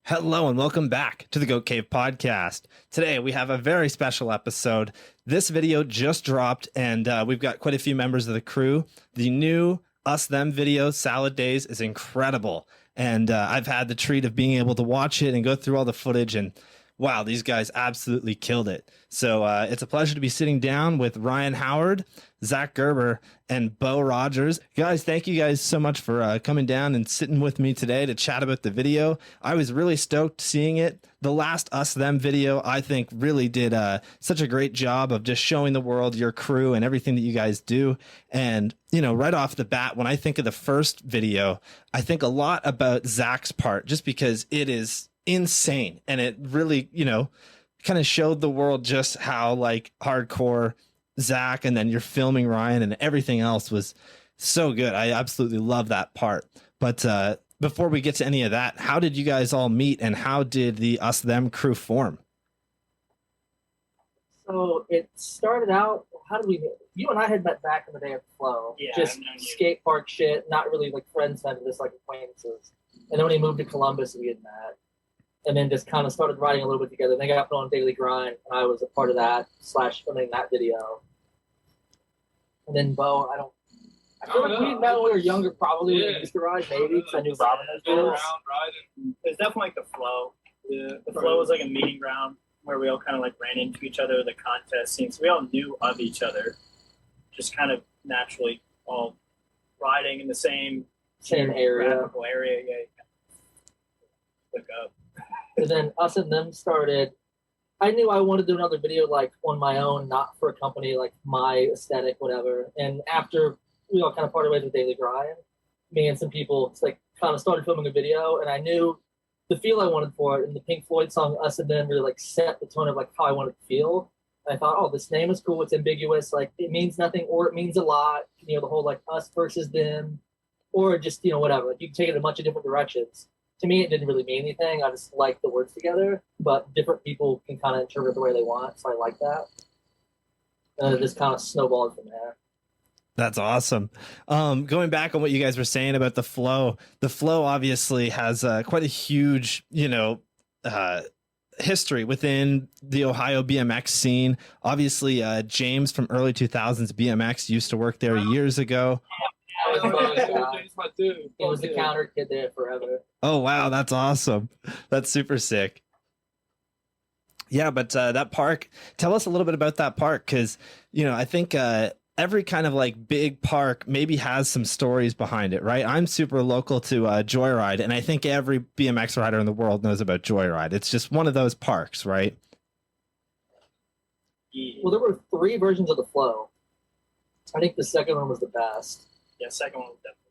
Hello and welcome back to the Goat Cave podcast. Today we have a very special episode. This video just dropped and we've got quite a few members of the crew. The new Us Them video, Salad Days, is incredible. And I've had the treat of being able to watch it and go through all the footage, and wow, these guys absolutely killed it. So it's a pleasure to be sitting down with Ryan Howard, Zack Gerber, and Bo Rogers. Guys, thank you guys so much for coming down and sitting with me today to chat about the video. I was really stoked seeing it. The last Us Them video, I think, really did such a great job of just showing the world your crew and everything that you guys do. And, you know, right off the bat, when I think of the first video, I think a lot about Zack's part, just because it is insane, and it really, you know, kind of showed the world just how like hardcore Zack, and then you're filming Ryan and everything else was so good. I absolutely love that part. But before we get to any of that, how did you guys all meet, and how did the Us Them crew form? So it started out, how did we meet? You and I had met back in the day at Flow. Yeah, just skate park shit, not really like friends, just like acquaintances. And then when he moved to Columbus, we had met. And then just kind of started writing a little bit together. And they got put on Daily Grind, and I was a part of that / filming that video. And then Bo, I feel like we met when we were younger, probably in the garage, maybe, because I knew Robin was riding. It was definitely like the Flow. Yeah, the Flow was like a meeting ground where we all kind of like ran into each other, the contest scenes. So we all knew of each other, just kind of naturally all riding in the same area. Yeah, look up. And then Us and Them started. I knew I wanted to do another video like on my own, not for a company, like my aesthetic, whatever. And after we all kind of parted ways with Daily Grind, me and some people like kind of started filming a video, and I knew the feel I wanted for it. And the Pink Floyd song Us and Them really like set the tone of like how I wanted to feel. And I thought, oh, this name is cool. It's ambiguous. Like it means nothing or it means a lot. You know, the whole like us versus them, or just, you know, whatever. Like you can take it in a bunch of different directions. To me, it didn't really mean anything. I just like the words together, but different people can kind of interpret the way they want, so I like that. And it just kind of snowballed from there. That's awesome. Going back on what you guys were saying about the Flow obviously has quite a huge, you know, history within the Ohio BMX scene. Obviously, James from early 2000s BMX used to work there years ago. He was the counter kid there forever. Oh, wow. That's awesome. That's super sick. Yeah, but that park, tell us a little bit about that park, because, you know, I think every kind of like big park maybe has some stories behind it, right? I'm super local to Joyride, and I think every BMX rider in the world knows about Joyride. It's just one of those parks, right? Well, there were 3 versions of the Flow. I think the second one was the best. Yeah, second one was definitely.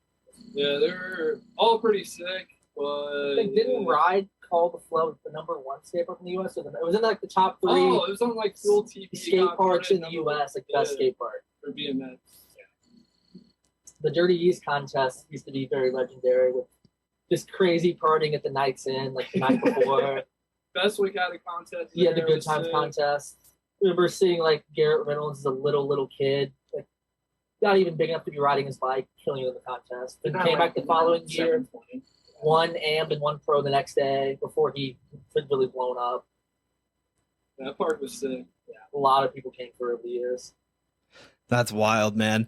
Yeah, they're all pretty sick, but Didn't Ride call the Flow the #1 skate park in the U.S.? It was in like the top 3. Oh, it was on like Fuel TV skate parks in the U.S., like best skate park for BMX. Yeah. The Dirty East contest used to be very legendary with just crazy partying at the Night's Inn, like the night before. Best Week Out of contest. Yeah, the Good Times contest. I remember seeing like Garrett Reynolds as a little kid, like not even big enough to be riding his bike, killing it in the contest. Then came back the following year, 1 AMP and 1 Pro the next day before he was really blown up. That park was sick. Yeah, a lot of people came through over the years. That's wild, man.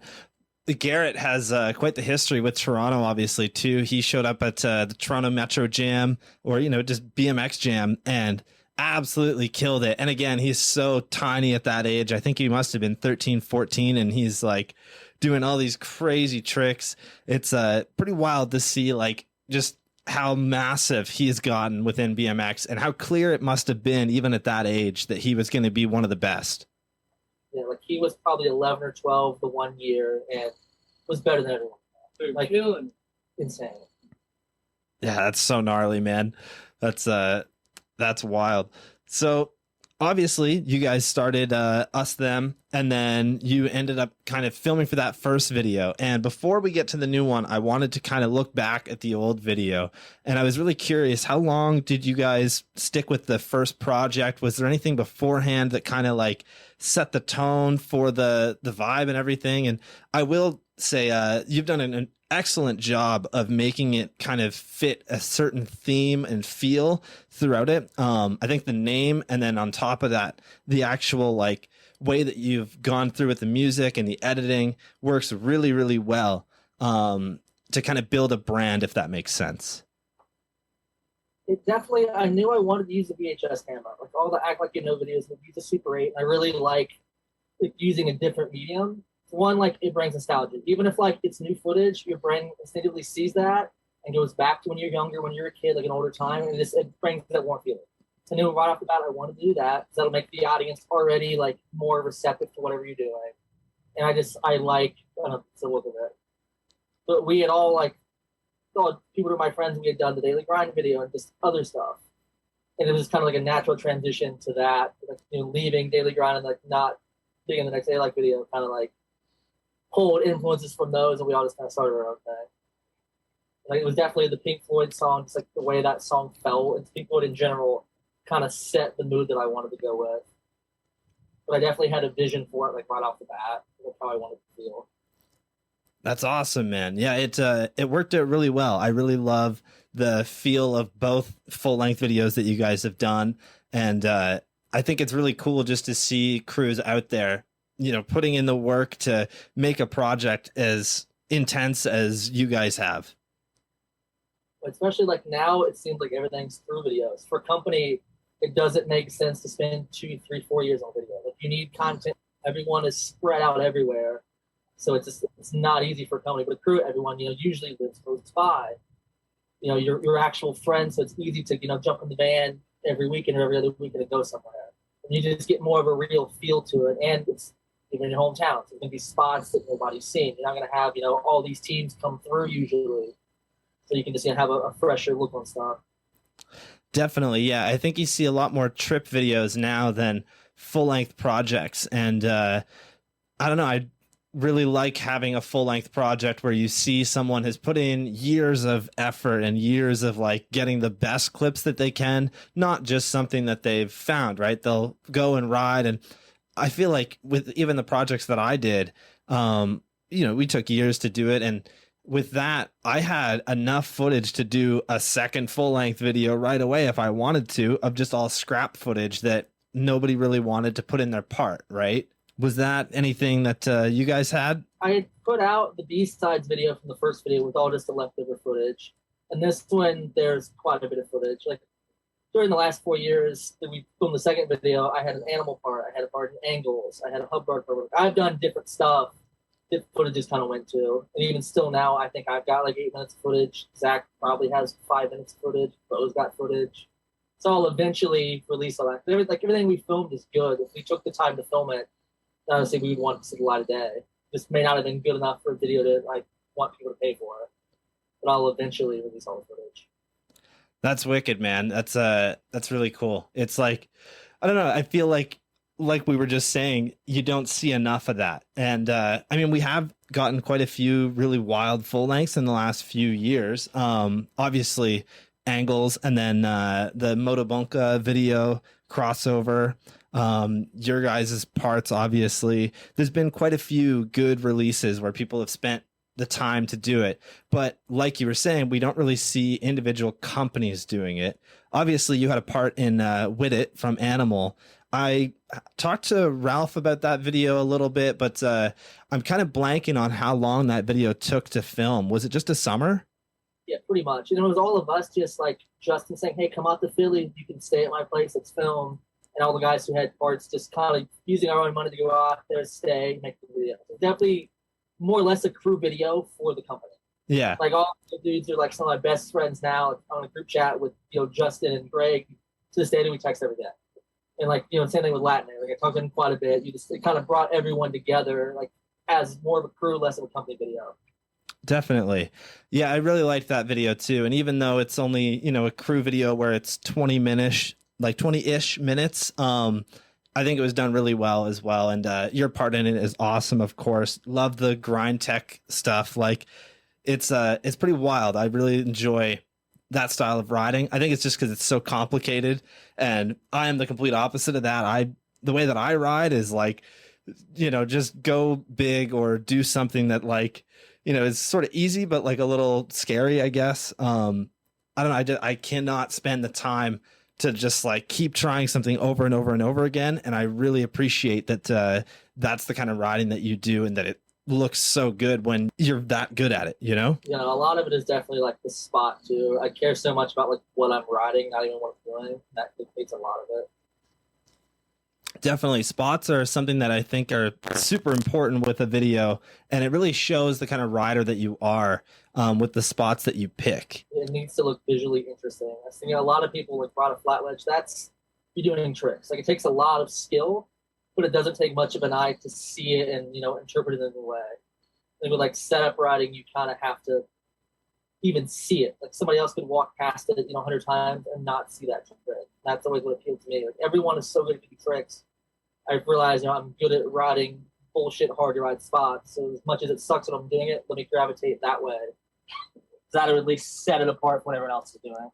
Garrett has quite the history with Toronto, obviously, too. He showed up at the Toronto Metro Jam, or, you know, just BMX Jam, and absolutely killed it. And again, he's so tiny at that age. I think he must have been 13, 14, and he's like doing all these crazy tricks. It's pretty wild to see like just how massive he's gotten within BMX, and how clear it must have been even at that age that he was going to be one of the best. Yeah, like he was probably 11 or 12 the one year and was better than everyone. Dude, like killing. Insane. Yeah, that's so gnarly, man. That's wild. So obviously you guys started Us Them, and then you ended up kind of filming for that first video. And before we get to the new one, I wanted to kind of look back at the old video, and I was really curious, how long did you guys stick with the first project? Was there anything beforehand that kind of like set the tone for the vibe and everything? And I will say you've done an excellent job of making it kind of fit a certain theme and feel throughout it. I think the name, and then on top of that, the actual like way that you've gone through with the music and the editing works really, really well to kind of build a brand, if that makes sense. It definitely, I knew I wanted to use the VHS camera. Like all the Act Like You Know videos would use the Super 8. I really like using a different medium. One, like it brings nostalgia. Even if like it's new footage, your brain instinctively sees that and goes back to when you're younger, when you're a kid, like an older time, and it brings that warm feeling. So I knew right off the bat I wanted to do that because that'll make the audience already like more receptive to whatever you're doing. And I like the look of it. But we had all like people who were my friends, we had done the daily grind video and just other stuff. And it was kind of like a natural transition to that, like, leaving daily grind and like not being in the next day like video, kind of like pulled influences from those, and we all just kind of started our own thing. Like it was definitely the Pink Floyd song, just like the way that song felt, and Pink Floyd in general kind of set the mood that I wanted to go with. But I definitely had a vision for it, like right off the bat, like how I wanted to feel. That's awesome, man. Yeah, it worked out really well. I really love the feel of both full-length videos that you guys have done, and I think it's really cool just to see crews out there, putting in the work to make a project as intense as you guys have. Especially like now, it seems like everything's through videos. For a company, it doesn't make sense to spend 2, 3, 4 years on video. Like you need content. Everyone is spread out everywhere. So it's not easy for a company, but a crew, everyone, usually lives close by. Your actual friends, so it's easy to, jump in the van every weekend or every other weekend and go somewhere. And you just get more of a real feel to it. And it's even in your hometown. So there's going to be spots that nobody's seen. You're not going to have, all these teams come through usually. So you can just have a fresher look on stuff. Definitely. Yeah. I think you see a lot more trip videos now than full length projects. And I don't know. I really like having a full length project where you see someone has put in years of effort and years of like getting the best clips that they can, not just something that they've found, right? They'll go and ride. And I feel like with even the projects that I did, we took years to do it. And with that, I had enough footage to do a second full length video right away if I wanted to, of just all scrap footage that nobody really wanted to put in their part, right? Was that anything that you guys had? I had put out the B-sides video from the first video with all just the leftover footage. And this one, there's quite a bit of footage. Like during the last 4 years that we filmed the second video, I had an animal part, I had a part in angles, I had a hub guard part. I've done different stuff that footage just kind of went to. And even still now, I think I've got like 8 minutes of footage. Zach probably has 5 minutes of footage. Bo's got footage. So I'll eventually release all that. Like everything we filmed is good. If we took the time to film it, honestly, we would want to see the light of day. This may not have been good enough for a video to like want people to pay for it, but I'll eventually release all the footage. That's wicked, man. That's really cool. It's like, I don't know. I feel like we were just saying, you don't see enough of that. And I mean, we have gotten quite a few really wild full lengths in the last few years. Obviously, angles, and then the Motobunka video crossover. Your guys' parts, obviously. There's been quite a few good releases where people have spent the time to do it. But like you were saying, we don't really see individual companies doing it. Obviously, you had a part in With It from Animal. I talked to Ralph about that video a little bit, but I'm kind of blanking on how long that video took to film. Was it just a summer? Yeah, pretty much. And it was all of us just like Justin saying, hey, come out to Philly. You can stay at my place. Let's film. And all the guys who had parts just kind of using our own money to go out there, stay, make the video. It's definitely more or less a crew video for the company. Yeah. Like all the dudes are like some of my best friends now. Like, on a group chat with, Justin and Greg. To this day, we text every day. And like, same thing with Latin. Like I talked to him quite a bit. It kind of brought everyone together, like as more of a crew, less of a company video. Definitely. Yeah, I really liked that video too. And even though it's only, a crew video where it's 20-ish minutes, I think it was done really well as well. And your part in it is awesome, of course. Love the grind tech stuff. Like it's pretty wild. I really enjoy that style of riding. I think it's just because it's so complicated, and I am the complete opposite of that. The way that I ride is like, just go big or do something that like it's sort of easy, but like a little scary, I guess. I don't know. I cannot spend the time to just like keep trying something over and over and over again. And I really appreciate that that's the kind of riding that you do and that it looks so good when you're that good at it, Yeah, a lot of it is definitely like the spot too. I care so much about like what I'm riding, not even what I'm doing. That dictates a lot of it. Definitely. Spots are something that I think are super important with a video, and it really shows the kind of rider that you are with the spots that you pick. It needs to look visually interesting. I think a lot of people like ride a flat wedge. That's you're doing tricks. Like it takes a lot of skill, but it doesn't take much of an eye to see it and interpret it in a way. And with like setup riding, you kind of have to even see it. Like somebody else could walk past it 100 times and not see that trick. That's always what appealed to me. Like everyone is so good at doing tricks. I've realized I'm good at riding bullshit hard to ride spots. So as much as it sucks when I'm doing it, let me gravitate that way. That'll at least set it apart from what everyone else is doing.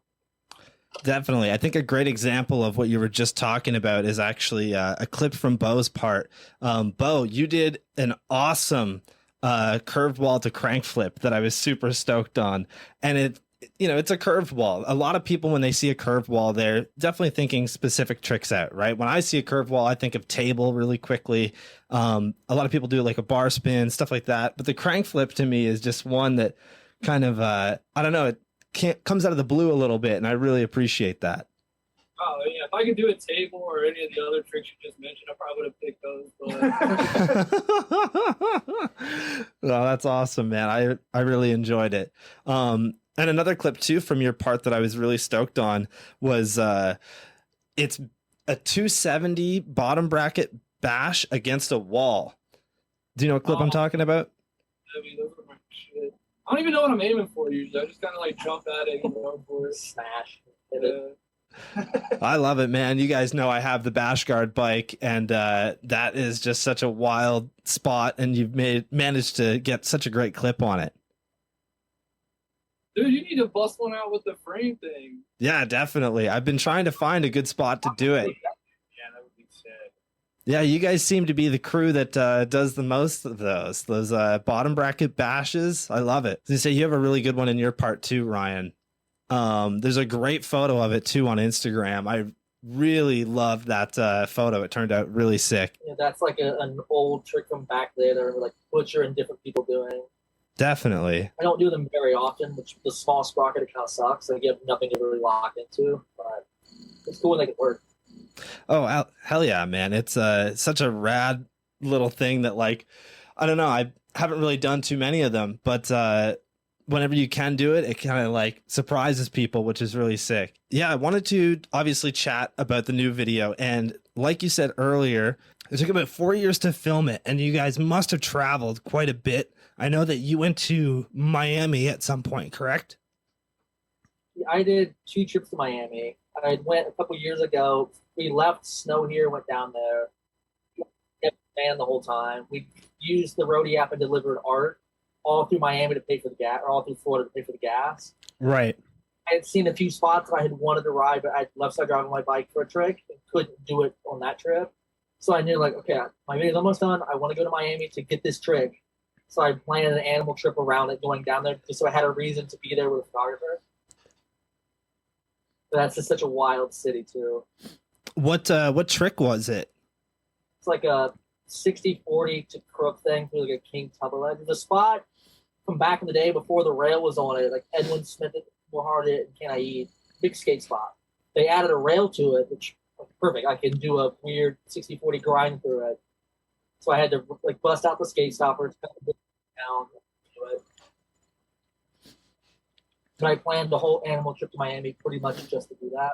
Definitely. I think a great example of what you were just talking about is actually a clip from Bo's part. Bo, you did an awesome curved wall to crank flip that I was super stoked on. And it's a curved wall. A lot of people, when they see a curved wall, they're definitely thinking specific tricks out, right? When I see a curved wall, I think of table really quickly. A lot of people do like a bar spin, stuff like that. But the crank flip to me is just one that kind of, I don't know, it comes out of the blue a little bit. And I really appreciate that. Oh, yeah. If I could do a table or any of the other tricks you just mentioned, I probably would have picked those. But... Well, that's awesome, man. I really enjoyed it. And another clip too from your part that I was really stoked on was it's a 270 bottom bracket bash against a wall. Do you know what clip I'm talking about? I mean, those are my shit. I don't even know what I'm aiming for usually. I just kind of like jump at it and go for it. Smash. Yeah. I love it, man. You guys know I have the Bash Guard bike, and that is just such a wild spot, and you've managed to get such a great clip on it. Dude, you need to bust one out with the frame thing. Yeah, definitely. I've been trying to find a good spot to do it. Yeah, that would be sick. Yeah, you guys seem to be the crew that does the most of those bottom bracket bashes. I love it. As you say, you have a really good one in your part too, Ryan. There's a great photo of it too on Instagram. I really love that photo. It turned out really sick. Yeah, that's like an old trick from back there that are like Butcher and different people doing. Definitely. I don't do them very often, which the small sprocket it kind of sucks. Like you have nothing to really lock into, but it's cool when they can work. Oh, hell yeah, man. It's such a rad little thing that, like, I don't know. I haven't really done too many of them, but whenever you can do it, it kind of like surprises people, which is really sick. Yeah, I wanted to obviously chat about the new video. And like you said earlier, it took about 4 years to film it, and you guys must have traveled quite a bit. I know that you went to Miami at some point, correct? I did 2 trips to Miami. I went a couple years ago. We left snow here, went down there. Kept fan the whole time. We used the roadie app and delivered art all through Miami to pay for the gas, or all through Florida to pay for the gas. Right. I had seen a few spots that I had wanted to ride, but I left side driving my bike for a trick and couldn't do it on that trip. So I knew, like, okay, my video's almost done. I want to go to Miami to get this trick. So I planned an animal trip around it, going down there just so I had a reason to be there with a photographer. But that's just such a wild city too. What trick was it? It's like a 60-40 to crook thing through like a king tubble ledge. It's a spot from back in the day before the rail was on it. Like Edwin Smith, Hard it, and Can I Eat? Big skate spot. They added a rail to it, which perfect. I can do a weird 60-40 grind through it. So I had to like bust out the skate stopper to down to it. But I planned the whole animal trip to Miami pretty much just to do that.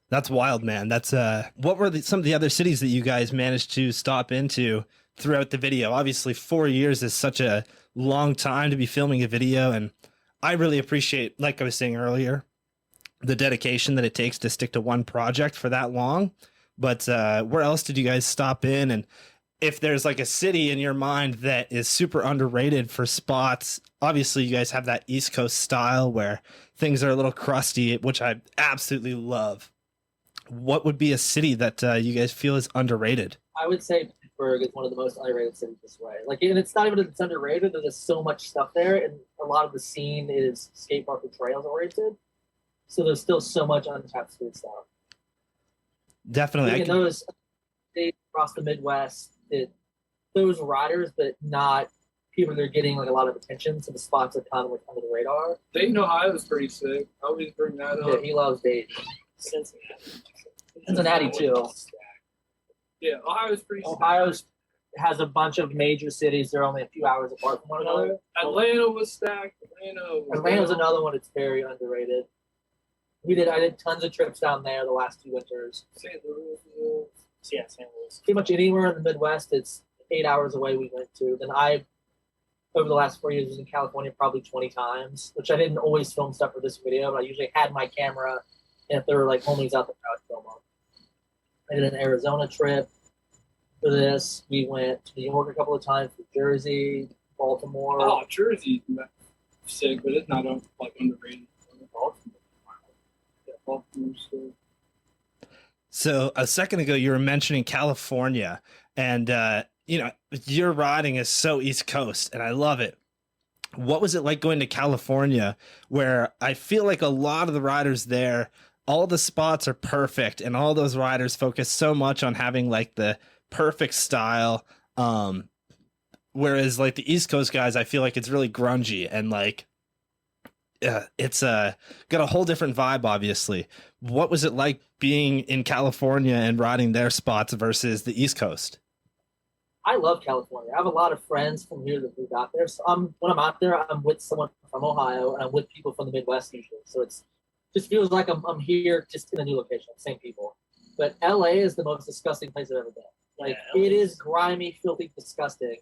That's wild, man. That's what were some of the other cities that you guys managed to stop into throughout the video? Obviously, 4 years is such a long time to be filming a video, and I really appreciate, like I was saying earlier, the dedication that it takes to stick to one project for that long. But where else did you guys stop in? And if there's like a city in your mind that is super underrated for spots, obviously you guys have that East Coast style where things are a little crusty, which I absolutely love. What would be a city that you guys feel is underrated? I would say Pittsburgh is one of the most underrated cities this way. Like, and it's not even that it's underrated. There's just so much stuff there, and a lot of the scene is skate park and trails oriented. So there's still so much untapped street stuff. Definitely. Those states across the Midwest, those riders, but not people that are getting like a lot of attention. So the spots are kind of like under the radar. Dayton, Ohio is pretty sick. I always bring that up. Yeah, he loves Dayton. Cincinnati too. Yeah, Ohio's pretty sick. Ohio has a bunch of major cities. They're only a few hours apart from one another. Atlanta was stacked. Atlanta's another one that's very underrated. I did tons of trips down there the last 2 winters. St. Louis. Yeah, St. Louis. Pretty much anywhere in the Midwest, it's 8 hours away we went to. Then over the last 4 years, was in California probably 20 times, which I didn't always film stuff for this video, but I usually had my camera, and if there were like homies out there, I would film them. I did an Arizona trip for this. We went to New York a couple of times, to Jersey, Baltimore. Oh, Jersey's sick, but it's not like underrated. Baltimore's sick. So a second ago, you were mentioning California, and your riding is so East Coast, and I love it. What was it like going to California, where I feel like a lot of the riders there, all the spots are perfect, and all those riders focus so much on having like the perfect style. Whereas like the East Coast guys, I feel like it's really grungy and like it's got a whole different vibe, obviously. What was it like being in California and riding their spots versus the East Coast? I love California. I have a lot of friends from here that moved out there. So when I'm out there, I'm with someone from Ohio, and I'm with people from the Midwest usually. So it's just feels like I'm here just in a new location, same people. But LA is the most disgusting place I've ever been. Like, it is grimy, filthy, disgusting.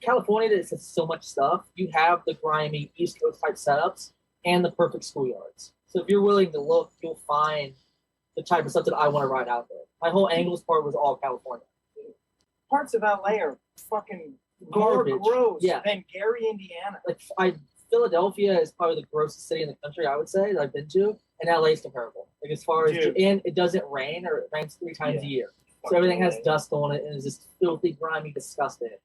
California has so much stuff. You have the grimy East Coast type setups and the perfect schoolyards. So if you're willing to look, you'll find the type of stuff that I want to ride out there. My whole Angles part was all California. Parts of LA are fucking Garbage. more gross Yeah. than Gary, Indiana. Like Philadelphia is probably the grossest city in the country, I would say, that I've been to, and LA is comparable. Like as far as, and it doesn't rain, or it rains 3 times a year. So everything has dust on it and is just filthy, grimy, disgusting.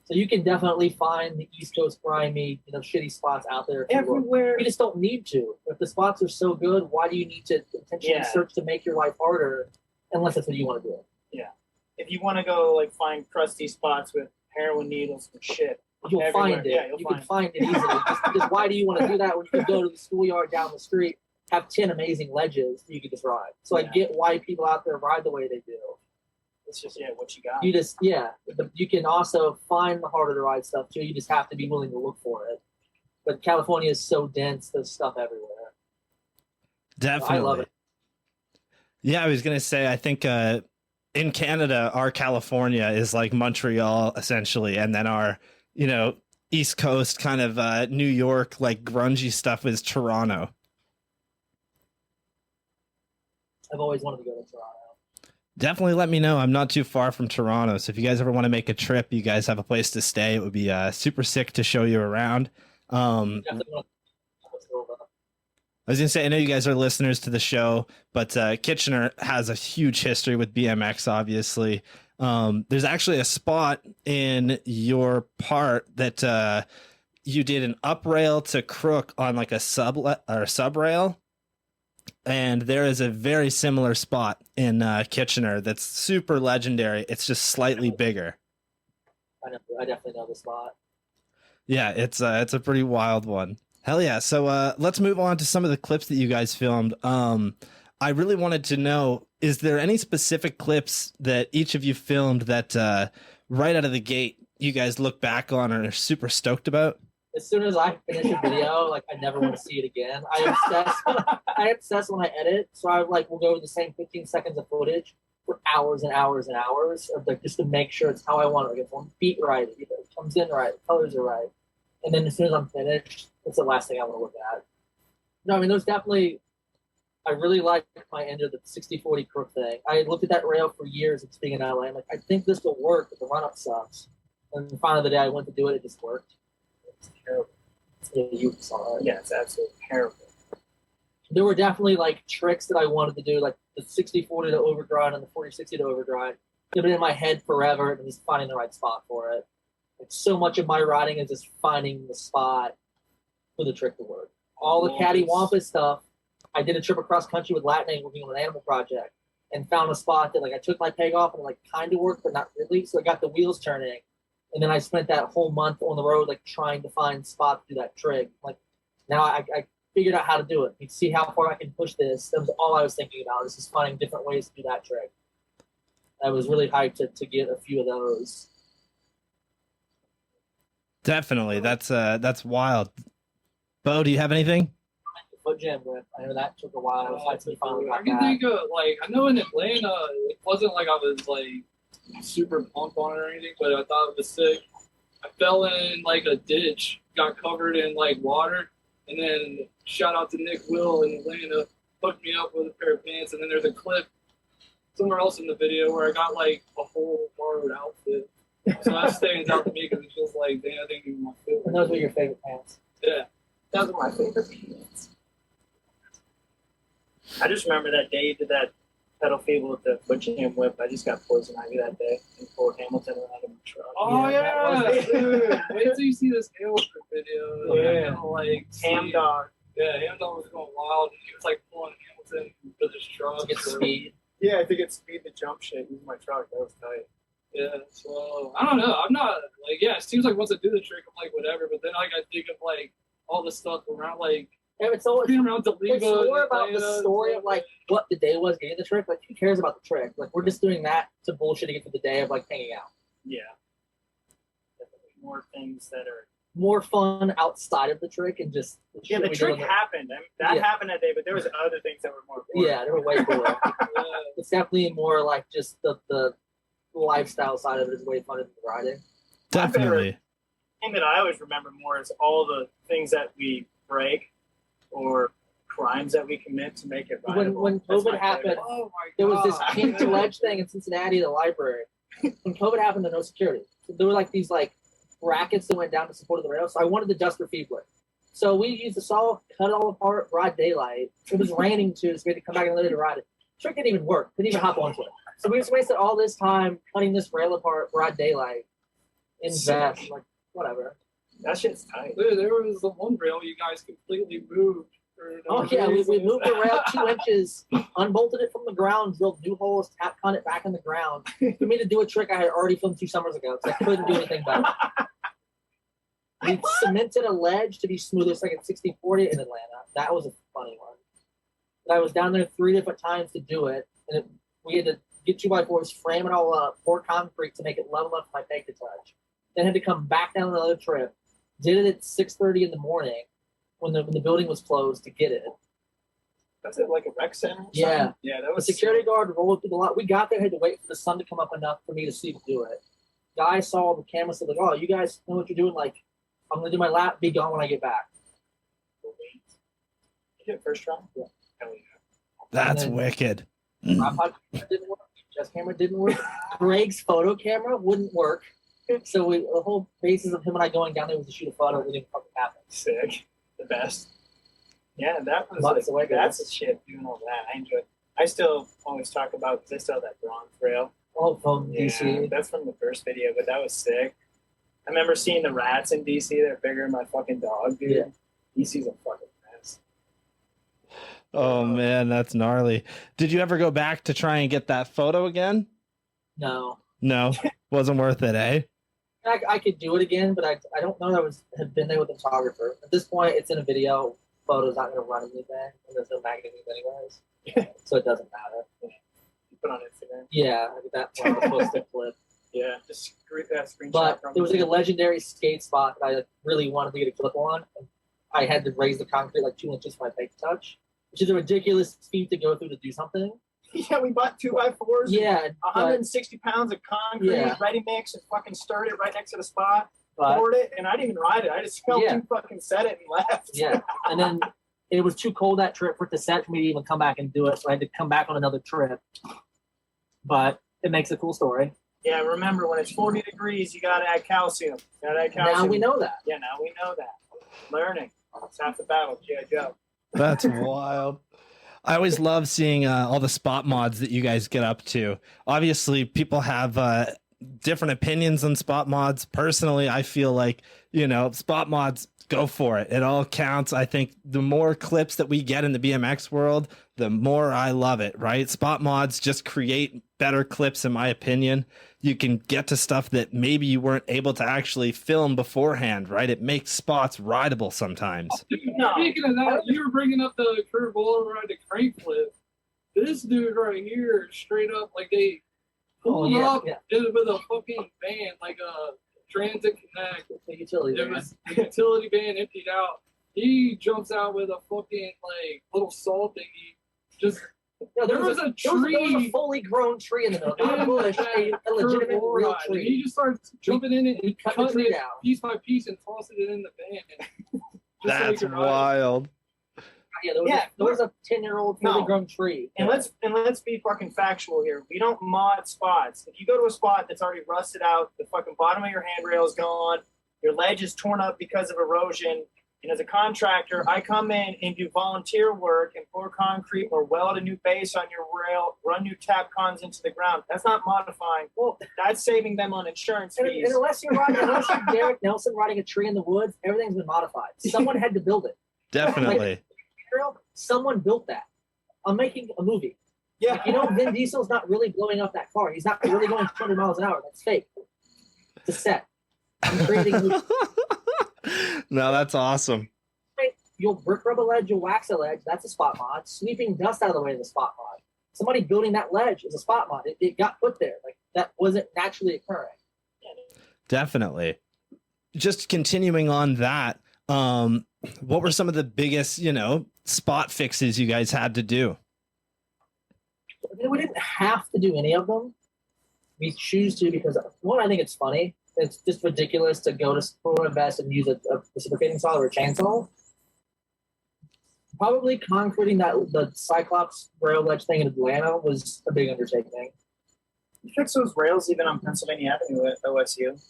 So you can definitely find the East Coast grimy, shitty spots out there everywhere. You just don't need to. If the spots are so good, why do you need to intentionally search to make your life harder, unless that's what you want to do? Yeah. If you want to go like find crusty spots with heroin needles and shit, you'll find it. Yeah, you can find it easily. Just why do you want to do that when you can go to the schoolyard down the street, have 10 amazing ledges that you can just ride? So I get why people out there ride the way they do. It's just what you got. You can also find the harder to ride stuff too. You just have to be willing to look for it. But California is so dense. There's stuff everywhere. Definitely. I love it. Yeah, I was gonna say, I think in Canada, our California is like Montreal essentially, and then our East Coast kind of New York like grungy stuff is Toronto. I've always wanted to go to Toronto. Definitely let me know. I'm not too far from Toronto, so if you guys ever want to make a trip, you guys have a place to stay, it would be super sick to show you around. I was gonna say, I know you guys are listeners to the show, but Kitchener has a huge history with BMX, obviously. There's actually a spot in your part that you did an up rail to crook on like a sub rail. And there is a very similar spot in Kitchener that's super legendary. It's just slightly bigger. I definitely know the spot. Yeah, it's a pretty wild one. Hell yeah. So let's move on to some of the clips that you guys filmed. I really wanted to know, is there any specific clips that each of you filmed that right out of the gate you guys look back on and are super stoked about? As soon as I finish a video, like I never want to see it again. I obsess when I edit, so I will go with the same 15 seconds of footage for hours and hours and hours, of just to make sure it's how I want it. Like, it's one beat right, it comes in right, colors are right, and then as soon as I'm finished, it's the last thing I want to look at. No, I mean there's definitely. I really like my end of the 60-40 crook thing. I looked at that rail for years. It's being in LA. I'm like, I think this will work, but the run up sucks. And finally, the day I went to do it, it just worked. It's terrible. You saw it. Yeah, it's absolutely terrible. There were definitely tricks that I wanted to do, like the 60-40 to overdrive and the 40-60 to overdrive. It's been in my head forever, and just finding the right spot for it. Like, so much of my riding is just finding the spot for the trick to work. All the cattywampus stuff. I did a trip across country with Latin working on an animal project, and found a spot that like I took my peg off and like kind of worked, but not really. So I got the wheels turning, and then I spent that whole month on the road like trying to find spots to do that trick. Like now I figured out how to do it. You see how far I can push this. That was all I was thinking about. Is just finding different ways to do that trick. I was really hyped to get a few of those. Definitely, that's wild. Bo, do you have anything? Foot gym with. I know that took a while. I can think of like I know in Atlanta it wasn't like I was like super pumped on it or anything, but I thought it was sick. I fell in like a ditch, got covered in like water, and then shout out to Nick Will in Atlanta, hooked me up with a pair of pants, and then there's a clip somewhere else in the video where I got like a whole borrowed outfit. So that stands out to me because it's just like, damn, I think it was my favorite. And those were your favorite pants. Yeah. Those are my favorite pants. I just remember that day you did that pedal feeble with the foot jam whip. I just got poison ivy that day in Fort Hamilton around in my truck. Oh yeah, dude. Wait till you see this Hamilton video. Yeah. Like Ham dog. Yeah, Ham dog was going wild, and he was like pulling Hamilton with his truck. Get speed. Yeah, I think it's speed the jump shit using my truck. That was tight. Yeah, so I don't know. I'm not like it seems like once I do the trick, I'm like whatever. But then like I think of like all the stuff around like. Yeah, it's all Being around it's more about the story of like what the day was getting the trick. Like who cares about the trick? Like we're just doing that to bullshit to get through the day of like hanging out. Yeah. Definitely more things that are More fun outside of the trick and just the trick happened. I mean, that happened that day, but there was other things that were more boring. Yeah, they were way cooler. It's definitely more like just the lifestyle side of it is way funner than the riding. Definitely. The thing that I always remember more is all the things that we break or crimes that we commit to make it rideable. When COVID happened, there was this kinked ledge thing in Cincinnati at the library. When COVID happened, there was no security. So there were like these like brackets that went down to support the rail. So I wanted the dust for feeble. So we used the saw, cut it all apart, broad daylight. It was raining too, so we had to come back and later to ride it. Trick didn't even work. Couldn't even hop onto it. So we just wasted all this time cutting this rail apart, broad daylight, in vest, like whatever. That shit's tight. Dude, there was the one rail you guys completely moved. Oh yeah, we moved the rail 2 inches, unbolted it from the ground, drilled new holes, tap con it back in the ground. For me to do a trick I had already filmed 2 summers ago, so I couldn't do anything better. We cemented a ledge to be smoothest like at 60-40 in Atlanta. That was a funny one. And I was down there 3 different times to do it, and we had to get 2x4s, frame it all up, pour concrete to make it level up for my peg to touch. Then had to come back down another trip. Did it at 6:30 in the morning when the building was closed to get it. That's it, like a rec center? Yeah. Yeah, that was The security guard rolled through the lot. We got there, had to wait for the sun to come up enough for me to see to do it. Guy saw the camera, said like, "Oh, you guys know what you're doing? Like, I'm gonna do my lap. Be gone when I get back." You hit first try? Yeah. Hell yeah. That's then- wicked. Tripod camera didn't work. Chest camera didn't work. Greg's photo camera wouldn't work. So the whole basis of him and I going down there was to shoot a photo. It didn't fucking happen. Sick. The best. Yeah, that was Lots of like, Legos. that's the shit, doing all that. I enjoy it. I still always talk about, because I still have that bronze rail. Oh, from Yeah, DC. that's from the first video, but that was sick. I remember seeing the rats in DC. They're bigger than my fucking dog, dude. Yeah. DC's a fucking mess. Oh man, that's gnarly. Did you ever go back to try and get that photo again? No. No, wasn't worth it, eh? I could do it again, but I don't know that I have been there with a photographer. At this point, it's in a video. Photo's not going to run anything, and there's no magazines anyways. So it doesn't matter. You put on Instagram. Yeah, at that point, I was supposed to clip. Yeah, just screenshot But from there was like a legendary skate spot that I really wanted to get a clip on. And I had to raise the concrete like 2 inches for my peg to touch, which is a ridiculous feat to go through to do something. Yeah, we bought 2x4s. Yeah, 160 pounds of concrete, Yeah. ready mix, and fucking stirred it right next to the spot. but Poured it, and I didn't even ride it. I just helped Yeah. you fucking set it and left. yeah, and then it was too cold that trip for it to set for me to even come back and do it. So I had to come back on another trip. But it makes a cool story. Yeah, remember, when it's 40 degrees, you gotta add calcium. Now we know that. Yeah, now we know that. Learning. It's half the battle, G.I. Joe. That's wild. I always love seeing all the spot mods that you guys get up to. Obviously, people have different opinions on spot mods. Personally, I feel like, spot mods, go for it. It all counts. I think the more clips that we get in the BMX world, the more I love it, right? Spot mods just create better clips, in my opinion. You can get to stuff that maybe you weren't able to actually film beforehand, right? It makes spots rideable sometimes. No. Speaking of that, you were bringing up the curve override to crank flip. This dude right here, straight up, like they pulled up with a fucking van, like a transit connect. The utility It van. was the utility van emptied out. He jumps out with a fucking like little saw thingy. Just No, there was a tree. There was a fully grown tree in the middle. Not a bush, a legitimate curve real override. And tree. he just starts jumping in it and cut the cutting tree it down. piece by piece and tossing it in the van. Just so he That's could ride. wild. Yeah, there was a 10-year-old fully grown tree. And let's be fucking factual here. We don't mod spots. If you go to a spot that's already rusted out, the fucking bottom of your handrail is gone, your ledge is torn up because of erosion, and as a contractor, I come in and do volunteer work and pour concrete or weld a new base on your rail, run new tap cons into the ground. That's not modifying. Well, that's saving them on insurance fees. And unless you're Derek Nelson riding a tree in the woods, everything's been modified. Someone had to build it. Definitely. Someone built that. I'm making a movie. Yeah. Vin Diesel's not really blowing up that car. He's not really going 200 miles an hour. That's fake. It's a set. I'm creating a movie. No, that's awesome. You'll brick rub a ledge, you'll wax a ledge. That's a spot mod. Sweeping dust out of the way is a spot mod. Somebody building that ledge is a spot mod. It got put there. Like that wasn't naturally occurring. Definitely. Just continuing on that, what were some of the biggest, spot fixes you guys had to do? We didn't have to do any of them. We choose to because, one, I think it's funny. It's just ridiculous to go to school, invest, and use a reciprocating saw or a chainsaw. Probably concreting the Cyclops rail ledge thing in Atlanta was a big undertaking. You fix those rails even on Pennsylvania Avenue at OSU.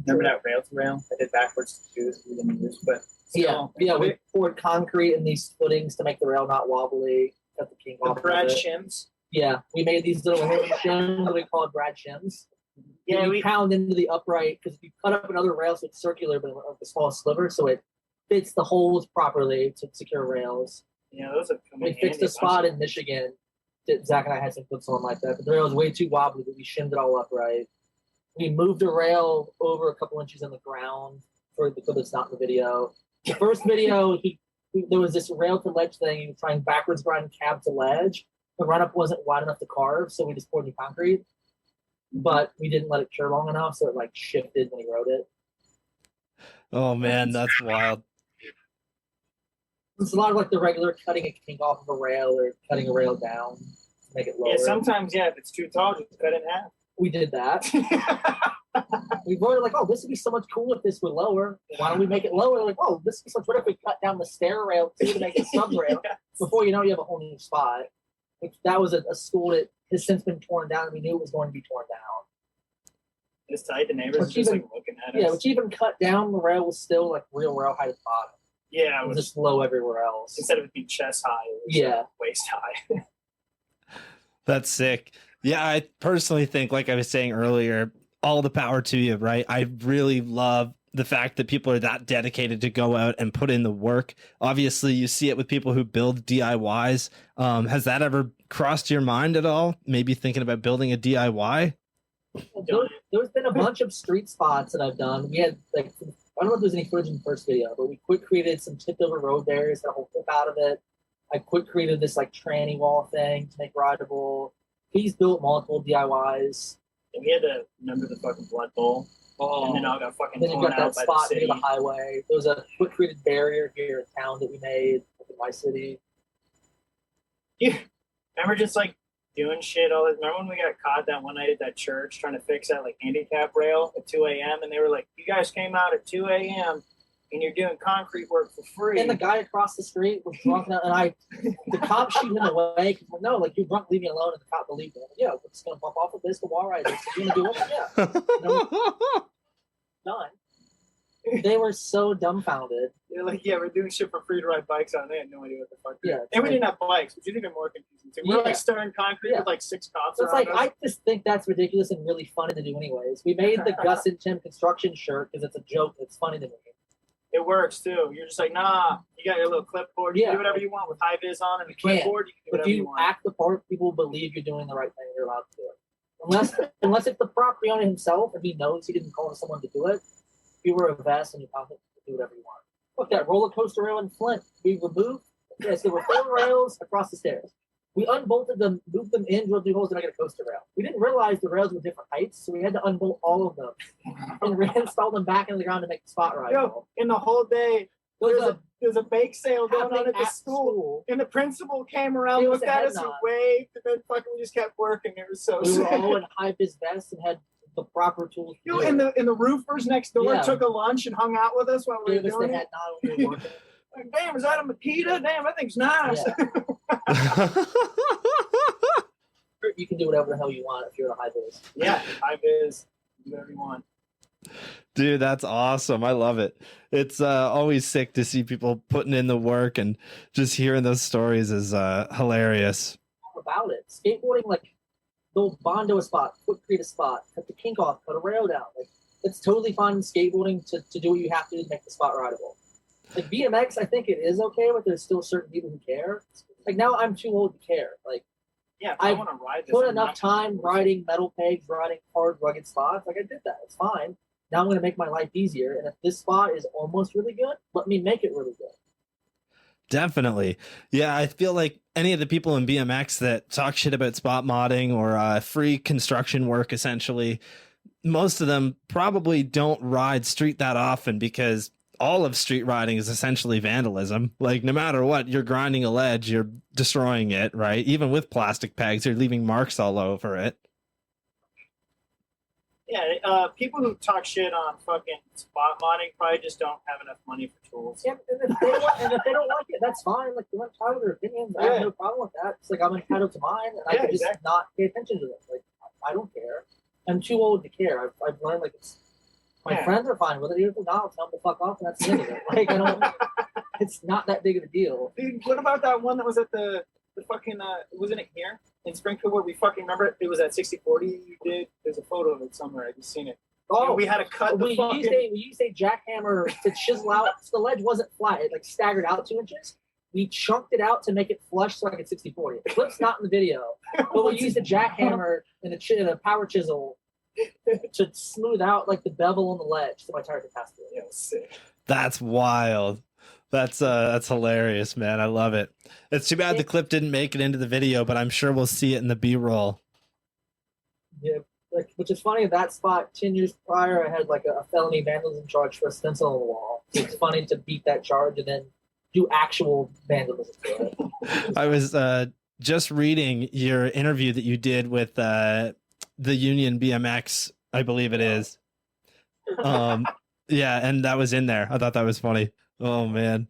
Remember that rail to rail? I did backwards too, we didn't use, but still. Yeah, we poured concrete in these footings to make the rail not wobbly. Cut the king off. Brad shims. Yeah, we made these little shims that we called Brad shims. Yeah, we pound into the upright because you cut up another rail so it's circular, but a small sliver, so it fits the holes properly to secure rails. Yeah, those have come in. We fixed a spot in Michigan. Zach and I had some clips on like that, but the rail was way too wobbly, but we shimmed it all upright. We moved a rail over a couple inches on the ground for the clip that's not in the video. The first video, there was this rail to ledge thing. He was trying backwards grind cab to ledge. The run up wasn't wide enough to carve, so we just poured new concrete. But we didn't let it cure long enough, so it like shifted when he rode it. Oh man, that's wild. It's a lot of like the regular cutting a kink off of a rail or cutting a rail down to make it lower. Yeah, sometimes, if it's too tall, just cut it in half. We did that. We wrote it like, oh, this would be so much cooler if this were lower. Why don't we make it lower? Like, oh, this would be so much better if we cut down the stair rail too to make it sub rail. Yes. Before you know, you have a whole new spot. That was a school that has since been torn down, and we knew it was going to be torn down. It's tight. The neighbors just like looking at us. Yeah, which even cut down, the rail was still like real rail height at the bottom. Yeah, it was just low everywhere else. Instead of it being chest high, it was waist high. That's sick. Yeah, I personally think, like I was saying earlier, all the power to you, right? I really love the fact that people are that dedicated to go out and put in the work. Obviously, you see it with people who build DIYs. Has that ever crossed your mind at all? Maybe thinking about building a DIY? There's been a bunch of street spots that I've done. We had like, I don't know if there's any footage in the first video, but we quick created some tipped over road barriers, got a whole clip out of it. I quick created this like tranny wall thing to make rideable. He's built multiple DIYs. And we had to remember the fucking blood bowl. Oh, and then all got fucking torn out that by spot the city. near the highway. There was a quick created barrier here in town that we made in my city. Yeah, remember just like doing shit all this. Remember when we got caught that one night at that church trying to fix that like handicap rail at 2 a.m. and they were like, "You guys came out at 2 a.m. and you're doing concrete work for free." And the guy across the street was drunk, and the cop shooting him away. Because, well, no, like, you're drunk, leave me alone. And the cop believed him. Yeah, we're just gonna bump off of this. The wall right there. So you're gonna do it? Yeah. Done. They were so dumbfounded. They're like, yeah, we're doing shit for free to ride bikes on. They had no idea what the fuck. Yeah, and we like, didn't have bikes, which is even more confusing too. We're Yeah. like stirring concrete Yeah. with like 6 cops. So it's around like, us. I just think that's ridiculous and really funny to do anyways. We made the Gus and Tim construction shirt because it's a joke that's funny to me. It works too. You're just like, nah, you got your little clipboard. You Yeah. can do whatever you want with high vis on and a You can. clipboard. You can do If whatever you you want. act the part, people believe you're doing the right thing. You're allowed to do it. Unless it's the property owner himself and he knows he didn't call someone to do it. If you wear a vest and you pocket, you can do whatever you want. Look, that roller coaster rail in Flint, we removed. Yes, there were 4 rails across the stairs. We unbolted them, moved them in, drilled 2 holes, and I got a coaster rail. We didn't realize the rails were different heights, so we had to unbolt all of them and reinstall them back into the ground to make the spot right. Yo, in the whole day, there's a bake sale going on at the school. And the principal came around, It was looked a at head us and nod. waved, and then fucking we just kept working. It was so We were sick. all in high-vis vests and had the proper tools. Yo, and the roofers next door Yeah. took a lunch and hung out with us while we were Gave us the doing it. head nod when we were working. Like, damn, is that a Makita? Damn, that thing's nice. Yeah. You can do whatever the hell you want if you're a high-vis. Yeah, high vis, do whatever you want. Dude, that's awesome. I love it. It's always sick to see people putting in the work, and just hearing those stories is hilarious. About it. Skateboarding, like, they'll bond to a spot, quick create a spot, cut the kink off, cut a rail down. Like, it's totally fine in skateboarding to do what you have to make the spot rideable. Like, BMX, I think it is okay, but there's still certain people who care. Like, now I'm too old to care. Like, Yeah, if I I've want to ride this. put I'm enough not- time riding metal pegs, riding hard, rugged spots. Like, I did that. It's fine. Now I'm going to make my life easier. And if this spot is almost really good, let me make it really good. Definitely. Yeah, I feel like any of the people in BMX that talk shit about spot modding or free construction work, essentially, most of them probably don't ride street that often, because all of street riding is essentially vandalism. Like, no matter what, you're grinding a ledge, you're destroying it, right? Even with plastic pegs, you're leaving marks all over it. Yeah, people who talk shit on fucking spot modding probably just don't have enough money for tools. Yeah, and if they don't like it, that's fine. Like, they're entitled to their opinions. I have no problem with that. It's like, I'm entitled to mine, and I can just not pay attention to them. Like, I don't care. I'm too old to care. I've learned, like, it's my friends are fine with it. Even if they're not, I'll tell them to fuck off, and that's the end of it. Like, I don't. It's not that big of a deal. Dude, what about that one that was at the fucking wasn't it here in Springfield where we fucking remember it was at 6040 you did? There's a photo of it somewhere. I just seen it. Oh, we had to cut the we fucking. used a jackhammer to chisel out. So the ledge wasn't flat; it like staggered out 2 inches. We chunked it out to make it flush so I could 60/40. The clip's not in the video, but we used a jackhammer and a power chisel to smooth out like the bevel on the ledge so my tire could pass through. Yeah, it was sick. That's wild. That's hilarious, man. I love it. It's too bad the clip didn't make it into the video, but I'm sure we'll see it in the B-roll. Yeah, like, which is funny. That spot 10 years prior, I had like a felony vandalism charge for a stencil on the wall. So it's funny to beat that charge and then do actual vandalism to it. I was just reading your interview that you did with the Union BMX, I believe it is. Yeah, and that was in there. I thought that was funny. Oh man.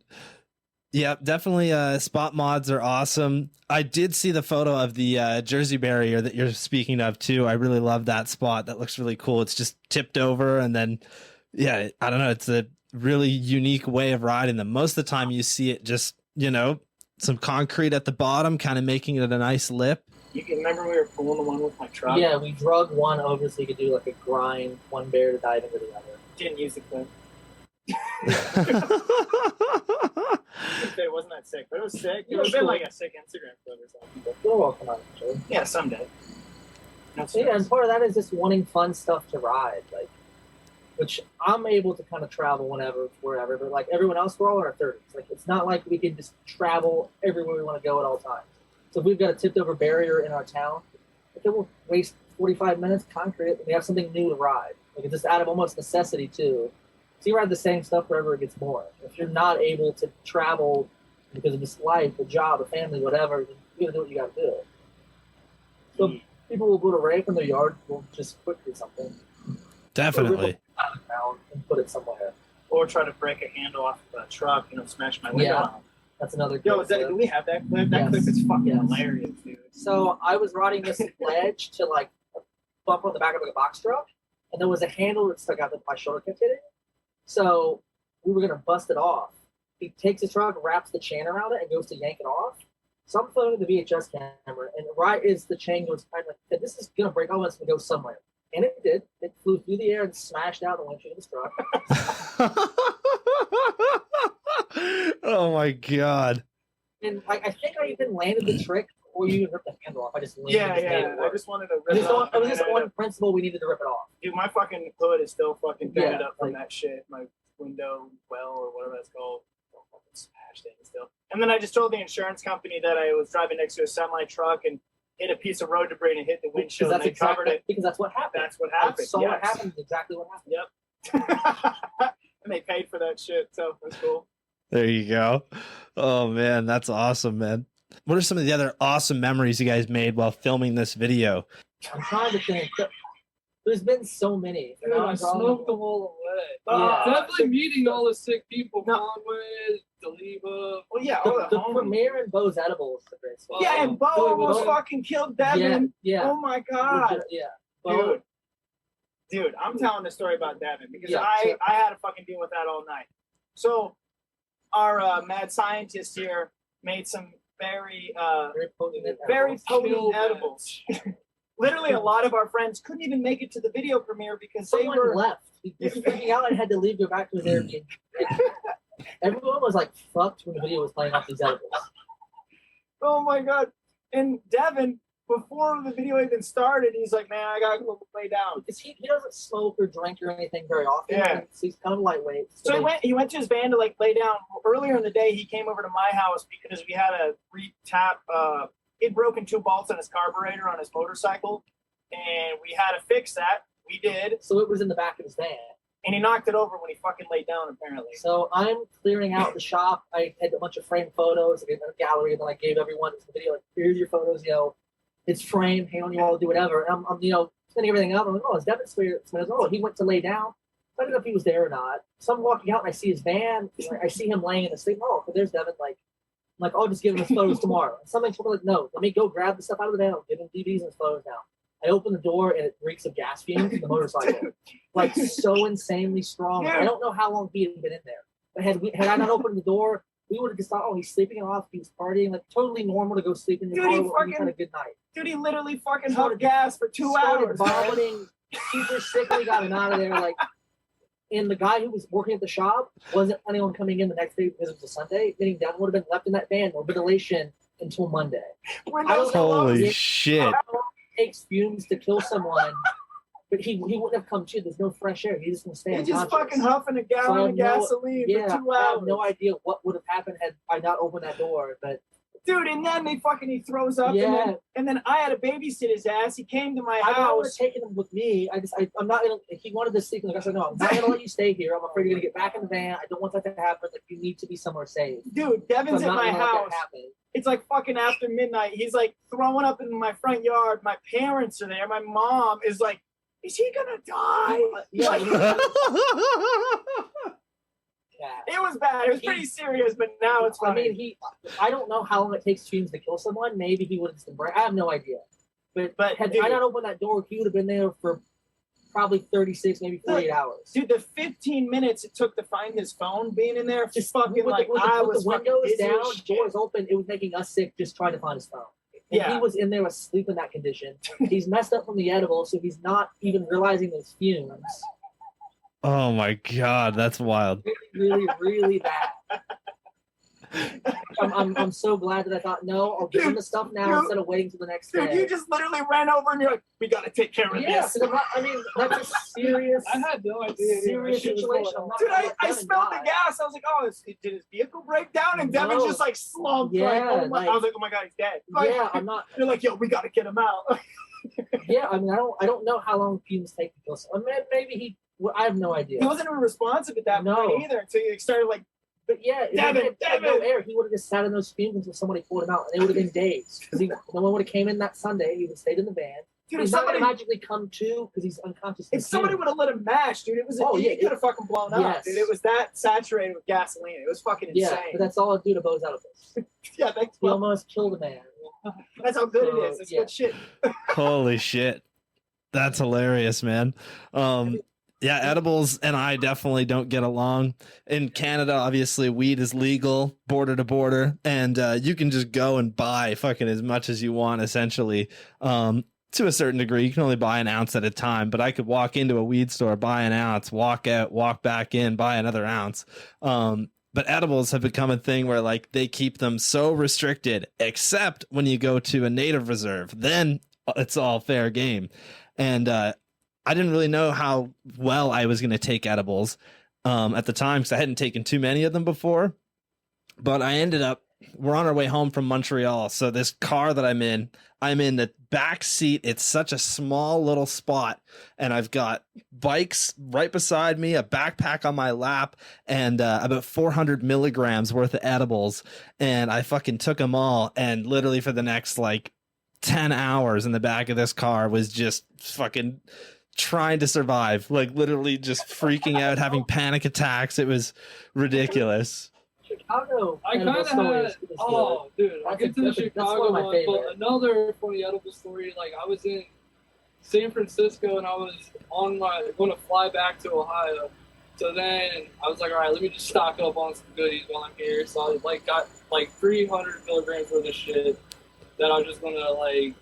Yeah, definitely spot mods are awesome. I did see the photo of the Jersey barrier that you're speaking of too. I really love that spot. That looks really cool. It's just tipped over, and then yeah, I don't know, it's a really unique way of riding them. Most of the time you see it just, some concrete at the bottom, kind of making it a nice lip. You can remember we were pulling the one with my truck? Yeah, we drug one over so you could do like a grind, one bear to dive into the other. Didn't use the clip. It wasn't that sick, but it was sick. It would have been like a sick Instagram clip or something. You're welcome on it, Joe. Yeah, someday. No So, yeah, and part of that is just wanting fun stuff to ride, like, which I'm able to kind of travel whenever, wherever, but like everyone else, we're all in our 30s. Like, it's not like we can just travel everywhere we want to go at all times. So if we've got a tipped over barrier in our town, okay, we'll waste 45 minutes, concrete it, and we have something new to ride. Like, it's just out of almost necessity too. So you ride the same stuff wherever it gets more. If you're not able to travel because of this life, a job, a family, whatever, then you gotta do what you gotta do. So people will put a rake in their yard, will just quick do something. Definitely. And put it somewhere. Or try to break a handle off of a truck, smash my window Yeah. out. That's another Yo, good do we have that clip? That Yes. clip is fucking Yes. hilarious, dude. So I was riding this ledge to like bump on the back of like a box truck, and there was a handle that stuck out that my shoulder kept hitting. So we were gonna bust it off, He takes his truck, wraps the chain around it, and goes to yank it off. So I'm filming the VHS camera, and right as the chain goes, I'm like, this is gonna break. Oh, it's gonna go somewhere, and it did. It flew through the air and smashed out the windshield of his truck. Oh my god. And I think I even landed the trick before you even ripped the handle off. I just landed Yeah, the yeah. handle I off. just wanted to It rip was it off. just on principle we needed to rip it off. Dude, my fucking hood is still fucking dented Yeah, up from like- that shit. My window well or whatever that's called. Fucking smashed in still. And then I just told the insurance company that I was driving next to a semi truck and hit a piece of road debris and hit the windshield, and they covered it. Because that's what happened. That's what I happened. saw yes. what happened. Exactly what happened. Yep. And they paid for that shit, so that's cool. There you go. Oh man, that's awesome, man. What are some of the other awesome memories you guys made while filming this video? I'm trying to think. There's been so many. Dude, I smoked them all away. Yeah. Definitely meeting all the sick people. No. Conway, Deliva. Well, yeah, all The the homies. premiere in Bo's Edible is the great spot. Yeah, and Bo Dude, almost Bo- fucking killed Devin. Yeah. Oh my god. Yeah. Bo, Dude, I'm telling the story about Devin because Yeah, I had to fucking deal with that all night. So, our mad scientist here made some very very potent potent edibles. edibles. Literally, a lot of our friends couldn't even make it to the video premiere because they Someone were left. He was freaking out and had to leave, go back to his Airbnb. Everyone was like fucked when the video was playing off these edibles. Oh my god! And Devin, before the video even started, he's like, "Man, I gotta go lay down." Because he doesn't smoke or drink or anything very often. Yeah. So he's kind of lightweight. So he went to his van to like lay down. Earlier in the day, he came over to my house because we had a re-tap. He'd broken 2 bolts on his carburetor on his motorcycle, and we had to fix that. We did, So it was in the back of his van. and he knocked it over when he fucking laid down. Apparently, So I'm clearing out the shop. I had a bunch of framed photos in a gallery, and then I gave everyone the video. Like, here's your photos. It's framed. Hang on, you all do whatever. And I'm cleaning everything up. I'm like, oh, it's Devin Spears. Oh, he went to lay down. I don't know if he was there or not. So I'm walking out and I see his van. I see him laying in the sleep. Oh, there's Devin. I'm like, I'll just give him his photos tomorrow. And something told me, like, no, let me go grab the stuff out of the van. I'll give him DVDs and his photos now. I open the door and it reeks of gas fumes in the motorcycle. Like, so insanely strong. Yeah. I don't know how long he had been in there. But had I not opened the door, we would have just thought, oh, he's sleeping off. He was partying. Like, totally normal to go sleep in your Dude, he car when you fucking- had a good night. dude, he literally fucking huffed gas for 2 Started hours. man. vomiting, super sickly, got him out of there. Like, and the guy who was working at the shop wasn't planning on coming in the next day because it was a Sunday. Meaning Devin would have been left in that van, no ventilation until Monday. Windows Holy closed. shit. It takes fumes to kill someone, but he wouldn't have come to. There's no fresh air. He's just gonna stay He just unconscious. fucking huffing a So I gallon have of no- gasoline Yeah, for 2 I hours. have no idea what would have happened had I not opened that door. But Dude, and then he throws up, yeah, and then I had to babysit his ass. He came to my I would have house. taken him with me. I'm not gonna. If he wanted to sleep, like I said, no, I'm not gonna let you stay here. I'm afraid you're gonna get back in the van. I don't want that to happen. Like, you need to be somewhere safe. Dude, So Devin's I'm at not my gonna let house. that happen. It's like fucking after midnight. He's like throwing up in my front yard. My parents are there. My mom is like, is he gonna die? Yeah, Like, yeah. it was bad. It was pretty serious, but now it's I funny. mean, I don't know how long it takes fumes to kill someone. Maybe he would have just been I have no idea. But had dude, I not opened that door, he would have been there for probably 36, maybe 48 hours. dude, the 15 minutes it took to find his phone being in there, just fucking with like with I with was the fucking windows busy as down, shit. doors open, it was making us sick just trying to find his phone. And Yeah. he was in there asleep in that condition. He's messed up from the edible, so he's not even realizing those fumes. Oh my god, that's wild. Really, really bad. I'm so glad that I thought, no, I'll give him the stuff now Dude, instead of waiting till the next Dude, day. you just literally ran over and you're like, we gotta take care of Yeah, this. 'cause I'm not, I mean, that's a serious, I had no idea. serious situation. I'm not Dude, gonna I let Devin smelled the die. gas. I was like, oh, did his vehicle break down? And Devin's No. just like slumped. Yeah, like, oh my, like- I was like, oh my god, he's dead. Like, Yeah, I'm not. You're like, yo, we gotta get him out. Yeah, I mean, I don't know how long fumes take to kill someone. I mean, maybe I have no idea. He wasn't even responsive at that No. point either until you started like, But yeah, if Devin, he had no Devin. air, he would have just sat in those fumes until somebody pulled him out, and it would have been days. Because no one would have came in that Sunday. He would have stayed in the van. dude, if He's not somebody, gonna magically come to because he's unconscious. if somebody would have let him mash, dude, it was Oh, he yeah, could have fucking blown up, yes. dude. It was that saturated with gasoline. It was fucking insane. Yeah, but that's all I do to Bo's edibles. Yeah, thanks. He Well, almost killed a man. that's how good So, it is. It's yeah. good shit. Holy shit. That's hilarious, man. Yeah, edibles and I definitely don't get along. In Canada, obviously, weed is legal border to border, and you can just go and buy fucking as much as you want, essentially. To a certain degree, you can only buy an ounce at a time, but I could walk into a weed store, buy an ounce, walk out, walk back in, buy another ounce. But edibles have become a thing where like they keep them so restricted, except when you go to a native reserve, then it's all fair game. And I didn't really know how well I was going to take edibles at the time because I hadn't taken too many of them before. But I ended up, we're on our way home from Montreal. So this car that I'm in the back seat. It's such a small little spot. And I've got bikes right beside me, a backpack on my lap, and about 400 milligrams worth of edibles. And I fucking took them all. And literally for the next like 10 hours in the back of this car was just fucking trying to survive, like literally just freaking out, having panic attacks. It was ridiculous. Chicago. I kind of had, oh, dude, I'll get to the Chicago one, but another funny edible story. Like, I was in San Francisco and I was going to fly back to Ohio. So then I was like, all right, let me just stock up on some goodies while I'm here. So I like got like 300 milligrams worth of shit that I was just gonna like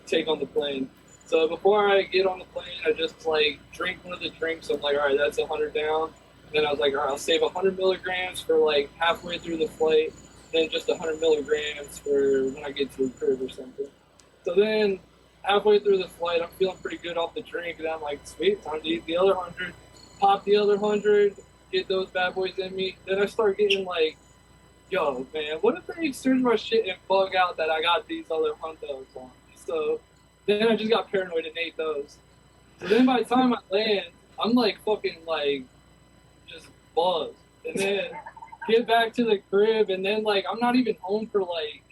take on the plane. So before I get on the plane, I just like drink one of the drinks. I'm like, all right, that's 100 down. Then I was like, all right, I'll save 100 milligrams for like halfway through the flight, then just 100 milligrams for when I get to the crib or something. So then halfway through the flight, I'm feeling pretty good off the drink, and I'm like, sweet, time to eat the other 100. Pop the other 100, get those bad boys in me. Then I start getting like, yo, man, what if they search my shit and bug out that I got these other hundos on? So then I just got paranoid and ate those. So then by the time I land, I'm like fucking like just buzzed. And then get back to the crib, and then like I'm not even home for like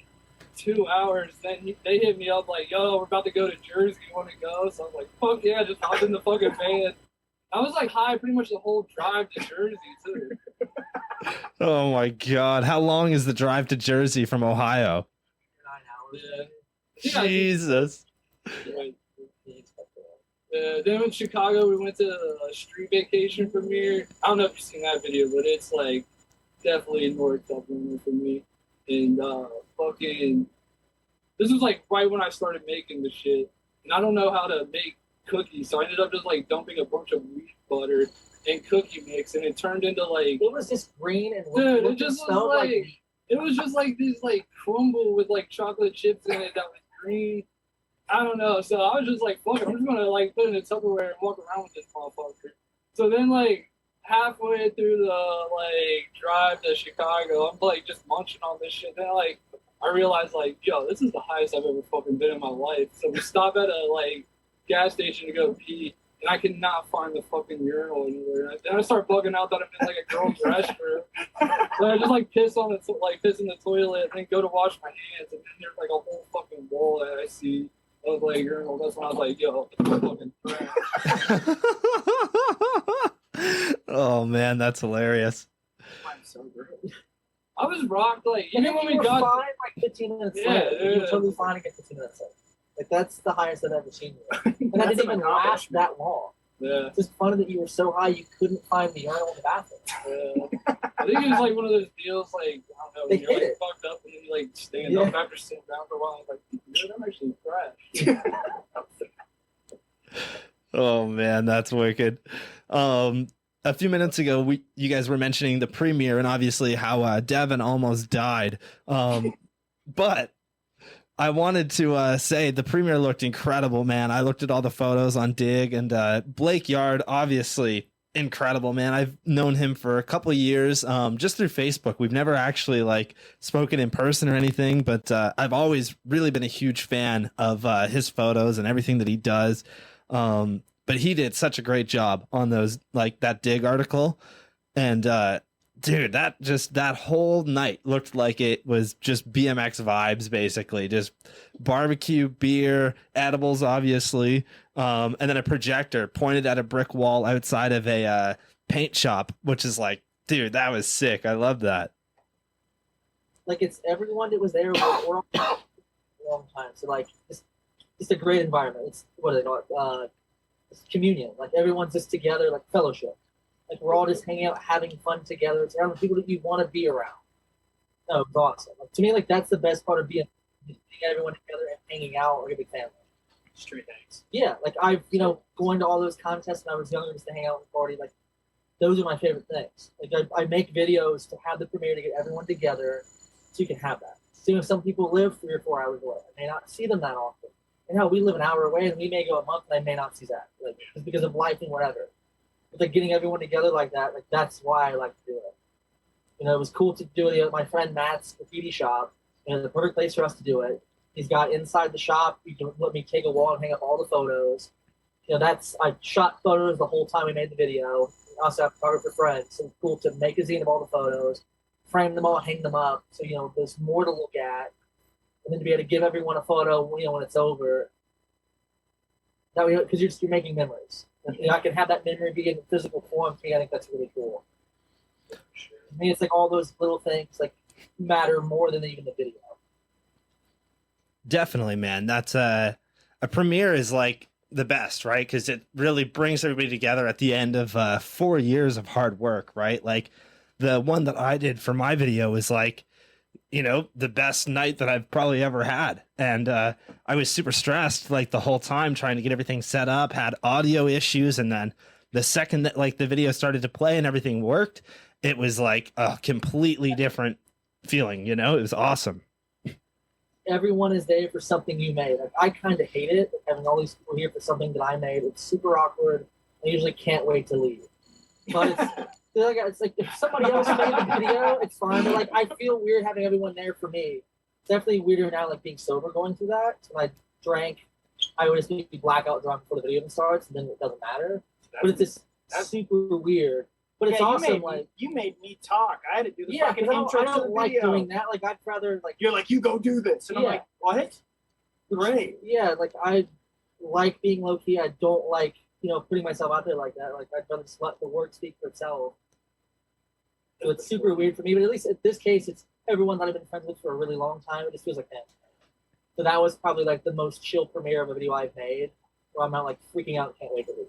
2 hours. Then they hit me up like, yo, we're about to go to Jersey. You want to go? So I was like, fuck yeah, just hop in the fucking van. I was like high pretty much the whole drive to Jersey too. Oh my god, how long is the drive to Jersey from Ohio? 9 hours. Yeah. Jesus. Then in Chicago, we went to a street vacation premiere. I don't know if you've seen that video, but it's like definitely North Dublin for me. And fucking, this was like right when I started making the shit, and I don't know how to make cookies, so I ended up just like dumping a bunch of wheat butter and cookie mix, and it turned into like It was just green and dude, it just was like it was just like this like crumble with like chocolate chips in it that was green. I don't know. So I was just like, fuck it, I'm just gonna like put it in a Tupperware and walk around with this motherfucker. So then like halfway through the like drive to Chicago, I'm like just munching on this shit. Then like I realized like, yo, this is the highest I've ever fucking been in my life. So we stop at a like gas station to go pee, and I cannot find the fucking urinal anywhere. Then I start bugging out that I'm in like a girl's restroom. Then I just like piss in the toilet, and then go to wash my hands, and then there's like a whole fucking wall that I see of like urinal. That's when I was like, yo, fucking trash. Oh man, that's hilarious. I'm so great. I was rocked like even when we got fine, like 15 minutes later, you were totally fine to get 15 minutes later. Like that's the highest I've ever seen you. And that didn't even last that long. Yeah. It's just funny that you were so high you couldn't find the urinal in the bathroom. Yeah. I think it was like one of those deals like, I don't know, They when you're like hit it. fucked up and then you like stand up after sitting down for a while. I was like, dude, I'm actually trash. Oh man, that's wicked. A few minutes ago, you guys were mentioning the premiere and obviously how Devin almost died. But I wanted to say the premiere looked incredible, man. I looked at all the photos on Dig, and Blake Yard, obviously incredible, man. I've known him for a couple of years, just through Facebook. We've never actually like spoken in person or anything, but I've always really been a huge fan of his photos and everything that he does. But he did such a great job on those, like that Dig article. And dude, that whole night looked like it was just BMX vibes, basically. Just barbecue, beer, edibles, obviously. And then a projector pointed at a brick wall outside of a paint shop, which is like, dude, that was sick. I love that. Like it's everyone that was there for a long time. So like it's a great environment. It's what do they call it? It's communion. Like everyone's just together, like fellowship. Like we're all just hanging out, having fun together. It's around the people that you want to be around. No, it's awesome. Like, to me, like that's the best part of being everyone together and hanging out like a big family. Street hangs. Yeah, like I've going to all those contests when I was younger just to hang out and party. Like those are my favorite things. Like I make videos to have the premiere to get everyone together so you can have that. So some people live 3 or 4 hours away. I may not see them that often. And hell, we live an hour away and we may go a month and I may not see that. Like just because of life and whatever. But like getting everyone together like that, like that's why I like to do it. It was cool to do it. My friend Matt's graffiti shop, the perfect place for us to do it. He's got inside the shop. You can let me take a wall and hang up all the photos. I shot photos the whole time we made the video. I also have photographer friends, so it's cool to make a zine of all the photos, frame them all, hang them up, so there's more to look at, and then to be able to give everyone a photo, when it's over. That way, because you're making memories. And, I can have that memory be in physical form. To me, I think that's really cool. To me, it's like all those little things like matter more than even the video. Definitely, man. That's a premiere is like the best, right? Because it really brings everybody together at the end of 4 years of hard work, right? Like the one that I did for my video was like, the best night that I've probably ever had. And I was super stressed like the whole time trying to get everything set up, had audio issues. And then the second that like the video started to play and everything worked, it was like a completely different feeling, it was awesome. Everyone is there for something you made. Like, I kind of hate it, having all these people here for something that I made. It's super awkward. I usually can't wait to leave. But it's like if somebody else made the video, it's fine. But like I feel weird having everyone there for me. It's definitely weirder now, like being sober going through that. So when I drank, I would just be blackout drunk before the video even starts, and then it doesn't matter. But it's just super weird. But it's awesome. You made me talk. I had to do the fucking I intro don't to the like video. doing that. Like I'd rather like you're like, you go do this, and I'm like, what? Great. Yeah, like I like being low key. I don't like putting myself out there like that. Like I'd rather just let the work speak for itself. So it's super weird for me. But at least in this case, it's everyone that I've been friends with for a really long time. It just feels like that. So that was probably like the most chill premiere of a video I've made. Where I'm not like freaking out and can't wait to leave.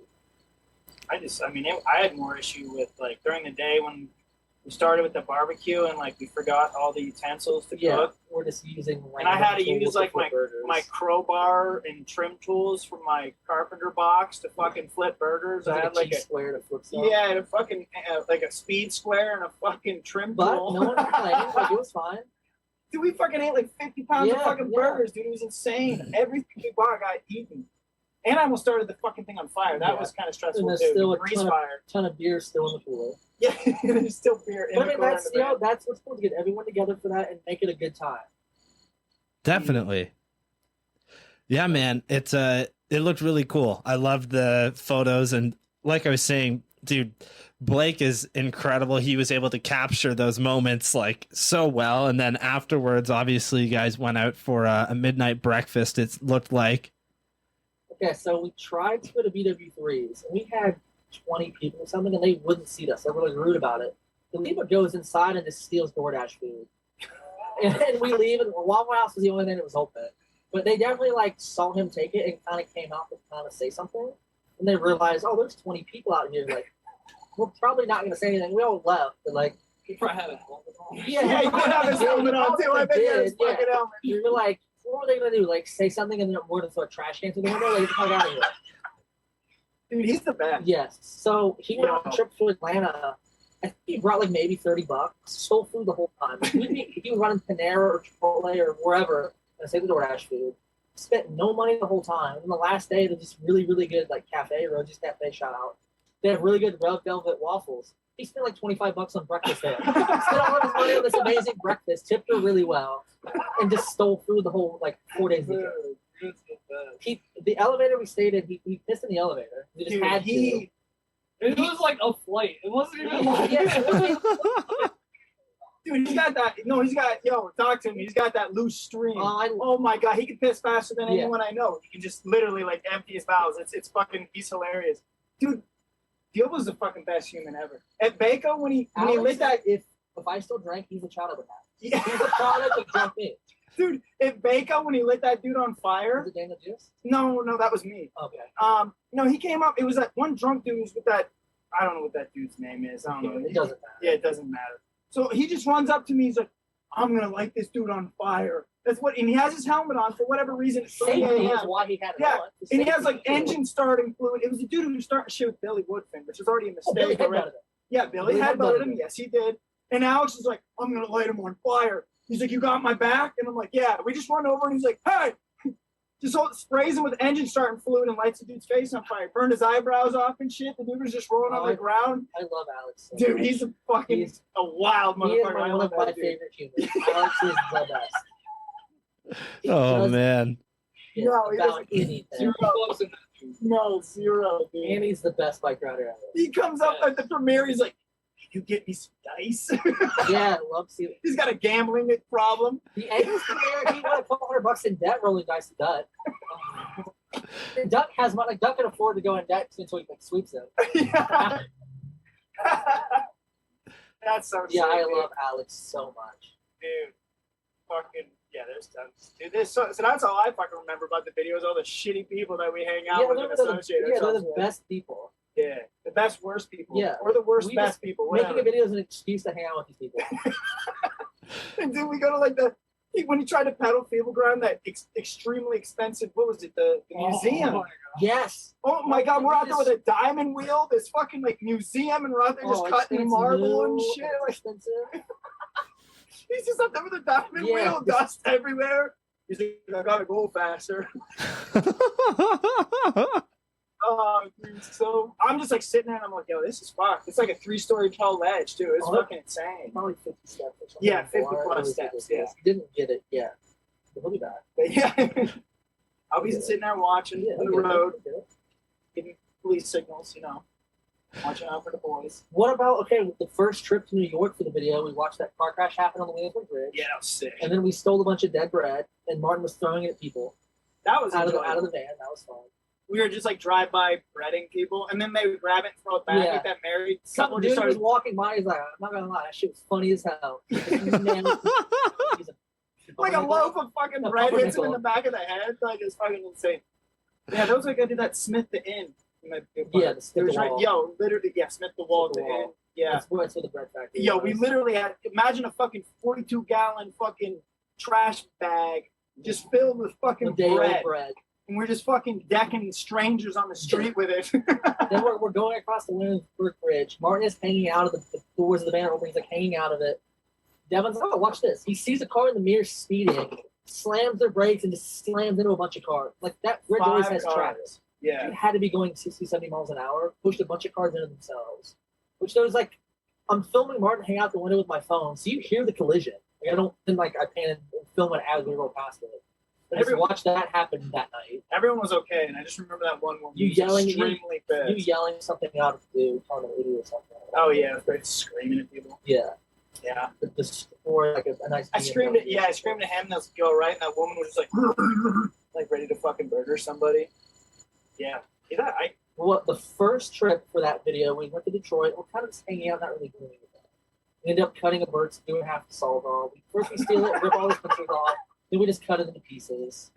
I had more issue with like during the day when we started with the barbecue and like we forgot all the utensils to cook. We're just using. And I had to use like my crowbar and trim tools from my carpenter box to fucking flip burgers. I had like a square to flip stuff. Yeah, a fucking like a speed square and a fucking trim tool. But no one complained. Like it was fine. Dude, we fucking ate like 50 pounds of fucking burgers. Dude, it was insane. Everything we bought got eaten. And I almost started the fucking thing on fire. That was kind of stressful and too. Still a ton of beer still in the cooler. Yeah, there's still beer in the cooler. That's what's cool to get everyone together for that and make it a good time. Definitely. Yeah, man. It looked really cool. I loved the photos, and like I was saying, dude, Blake is incredible. He was able to capture those moments like so well. And then afterwards, obviously, you guys went out for a midnight breakfast. It looked like. Okay, so we tried to go to BW3s, and we had 20 people or something, and they wouldn't seat us. They were really rude about it. The Lima goes inside and just steals DoorDash food. And we leave, and Waffle House was the only thing that was open. But they definitely like saw him take it and kind of came out to kind of say something. And they realized, oh, there's 20 people out here. Like, we're probably not going to say anything. We all left, but like, he probably had a helmet on. Yeah, he did have his helmet on too. I bet he had his fucking helmet. We were like, what were they going to do? Like, say something and then we're going to throw a trash can through the window? Like, get the fuck out of here. Dude, he's the best. Yes. So he went on a trip to Atlanta. I think he brought like maybe $30. Stole food the whole time. He was running Panera or Chipotle or wherever and say the DoorDash food. Spent no money the whole time. And the last day, they're just really, really good like cafe, Roji's Cafe, shout out. They have really good red velvet waffles. He spent like $25 on breakfast there. Spent all of his money on this amazing breakfast, tipped her really well, and just stole food the whole like 4 days later. The elevator we stayed in, he pissed in the elevator. He just had to. It was like a flight. It wasn't even like Dude, he's got that. No, he's got. Yo, talk to him. He's got that loose stream. Oh my god, he can piss faster than anyone I know. He can just literally like empty his bowels. It's fucking. He's hilarious, dude. Diobo's the fucking best human ever. At Baco, when he lit that. If I still drank, he's a child of a man. Yeah. He's a product of drunk me. Dude, at Baco, when he lit that dude on fire. Was it Daniel Juice? No, that was me. Okay. No, he came up. It was that one drunk dude who's with that. I don't know what that dude's name is. I don't know. It doesn't matter. Yeah, it doesn't matter. So he just runs up to me. He's like, I'm going to light this dude on fire. That's what, and he has his helmet on for whatever reason. It's Safety 3 is a.m. why he had it Yeah, on. and he has like Safety. engine starting fluid. It was a dude who was starting to shit with Billy Woodfin, which is already a Oh, Billy mistake. already. headbutted him. Yeah, Billy Billy headbutted headbutted him. him. Yes, he did. And Alex is like, I'm going to light him on fire. He's like, you got my back? And I'm like, yeah. We just run over and he's like, hey. Just sprays him with engine starting fluid and lights the dude's face on fire. Burned his eyebrows off and shit. The dude was just rolling on the ground. I love Alex. So Dude, much. he's a fucking He's- a wild He is motherfucker. I one love of my that dude. favorite humans. Alex is the best. He Oh does man. shit No, he about doesn't. anything. Zero close in that dude. No, zero, dude. And he's the best bike rider ever. He comes up at the premiere. He's like, can you get me some dice? Yeah, I love seeing. He's got a gambling problem. The Angles premiere, he won $1,200 in debt rolling dice to Dutt. Dutt has money. Dutt can afford to go in debt until he like sweeps it. Yeah. That's so Yeah, sick, I dude. love Alex so much. Dude, fucking, yeah, there's tons. Dude, so that's all I fucking remember about the videos, all the shitty people that we hang out with and associate they're the ourselves with. best people. Yeah, the best, worst people. Yeah. Or the worst, We best just people. Making Whatever. a video is an excuse to hang out with these people. And then we go to like when he tried to pedal feeble ground, that extremely expensive, what was it, the museum? Oh, Yes. Oh my god, we're out there with a diamond wheel, this fucking like museum, and we're out there just cutting expensive marble and new, shit. Like, expensive. he's just up there with a diamond Yeah. wheel, dust everywhere. He's like, I gotta go faster. Oh, dude, so I'm just like sitting there and I'm like, yo, this is fucked. It's like a 3-story tall ledge, too. It's Oh, fucking insane. Probably 50 steps or something. Yeah, 50 Or plus really steps, ridiculous. Didn't get it yet. But he'll be back. But yeah, I'll be sitting there watching Yeah, on the he'll get it, road, he'll get it. giving police signals, you know, watching out for the boys. What about, okay, the first trip to New York for the video, we watched that car crash happen on the Williamsburg Bridge. Yeah, that was sick. And then we stole a bunch of dead bread, and Martin was throwing it at people That was out of the enjoyable. van. That was fun. We were just like drive-by breading people, and then they would grab it and throw it back. Yeah. Like that married Some couple dude just was started. walking by. He's like, I'm not gonna lie, that shit was funny as hell. He's Like a loaf of fucking A bread hits him in pumpernickel. the back of the head. Like, it's fucking insane. Yeah, that was like I did that Smith the Inn. Yeah, the Smith It was the right, Wall. yo, literally, yeah, Smith the Wall at Smith the the Wall. Inn. Yeah. That's where the bread factory Yo, was. we literally had, imagine a fucking 42-gallon fucking trash bag just filled with fucking the day bread. old bread. And we're just fucking decking strangers on the street with it. Then we're going across the Williamsburg Bridge. Martin is hanging out of the doors of the van are open. He's like hanging out of it. Devin's like, oh, watch this. He sees a car in the mirror speeding, slams their brakes, and just slams into a bunch of cars. Like that bridge always 5 has cars. traffic. Yeah. It had to be going 60, 70 miles an hour, pushed a bunch of cars into themselves. Which there was like, I'm filming Martin hang out the window with my phone, so you hear the collision. Like, I don't then like I pan and film it as we go past it. But I just watched that happen that night. Everyone was okay, and I just remember that one woman You was yelling- extremely You pissed. yelling something out of the on the video or something. Oh, yeah, right, screaming at people. Yeah. Yeah. Or like a nice. I screamed at, yeah, I screamed at him, and I was like, yo, right? And that woman was just like ready to fucking murder somebody. Yeah. Yeah, Well, the first trip for that video, we went to Detroit. We're kind of just hanging out, not really doing anything. We ended up cutting a bird, doing half the salt off. First we steal it, rip all the sensors off. Then we just cut it into pieces.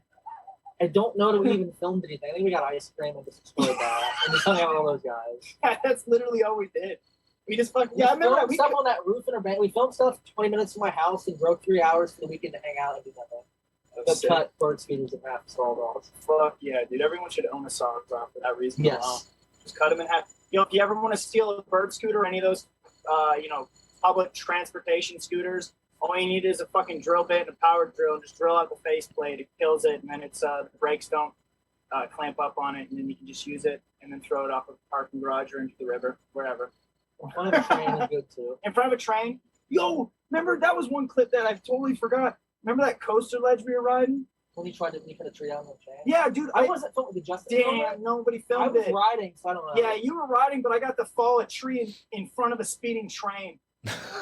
I don't know that we even filmed anything. I think we got ice cream and just destroyed that. And just hung out with all those guys. that's literally all we did. We just fucking, yeah, I remember that. We filmed stuff on that roof in our van. We filmed stuff 20 minutes from my house and drove 3 hours for the weekend to hang out and do nothing. But cut bird speeders in half, stalled off. Fuck yeah, dude. Everyone should own a saws off for that reason. Yes. Alone. Just cut them in half. You know, if you ever want to steal a bird scooter or any of those, you know, public transportation scooters, all you need is a fucking drill bit and a power drill, and just drill out the faceplate. It kills it, and then it's the brakes don't clamp up on it, and then you can just use it and then throw it off a parking garage or into the river, wherever. In front of a train is good too. In front of a train. Yo, remember that was one clip that I totally forgot. Remember that coaster ledge we were riding? When you tried to put a tree down the train? Yeah, dude. I wasn't filming the Justin. Damn, nobody I filmed was it. riding, so I don't know. Yeah, you were riding, but I got to fall a tree in front of a speeding train.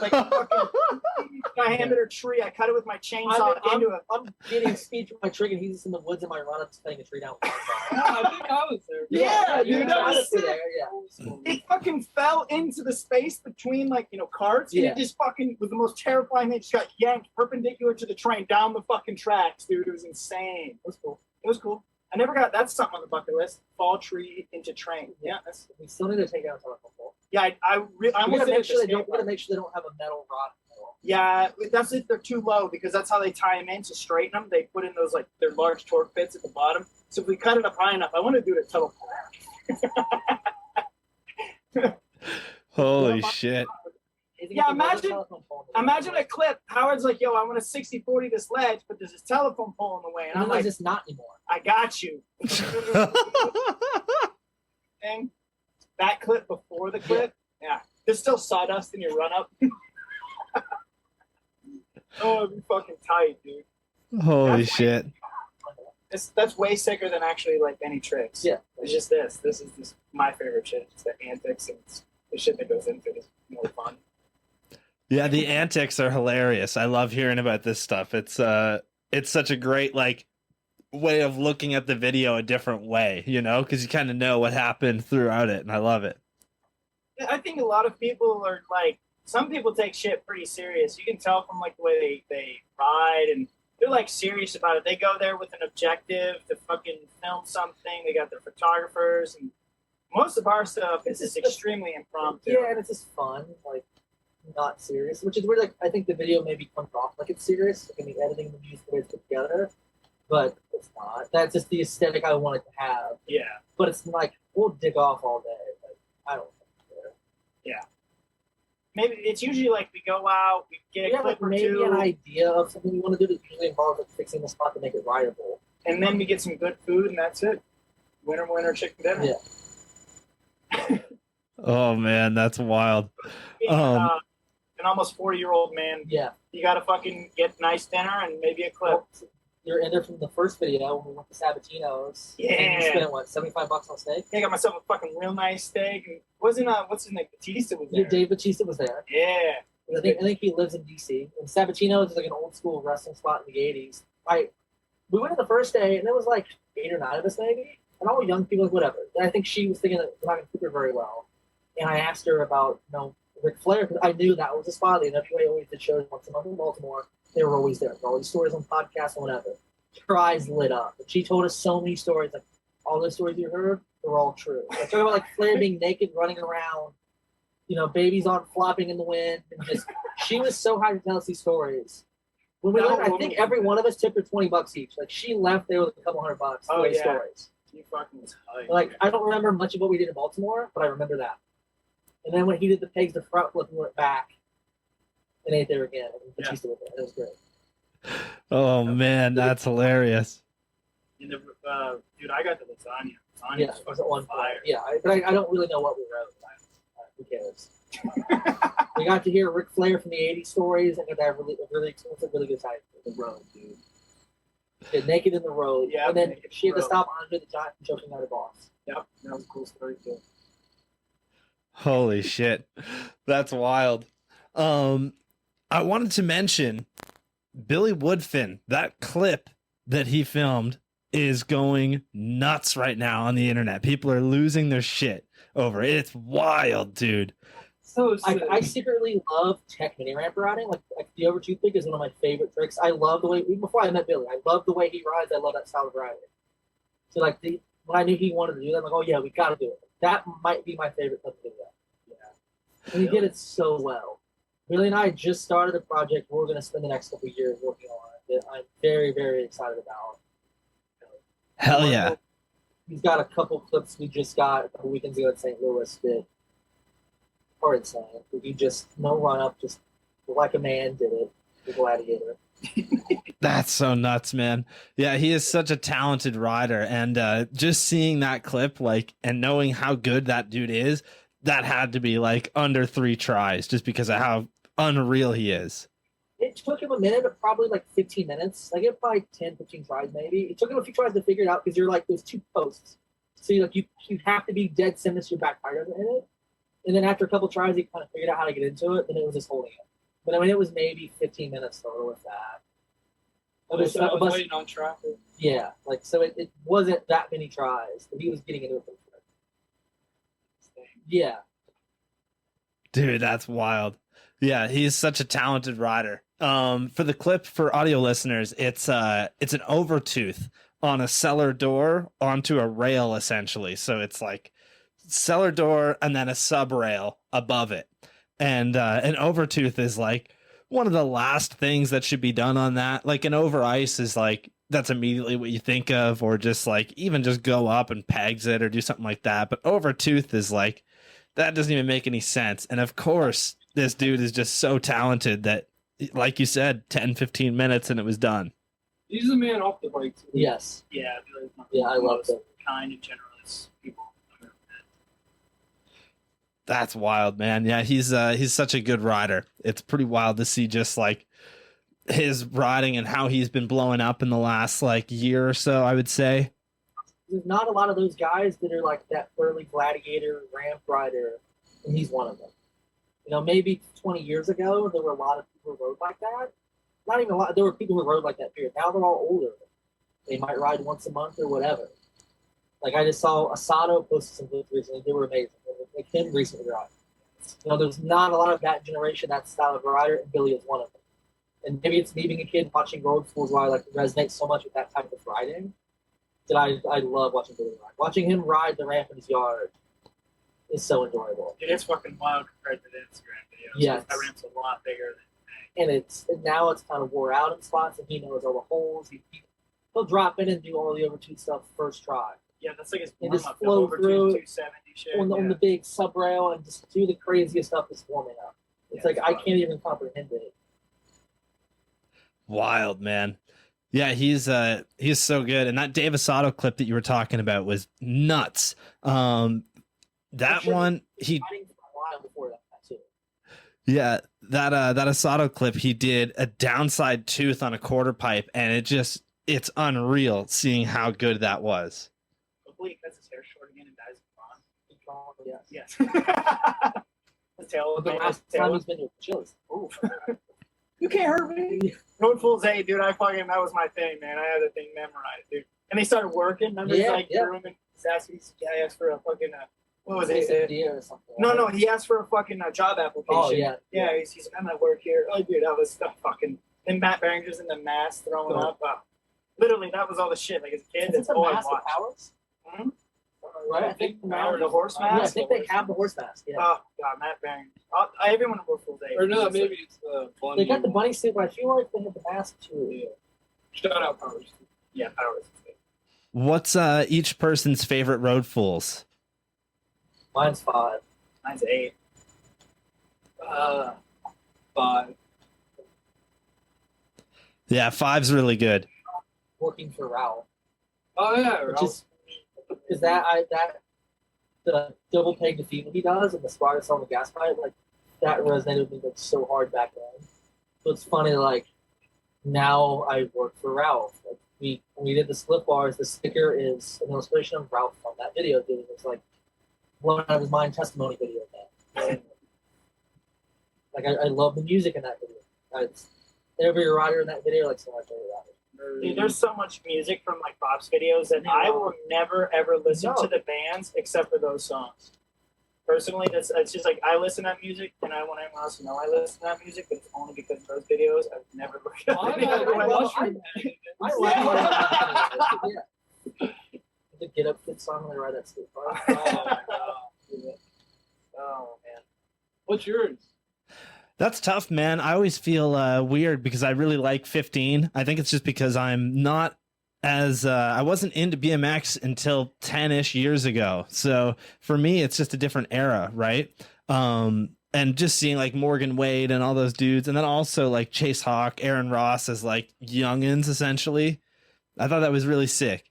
Like fucking I handed her a tree. I cut it with my chainsaw I'm getting speed from my trig, and he's just in the woods in my run up cutting a tree down. I think I was there. Yeah, dude, that was sick. there. Yeah. It fucking fell into the space between, like, carts, and it just fucking was the most terrifying thing. It just got yanked perpendicular to the train down the fucking tracks, dude. It was insane. It was cool. It was cool. I never got, that's something on the bucket list. Fall tree into train. Yeah, we still need to take out a telephone pole. Yeah, I gotta make sure they don't have a metal rod. Yeah, that's if they're too low, because that's how they tie them in to straighten them. They put in those, like, their large torque bits at the bottom. So if we cut it up high enough, I want to do it at telephone. Holy shit. Yeah, imagine a clip. Howard's like, yo, I want a 60-40 this ledge, but there's this telephone pole in the way. And I'm like, it's not anymore. I got you. Thing. That clip before the clip, yeah. There's still sawdust in your run up. Oh, it'd be fucking tight, dude. Holy shit. That's way sicker than actually, like, any tricks. Yeah. It's just this. This is just my favorite shit. It's the antics and the shit that goes into it is more fun. Yeah, the antics are hilarious. I love hearing about this stuff. It's such a great, like, way of looking at the video a different way, because you kind of know what happened throughout it, and I love it. I think a lot of people are, like, some people take shit pretty serious. You can tell from, like, the way they ride, and they're, like, serious about it. They go there with an objective to fucking film something. They got their photographers, and most of our stuff is just extremely impromptu. Yeah, and it's just fun, like, not serious, which is where, like, I think the video maybe comes off like it's serious, like in the editing, the music, the way it's put together, but it's not. That's just the aesthetic I wanted to have. Yeah. But it's like, we'll dig off all day. Like, I don't care. Yeah. Maybe it's usually like we go out, we get a clip or maybe two. an idea of something you want to do that usually involves like fixing the spot to make it rideable. And then we get some good food, and that's it. Winner, chicken dinner. Yeah. Oh, man, that's wild. An almost 40-year-old man. Yeah. You got to fucking get nice dinner and maybe a clip. Well, you're in there from the first video when we went to Sabatino's. Yeah. And you spent, what, $75 on steak? Yeah, I got myself a fucking real nice steak. And what's his name? Batista was there. Yeah, Dave Batista was there. Yeah. I think he lives in D.C. And Sabatino's is like an old school wrestling spot in the 80s. We went in the first day, and there was like 8 or 9 of us maybe. And all young people, like, whatever. And I think she was thinking that we're not going to cook her very well. And I asked her about, Ric Flair, because I knew that was a spot. The NWA always did shows once a month in Baltimore. They were always there. There were all these stories on podcasts and whatever. Her eyes lit up. And she told us so many stories. Like, all those stories you heard, they were all true. Like, talking about, like, Flair being naked, running around, babies on flopping in the wind. And just, she was so high to tell us these stories. When we left, I think every one of us tipped her $20 each. Like, she left there with a couple $100 Oh, yeah. Stories. You fucking was hype. Like, I don't remember much of what we did in Baltimore, but I remember that. And then when he did the pegs to front flip and went back and ate there again. And Batista was there. It was great. Oh, man, that's hilarious. And dude, I got the lasagna. Yeah, it was at one fire. Yeah, but I don't really know what we wrote. Who cares? We got to hear Ric Flair from the 80s stories and got that really expensive, really good time in the road, dude. Get naked in the road. Yeah, and then she had to stop Andre the Giant from choking out a boss. Yep, that was a cool story too. Holy shit. That's wild. I wanted to mention Billy Woodfin. That clip that he filmed is going nuts right now on the internet. People are losing their shit over it. It's wild, dude. So I secretly love tech mini ramp riding. Like the over toothpick is one of my favorite tricks. I love the way, even before I met Billy, I love the way he rides. I love that style of riding. So like when I knew he wanted to do that, I'm like, oh yeah, we got to do it. That might be my favorite clip to do that. Yeah. And he did it so well. Billy and I just started a project we're going to spend the next couple of years working on that I'm very, very excited about. Hell yeah. He's got a couple clips we just got a couple weekends ago at St. Louis that are insane. You just, no run up, just like a man did it, the Gladiator. That's so nuts, man. Yeah, he is such a talented rider. And just seeing that clip, like, and knowing how good that dude is, that had to be like under 3 tries just because of how unreal he is. It took him a minute, but probably like 15 minutes. Like, it probably 10, 15 tries maybe. It took him a few tries to figure it out because you're like, there's 2 posts. So you have to be dead center so your back tire doesn't hit it. And then after a couple tries, he kind of figured out how to get into it. Then it was just holding it. But I mean, it was maybe 15 minutes total with that. I was waiting on traffic. Yeah, like so it wasn't that many tries, but he was getting into it. Yeah, Dude, that's wild. Yeah, he's such a talented rider. For the clip for audio listeners, it's an overtooth on a cellar door onto a rail essentially. So it's like cellar door and then a sub rail above it. And an overtooth is like one of the last things that should be done on that. Like an over ice is like that's immediately what you think of, or just like even just go up and pegs it or do something like that. But overtooth is like that doesn't even make any sense. And of course, this dude is just so talented that, like you said, 10, 15 minutes and it was done. He's a man off the bike too. yes, Yeah, I feel like yeah, I love it. kind and generous people. That's wild, man. Yeah, he's such a good rider. It's pretty wild to see just like his riding and how he's been blowing up in the last like year or so, I would say. There's not a lot of those guys that are like that early gladiator ramp rider, and he's one of them. You know, maybe 20 years ago, there were a lot of people who rode like that. Not even a lot. There were people who rode like that period. Now they're all older. They might ride once a month or whatever. Like I just saw Asado posted some clips recently. They were amazing. Like him recently ride. You know, there's not a lot of that generation, that style of rider, and Billy is one of them. And maybe it's me being a kid watching road fools where I like resonate so much with that type of riding that I love watching Billy ride. Watching him ride the ramp in his yard is so enjoyable. Dude, it's fucking wild compared to the Instagram videos. Yes. That ramp's a lot bigger than And now it's kind of wore out in spots, and he knows all the holes. He'll drop in and do all the overtooth stuff first try. yeah, that's like his And warm just up. flow Over through 270 shit. on the big sub rail and just do the craziest stuff that's warming up. It's Yeah, like it's I wild. can't even comprehend it. Wild, man. Yeah, he's so good. And that Dave Asado clip that you were talking about was nuts. That Sure. one he Riding for a while before that too. yeah, that Asado clip, he did a downside tooth on a quarter pipe, and it's unreal seeing how good that was. Hopefully he cuts his hair short again and dyes it blonde. Yes. Yes. The tail But the of last time he's been to Chili's. Ooh. You can't hurt me. Road Fools 8, dude, that was my thing, man. I had the thing memorized, dude. And they started working. Remember, Yeah, like, yeah. grooming. I asked for a fucking, what was It's it? a deer or something. No, he asked for a fucking job application. Oh, yeah. Yeah, he's I'm at work here. Oh, dude, that was stuff fucking. And Matt Barringer's in the mask throwing Oh. up. Literally, that was all the shit. Like, as a kid, Is that's it the all I mask of watched. Powers? Hmm? Right, I think The horse Yeah, I mask? think they have the horse mask. Yeah. Oh, God, Matt Barringer. Everyone in Road Fools 8. Or no, It's maybe it's the bunny. They got the bunny suit, but I feel like they have the mask too. Yeah. Shout out Powers. Yeah, Powers. What's each person's favorite road fools? Mine's 5. Mine's 8. 5. Yeah, 5's really good. Working for Ralph. Oh yeah, Which Ralph. is the double peg to feeble he does and the squatters on the gas pipe, like that resonated with me like so hard back then. So it's funny, like now I work for Ralph. Like when we did the split bars, the sticker is an illustration of Ralph from that video, dude. It's like blown out of his mind testimony video of that. Like I love the music in that video. Every rider in that video, like so much every rider. Dude, there's so much music from like Bob's videos that I will never ever listen to the bands except for those songs. Personally, it's just like I listen to that music, and I want everyone else to know I listen to that music, but it's only because of those videos. I've never looked at any other way. I like the Get Up Kid song when they ride that skate park. Oh man. What's yours? That's tough, man. I always feel weird because I really like 15. I think it's just because I'm not as I wasn't into BMX until 10-ish years ago. So for me, it's just a different era, right? And just seeing like Morgan Wade and all those dudes, and then also like Chase Hawk, Aaron Ross as like youngins, essentially. I thought that was really sick.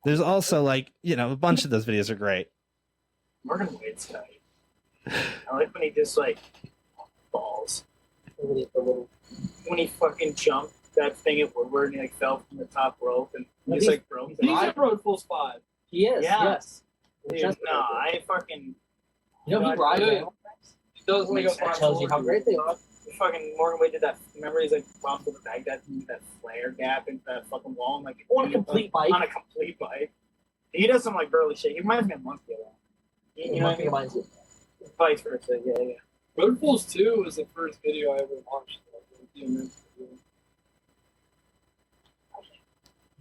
There's also like, a bunch of those videos are great. Morgan Wade's guy. I like when he just like balls. When he fucking jumped that thing at Woodward and he like fell from the top rope and just like broke He's at Road Fools 5. He is, Yeah. yes. Dude, no, I fucking You know, he rides Dude. animal tracks. He does like a That tells you how great they are. fucking Morgan Wade did that. Remember, he's like bumped with the Baghdad through that flare gap into that fucking wall, and, like On a complete bike. On a complete bike. He does some like burly shit. He reminds me of Monkey. You know what I mean? Reminds you. Vice versa. Yeah. Road Bulls 2 was the first video I ever watched.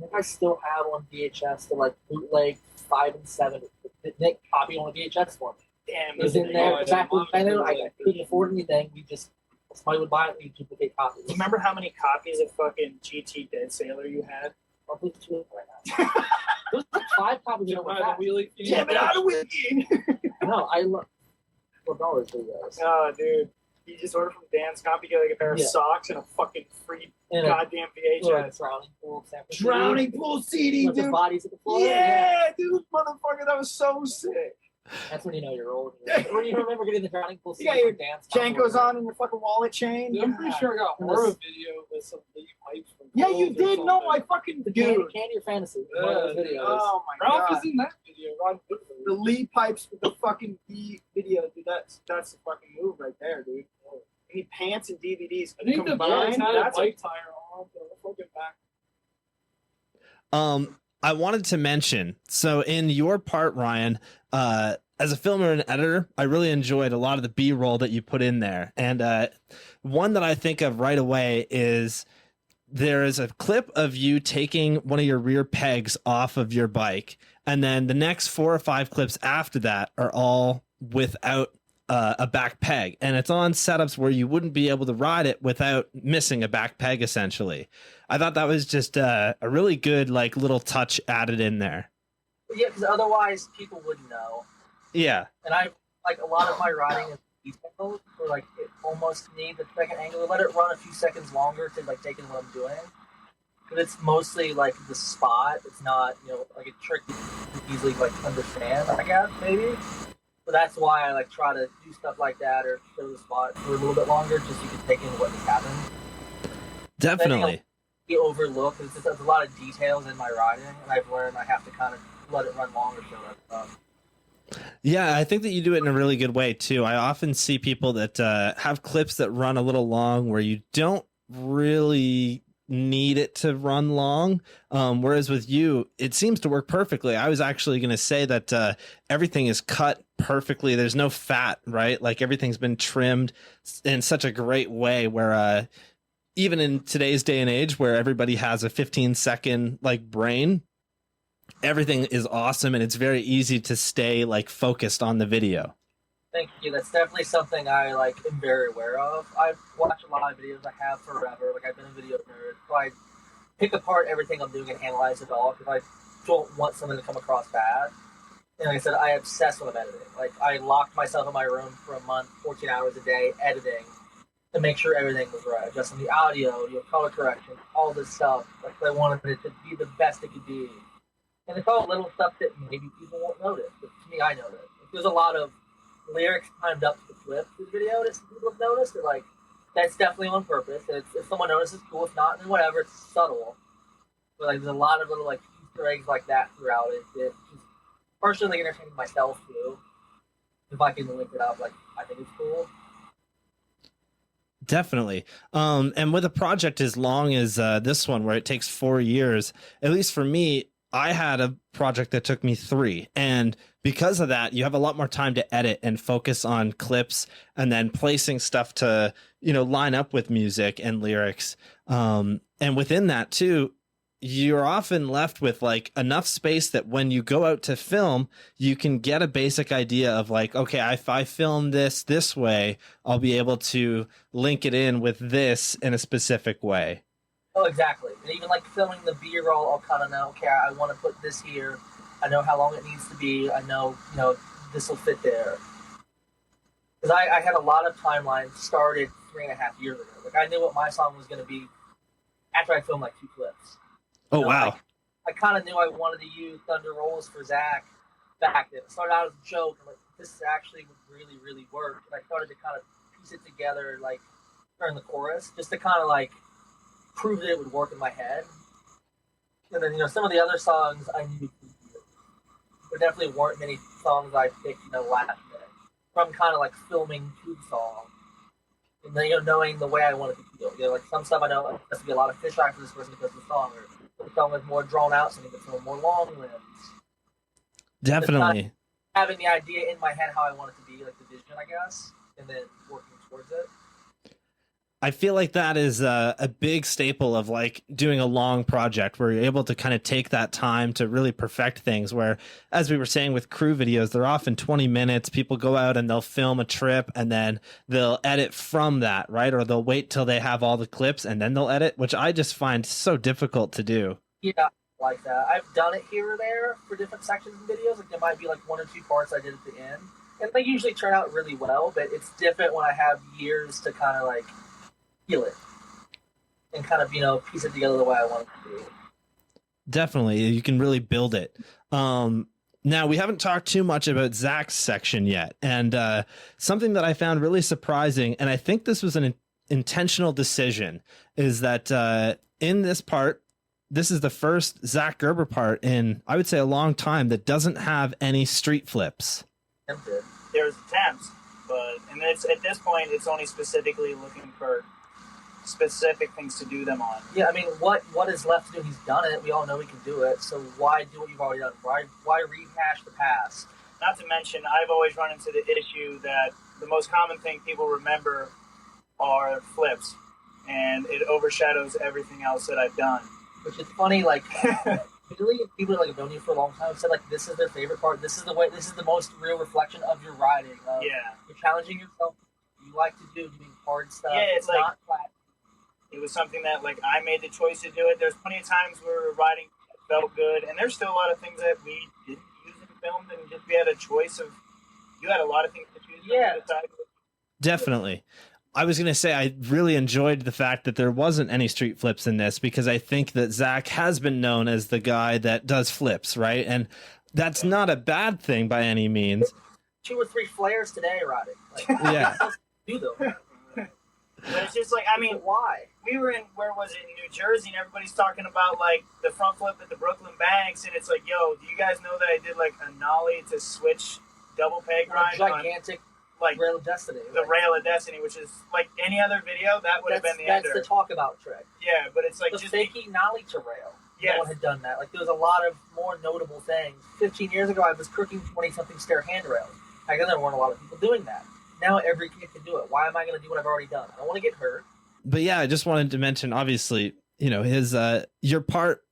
I think I still have on VHS the like bootleg 5 and 7. Nick copied on a VHS for me. Damn, It was in there back when I couldn't afford anything. Somebody would buy it and we duplicate copies. Do you remember how many copies of fucking GT Dead Sailor you had? Probably 2 right now. There's like 5 copies of it. Damn it, out of Wiki! No, I love $4 for you guys. Oh, dude. You just ordered from Dan's Comp, you get like a pair of socks and a fucking free And goddamn like VHS. drowning pool sample. Drowning Pool CD, With the dude. bodies at the floor. Yeah, dude, motherfucker, that was so sick. That's when you know you're old. When you remember getting the drowning pool You got CD your from dance. Chain goes on in your fucking wallet chain. Yeah, I'm pretty sure I got horror video with some lead pipes from Yeah, you Coles or did. No, I something. fucking The dude. Candy or Fantasy. One of those videos. Oh my Ralph god. is in that video. Ron Woodford. The lead pipes with the fucking D video, dude. That's the fucking move right there, dude. Any pants and DVDs I think the combined. Bears had a That's bike tire on the fucking back. I wanted to mention, so in your part, Ryan, as a filmer and editor, I really enjoyed a lot of the B-roll that you put in there. And one that I think of right away is there is a clip of you taking one of your rear pegs off of your bike. And then the next 4 or 5 clips after that are all without a back peg. And it's on setups where you wouldn't be able to ride it without missing a back peg, essentially. I thought that was just a really good, like, little touch added in there. Yeah, because otherwise people wouldn't know. Yeah. And I like a lot of my riding is detailed, where like it almost need the second angle. Let it run a few seconds longer to like take in what I'm doing. But it's mostly like the spot. It's not, like a trick you can easily like understand, I guess, maybe. So that's why I like try to do stuff like that or show the spot for a little bit longer, just so you can take in what has happened. Definitely. Be overlooked. There's a lot of details in my riding, and I've learned I have to kind of let it run longer to that stuff. Yeah, I think that you do it in a really good way too. I often see people that have clips that run a little long where you don't really need it to run long. Whereas with you, it seems to work perfectly. I was actually going to say that everything is cut perfectly. There's no fat, right? Like everything's been trimmed in such a great way where even in today's day and age where everybody has a 15-second like brain, everything is awesome and it's very easy to stay like focused on the video. Thank you. That's definitely something I like am very aware of. I've watched a lot of videos. I have forever. Like I've been a video nerd. So I pick apart everything I'm doing and analyze it all because I don't want something to come across bad. And like I said, I obsess when I'm editing. Like I locked myself in my room for a month, 14 hours a day editing to make sure everything was right. Adjusting the audio, color correction, all this stuff. Like I wanted it to be the best it could be. And it's all little stuff that maybe people won't notice, but to me, I notice. Like, there's a lot of lyrics timed up to the clip of the video that some people have noticed. That like that's definitely on purpose. And if someone notices, cool. If not, then whatever. It's subtle. But like, there's a lot of little like Easter eggs like that throughout it. That just personally entertaining myself too. If I can link it up, like I think it's cool. Definitely. And with a project as long as this one, where it takes 4 years, at least for me, I had a project that took me 3. And because of that, you have a lot more time to edit and focus on clips and then placing stuff to, line up with music and lyrics. And within that too, you're often left with like enough space that when you go out to film, you can get a basic idea of like, okay, if I film this way, I'll be able to link it in with this in a specific way. Oh, exactly. And even like filming the B-roll, I'll kind of know, okay, I want to put this here. I know how long it needs to be. I know, this will fit there. Because I had a lot of timelines started 3.5 years ago. Like, I knew what my song was going to be after I filmed like 2 clips. Oh, wow. I kind of knew I wanted to use Thunder Rolls for Zack back then. It started out as a joke. I'm like, this actually would really, really work. And I started to kind of piece it together, like, during the chorus, just to kind of, like, prove that it would work in my head. And then, some of the other songs I knew would work. There definitely weren't many songs I picked, last minute. From kind of, like, filming to the song. And then, knowing the way I want it to feel. Like some stuff I know like, there's to be a lot of fisheye for this person because of the song, or the song is more drawn out, so I need to feel more long limbs. Definitely. Having the idea in my head how I want it to be, like the vision, I guess, and then working towards it. I feel like that is a big staple of like doing a long project where you're able to kind of take that time to really perfect things, where, as we were saying with crew videos, they're often 20 minutes. People go out and they'll film a trip and then they'll edit from that, right? Or they'll wait till they have all the clips and then they'll edit, which I just find so difficult to do. Yeah, like that. I've done it here or there for different sections of videos. Like there might be like 1 or 2 parts I did at the end. And they usually turn out really well, but it's different when I have years to kind of like feel it and kind of piece it together the way I want it to be. Definitely, you can really build it. Now, we haven't talked too much about Zack's section yet, and something that I found really surprising, and I think this was an intentional decision, is that in this part, this is the first Zack Gerber part in, I would say, a long time that doesn't have any street flips. There's attempts, and it's at this point, it's only specifically looking for specific things to do them on. Yeah, I mean, what is left to do? He's done it. We all know he can do it. So why do what you've already done? Why rehash the past? Not to mention, I've always run into the issue that the most common thing people remember are flips, and it overshadows everything else that I've done. Which is funny, like, really, people that like have known you for a long time said like this is their favorite part. This is the way. This is the most real reflection of your riding. Yeah, you're challenging yourself. You like to do doing hard stuff. Yeah, it's like, not flat. It was something that like I made the choice to do it. There's plenty of times where riding felt good, and there's still a lot of things that we didn't use in filmed, and just we had a choice of. You had a lot of things to choose. Yeah, definitely. I was going to say I really enjoyed the fact that there wasn't any street flips in this, because I think that Zack has been known as the guy that does flips, right? And that's not a bad thing by any means. 2 or 3 flares today riding. Like, yeah. Do them. But it's just like, I mean, why? We were in, where was it, in New Jersey, and everybody's talking about, like, the front flip at the Brooklyn Banks, and it's like, yo, do you guys know that I did, like, a nollie to switch double peg ride gigantic on, like, Rail of Destiny. The Rail of Destiny, which is, like, any other video, that would have been the ender. That's the talk about trick. Yeah, but it's like the just... fakie nollie to rail. Yes. No one had done that. Like, there was a lot of more notable things. 15 years ago, I was crooking 20-something stair handrails. Back then, there weren't a lot of people doing that. Now every kid can do it. Why am I going to do what I've already done? I don't want to get hurt. But yeah, I just wanted to mention, obviously, his your part,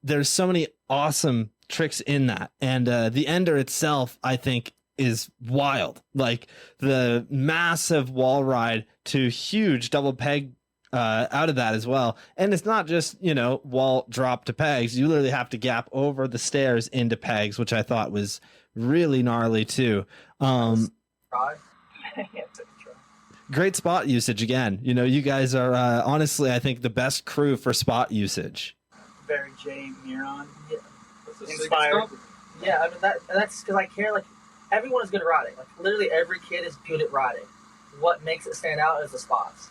there's so many awesome tricks in that. And the ender itself, I think, is wild. Like the massive wall ride to huge double peg out of that as well. And it's not just, wall drop to pegs. You literally have to gap over the stairs into pegs, which I thought was really gnarly too. Great spot usage again. You guys are honestly, I think, the best crew for spot usage. Very J. Miron. Yeah. Inspired. Yeah, I mean that's because I care. Like everyone is good at riding. Like literally every kid is good at riding. What makes it stand out is the spots.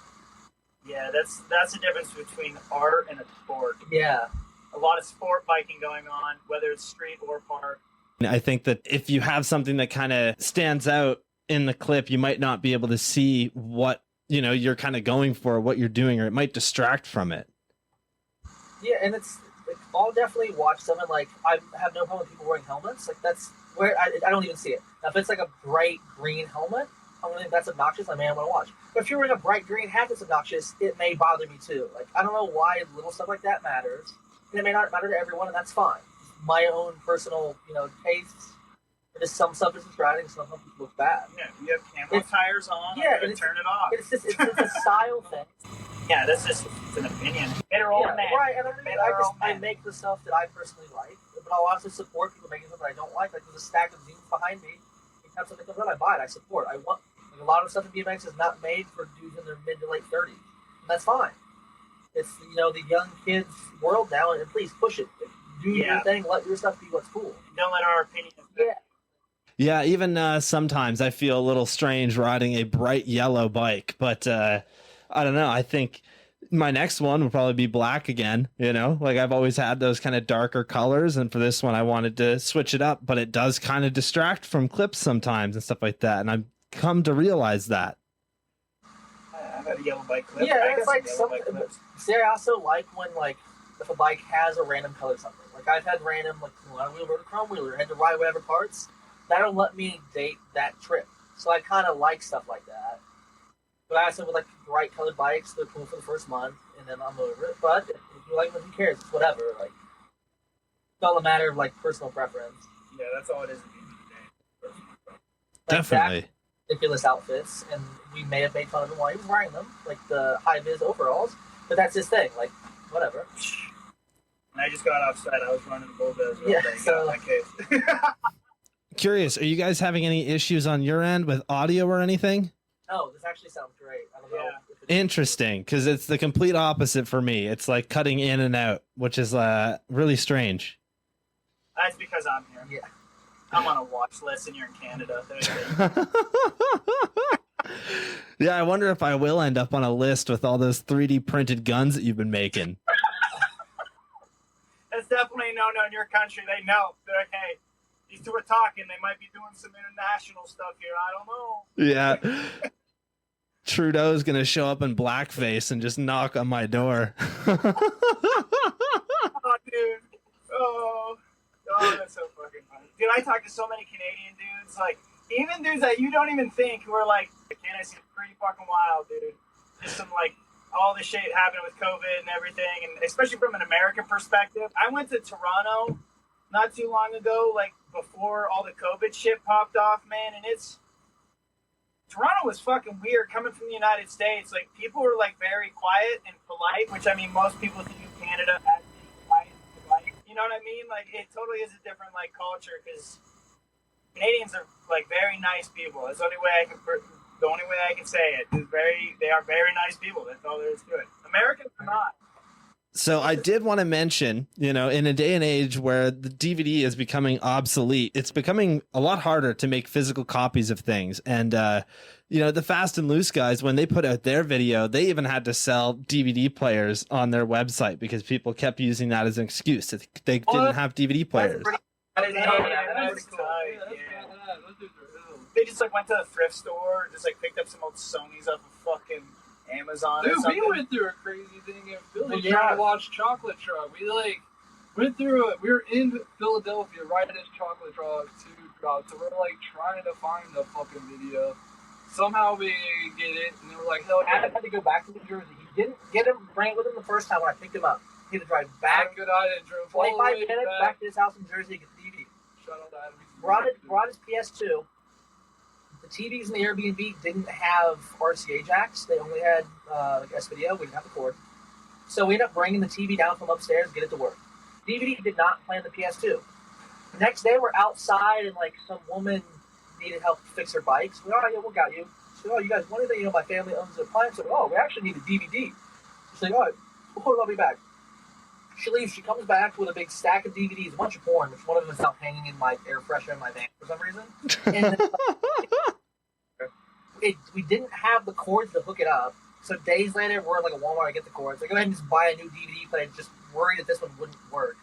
Yeah, that's the difference between art and a sport. Yeah. A lot of sport biking going on, whether it's street or park. I think that if you have something that kind of stands out in the clip, you might not be able to see what you're kind of going for, what you're doing, or it might distract from it. Yeah, and it's like, I'll definitely watch something. Like I have no problem with people wearing helmets. Like that's where I don't even see it. Now if it's like a bright green helmet, I'm gonna think that's obnoxious. I may want to watch. But if you're wearing a bright green hat that's obnoxious, it may bother me too. Like I don't know why little stuff like that matters, and it may not matter to everyone, and that's fine. My own personal tastes. There's some stuff is distracting, some stuff looks bad. Yeah, you have camo tires on. Yeah, and turn it off. It's a style thing. Yeah, that's just an opinion. Better old man. Right, and I make the stuff that I personally like, but I'll also support people making stuff that I don't like. Like there's a stack of zines behind me. Anytime something comes out, I buy it. I support. I want. Like, a lot of stuff in BMX is not made for dudes in their mid to late 30s, and that's fine. It's the young kids' world now, and please push it. Do your thing. Let your stuff be what's cool. Don't let our opinion. Yeah. Yeah, even sometimes I feel a little strange riding a bright yellow bike, but I don't know. I think my next one would probably be black again, like I've always had those kind of darker colors. And for this one, I wanted to switch it up, but it does kind of distract from clips sometimes and stuff like that. And I've come to realize that. I I've had a yellow bike clip. Yeah, I it's got like some yellow something. bike clips. See, I also like when like if a bike has a random color something. Like I've had random like wheel or chrome wheeler, had to ride whatever parts. That'll let me date that trip. So I kind of like stuff like that. But I also would like bright colored bikes. They're cool for the first month, and then I'm over it. But if you like them, who cares? It's whatever. Like it's all a matter of like personal preference. Yeah, that's all it is at the end of the day. Like Definitely. Zach, ridiculous outfits, and we may have made fun of him while he was wearing them, like the high vis overalls. But that's his thing. Like whatever. And I just got offset. I was running the bulldozer all Yeah, day. so- Got my case. Curious, are you guys having any issues on your end with audio or anything? No, this actually sounds great. I don't know. Yeah. If it's Interesting, because it's the complete opposite for me. It's like cutting in and out, which is really strange. That's because I'm here. Yeah. I'm on a watch list and you're in Canada. There's Yeah, I wonder if I will end up on a list with all those 3D printed guns that you've been making. That's definitely a no-no in your country. They know. They're like, hey, these two are talking. They might be doing some international stuff here. I don't know. Yeah. Trudeau's going to show up in blackface and just knock on my door. Oh, dude. Oh, that's so fucking funny. Dude, I talk to so many Canadian dudes, like, even dudes that you don't even think who are like, Canada's pretty fucking wild, dude. Just some, like, all the shit happening with COVID and everything, and especially from an American perspective. I went to Toronto not too long ago, like, before all the COVID shit popped off, man, and Toronto was fucking weird coming from the United States. Like, people were, like, very quiet and polite, which, I mean, most people think of Canada as being quiet and polite. You know what I mean? Like, it totally is a different, like, culture, because Canadians are, like, very nice people. That's the only way I can say it. They are very nice people. That's all there is to it. Americans are not. So I did want to mention, in a day and age where the DVD is becoming obsolete, it's becoming a lot harder to make physical copies of things. And, the Fast and Loose guys, when they put out their video, they even had to sell DVD players on their website because people kept using that as an excuse. They didn't have DVD players. That's pretty tight, yeah. They just, like, went to a thrift store, just, like, picked up some old Sonys off of fucking Amazon or Dude, something. we went through a crazy thing in Philly Yeah. trying to watch Chocolate Truck. We went through it. We were in Philadelphia right as Chocolate Truck 2 dropped, so we're like trying to find the fucking video. Somehow we get it, and they were like, hell Adam yeah. had to go back to New Jersey. He didn't get him, bring it with him the first time when I picked him up. He had to drive back Good idea, drove all the 25 way minutes back to his house in Jersey to get the DVD. Shout out to Adam. Brought his PS2. The TVs in the Airbnb didn't have RCA jacks. They only had like S-Video. We didn't have the cord. So we ended up bringing the TV down from upstairs to get it to work. DVD did not play on the PS2. The next day we're outside and like some woman needed help to fix her bikes. We yeah, we got you. She said, you guys wanted that? My family owns an appliance. So, we actually need a DVD. She's like, all right, hold on, I'll be back. She leaves. She comes back with a big stack of DVDs, a bunch of porn, which one of them is now hanging in my air freshener in my van for some reason. And we didn't have the cords to hook it up. So days later, we're in like a Walmart to get the cords. So go ahead and just buy a new DVD player. Just worried that this one wouldn't work.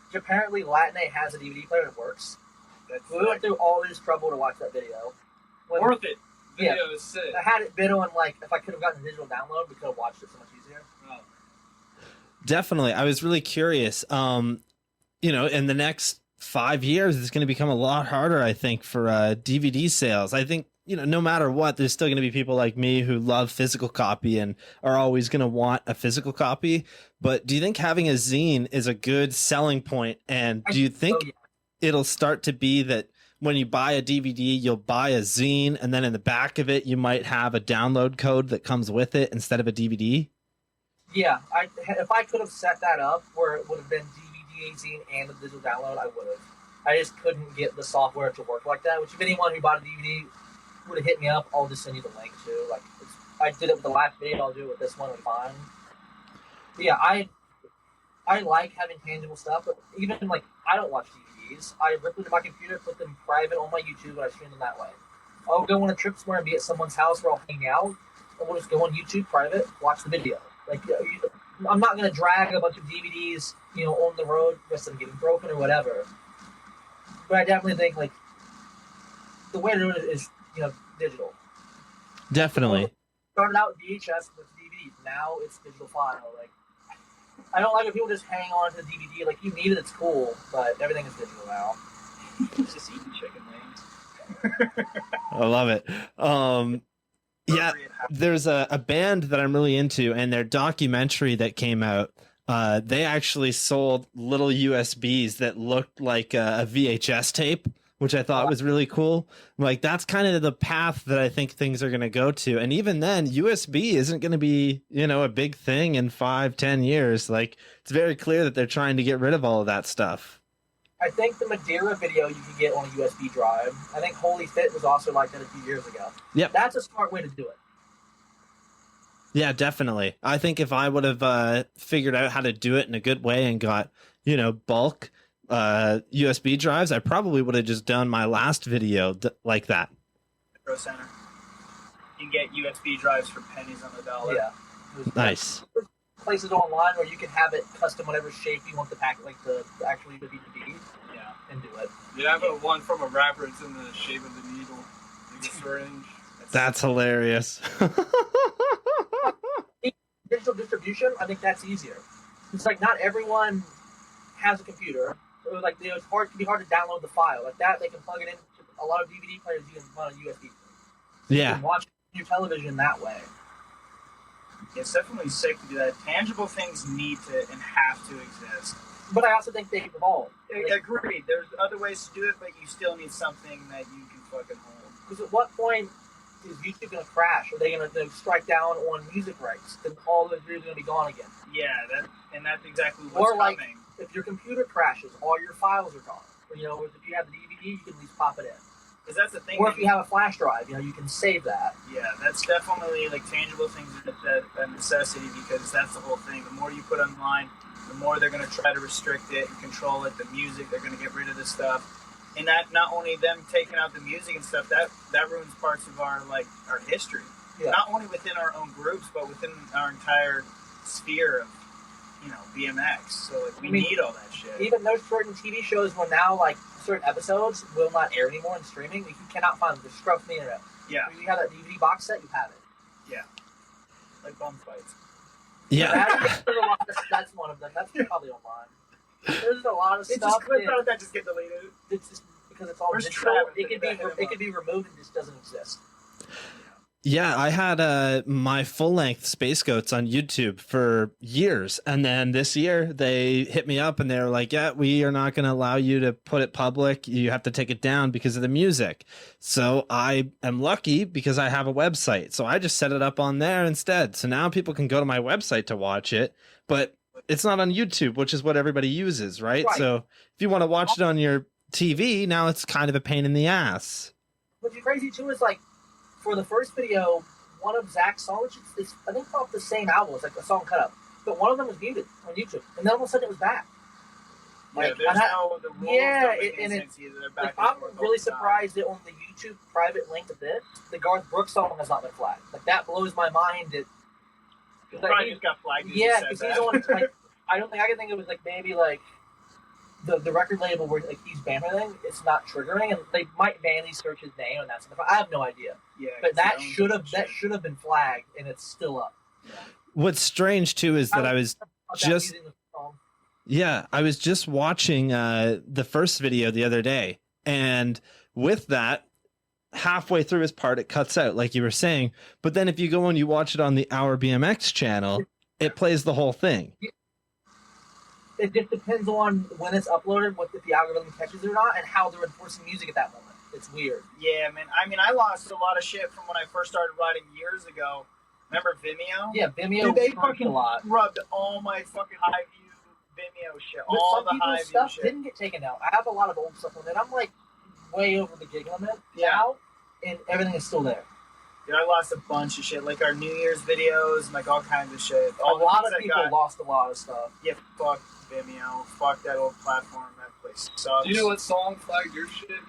Which apparently Latinate has a DVD player that works. We went through all this trouble to watch that video. Worth it. Yeah. Video is sick. I had it been on like if I could have gotten a digital download, we could have watched it so much easier. Oh. Definitely. I was really curious. In the next 5 years, it's going to become a lot harder, I think, for DVD sales. I think, no matter what, there's still going to be people like me who love physical copy and are always going to want a physical copy. But do you think having a zine is a good selling point? And do you think it'll start to be that when you buy a DVD, you'll buy a zine, and then in the back of it, you might have a download code that comes with it instead of a DVD? Yeah, if I could have set that up where it would have been DVD, zine, and a digital download, I would have. I just couldn't get the software to work like that. Which, if anyone who bought a DVD would have hit me up, I'll just send you the link too. Like, I did it with the last video, I'll do it with this one. It's fine. But yeah, I like having tangible stuff, but even like I don't watch DVDs. I rip them to my computer, put them private on my YouTube, and I stream them that way. I'll go on a trip somewhere and be at someone's house where I'll hang out, and we'll just go on YouTube private, watch the video. Like, I'm not going to drag a bunch of DVDs, on the road, risk them getting broken or whatever. But I definitely think, like, the way to do it is, digital. Definitely. started out with VHS with DVD. Now it's digital file. Like, I don't like when people just hang on to the DVD. Like, you need it, it's cool, but everything is digital now. It's just eating chicken wings. I love it. Yeah, there's a band that I'm really into, and their documentary that came out, they actually sold little USBs that looked like a VHS tape, which I thought was really cool. Like, that's kind of the path that I think things are going to go to. And even then, USB isn't going to be, a big thing in 5-10 years. Like, it's very clear that they're trying to get rid of all of that stuff. I think the Madeira video you can get on a USB drive. I think Holy Fit was also like that a few years ago. Yep. That's a smart way to do it. Yeah, definitely. I think if I would have figured out how to do it in a good way and got, bulk USB drives, I probably would have just done my last video like that. Pro Center. You can get USB drives for pennies on the dollar. Yeah. Nice. There's places online where you can have it custom whatever shape you want the pack, like the actual USB to be. Yeah. And do it. Yeah, I have one from a rapper. It's in the shape of the needle, like a syringe. That's hilarious. Digital distribution, I think that's easier. It's like not everyone has a computer. So like, it's hard. It can be hard to download the file like that. They can plug it into a lot of DVD players. You can run a USB. Yeah. You can watch your television that way. Yeah, it's definitely sick to do that. Tangible things need to and have to exist. But I also think they evolve. Agreed. There's other ways to do it, but you still need something that you can fucking hold. Because at what point is YouTube going to crash? Are they going to strike down on music rights? Then all the videos are going to be gone again. Yeah, that's exactly what's or like, coming. if your computer crashes, all your files are gone. Or, if you have the DVD, you can at least pop it in. Because that's the thing. Or if you have a flash drive, you can save that. Yeah, that's definitely like tangible things are a necessity because that's the whole thing. The more you put online, the more they're going to try to restrict it and control it. The music, they're going to get rid of this stuff. And that not only them taking out the music and stuff, that ruins parts of our history. Yeah. Not only within our own groups, but within our entire sphere of, BMX. So we need all that shit. Even those certain TV shows will now certain episodes will not air anymore in streaming. You cannot find them. They're scrubbed from the internet. Yeah. If you have that DVD box set, you have it. Yeah. Like bum fights. Yeah. That's one of them. That's probably online. There's a lot of stuff. That just get deleted. It's just because it's all digital. It could be removed and just doesn't exist. Yeah, I had my full-length Space Goats on YouTube for years, and then this year they hit me up and they were like, yeah, we are not going to allow you to put it public. You have to take it down because of the music. So I am lucky because I have a website. So I just set it up on there instead. So now people can go to my website to watch it, but it's not on YouTube, which is what everybody uses, right? So if you want to watch it on your TV, now it's kind of a pain in the ass. What's crazy too is for the first video, one of Zack's songs is I think off the same album. It's like a song cut up, but one of them was muted on YouTube, and then all of a sudden it was back. The rules I'm really surprised that on the YouTube private link of this, the Garth Brooks song has not been flagged. That blows my mind. He probably just got flagged. Yeah, because he's on. I don't think I can think it was maybe the record label where he's banned or anything, it's not triggering, and they might manually search his name and that stuff. I have no idea. Yeah, but that should have been flagged, and it's still up. Yeah. What's strange too is that I was just watching the first video the other day, and with that, halfway through his part, it cuts out, like you were saying. But then if you go and you watch it on the Our BMX channel, it plays the whole thing. It just depends on when it's uploaded, if the algorithm catches it or not, and how they're enforcing music at that moment. It's weird. Yeah, man. I mean, I lost a lot of shit from when I first started riding years ago. Remember Vimeo? Yeah, Vimeo. Dude, they fucking rubbed all my fucking high view Vimeo shit. But all the high view stuff shit didn't get taken out. I have a lot of old stuff on it. I'm way over the gig limit now, and everything is still there. Dude, I lost a bunch of shit, our New Year's videos, and all kinds of shit. A lot of people lost a lot of stuff. Yeah, fuck Vimeo. Fuck that old platform. That place sucks. Do you know what song flagged your shit, King?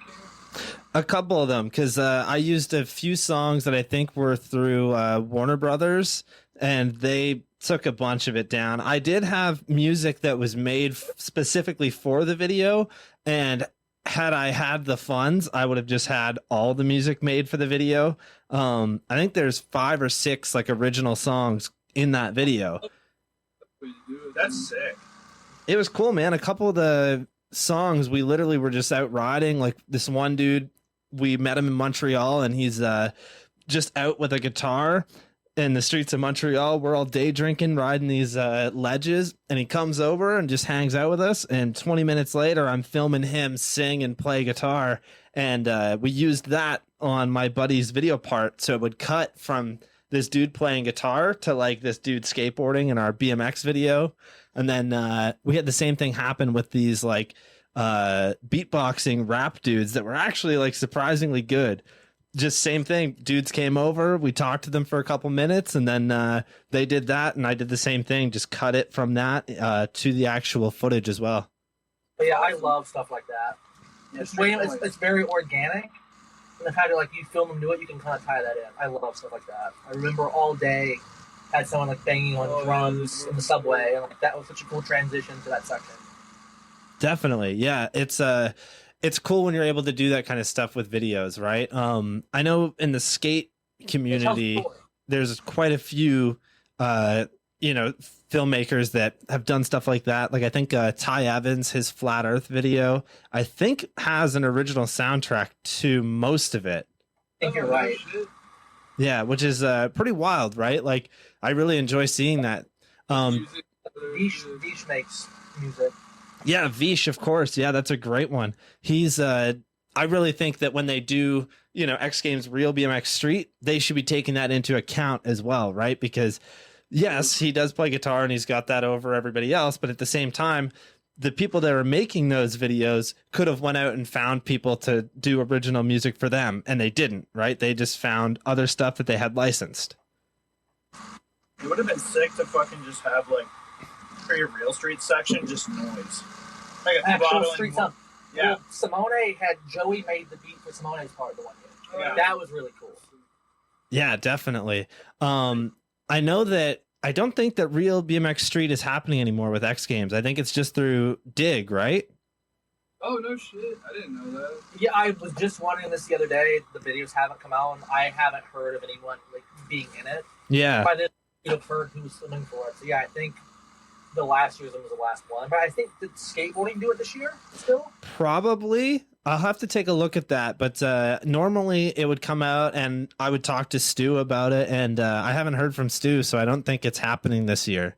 A couple of them, because I used a few songs that I think were through Warner Brothers, and they took a bunch of it down. I did have music that was made specifically for the video, and had I had the funds, I would have just had all the music made for the video. I think there's 5 or 6 like original songs in that video. That's sick. It was cool, man. A couple of the songs, we literally were just out riding. Like this one dude, we met him in Montreal, and he's just out with a guitar in the streets of Montreal. We're all day drinking, riding these ledges, and he comes over and just hangs out with us. And 20 minutes later, I'm filming him sing and play guitar, and we used that on my buddy's video part, so it would cut from this dude playing guitar to like this dude skateboarding in our BMX video. And then we had the same thing happen with these like beatboxing rap dudes that were actually like surprisingly good. Just same thing. Dudes came over, we talked to them for a couple minutes, and then they did that, and I did the same thing. Just cut it from that to the actual footage as well. But yeah, I love stuff like that. It's very organic. And the fact that like you film and do it, you can kind of tie that in. I love stuff like that. I remember all day had someone like banging on drums in the subway, and like that was such a cool transition to that section. Definitely, yeah. It's cool when you're able to do that kind of stuff with videos, right? I know in the skate community, there's quite a few, filmmakers that have done stuff like that. Like I think Ty Evans, his Flat Earth video, I think has an original soundtrack to most of it. I think you're right. Yeah, which is pretty wild, right? Like I really enjoy seeing that. Vish makes music. Yeah, Vish, of course. Yeah, that's a great one. He's I really think that when they do, X Games Real BMX Street, they should be taking that into account as well, right? Because yes, he does play guitar and he's got that over everybody else, but at the same time, the people that are making those videos could have went out and found people to do original music for them, and they didn't, right? They just found other stuff that they had licensed. It would have been sick to fucking just have like for your Real Street section, just noise. Like a Actual street sound. Yeah. Well, Simone had Joey made the beat for Simone's part the one year. Yeah. That was really cool. Yeah, definitely. I know that I don't think that Real BMX Street is happening anymore with X Games. I think it's just through Dig, right? Oh, no shit. I didn't know that. Yeah, I was just wondering this the other day. The videos haven't come out, and I haven't heard of anyone like being in it. Yeah. By then, you've heard who's swimming for it. So yeah, I think the last year's one was the last one. But I think did skateboarding do it this year still? Probably. I'll have to take a look at that. But normally it would come out and I would talk to Stu about it. And I haven't heard from Stu, so I don't think it's happening this year.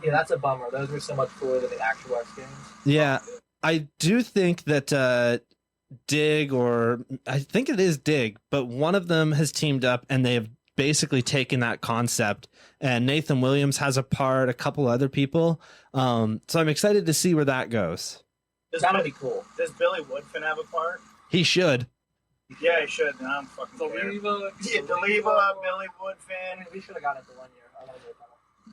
Yeah, that's a bummer. Those were so much cooler than the actual X Games. Yeah. I do think that Dig, or I think it is Dig, but one of them has teamed up and they have basically taken that concept, and Nathan Williams has a part, a couple other people. So I'm excited to see where that goes. That'll be cool. Does Billy Woodfin have a part? He should. Yeah, he should. I don't fucking care. Deliva, Billy Woodfin. We should have gotten it the 1 year. I want to do it.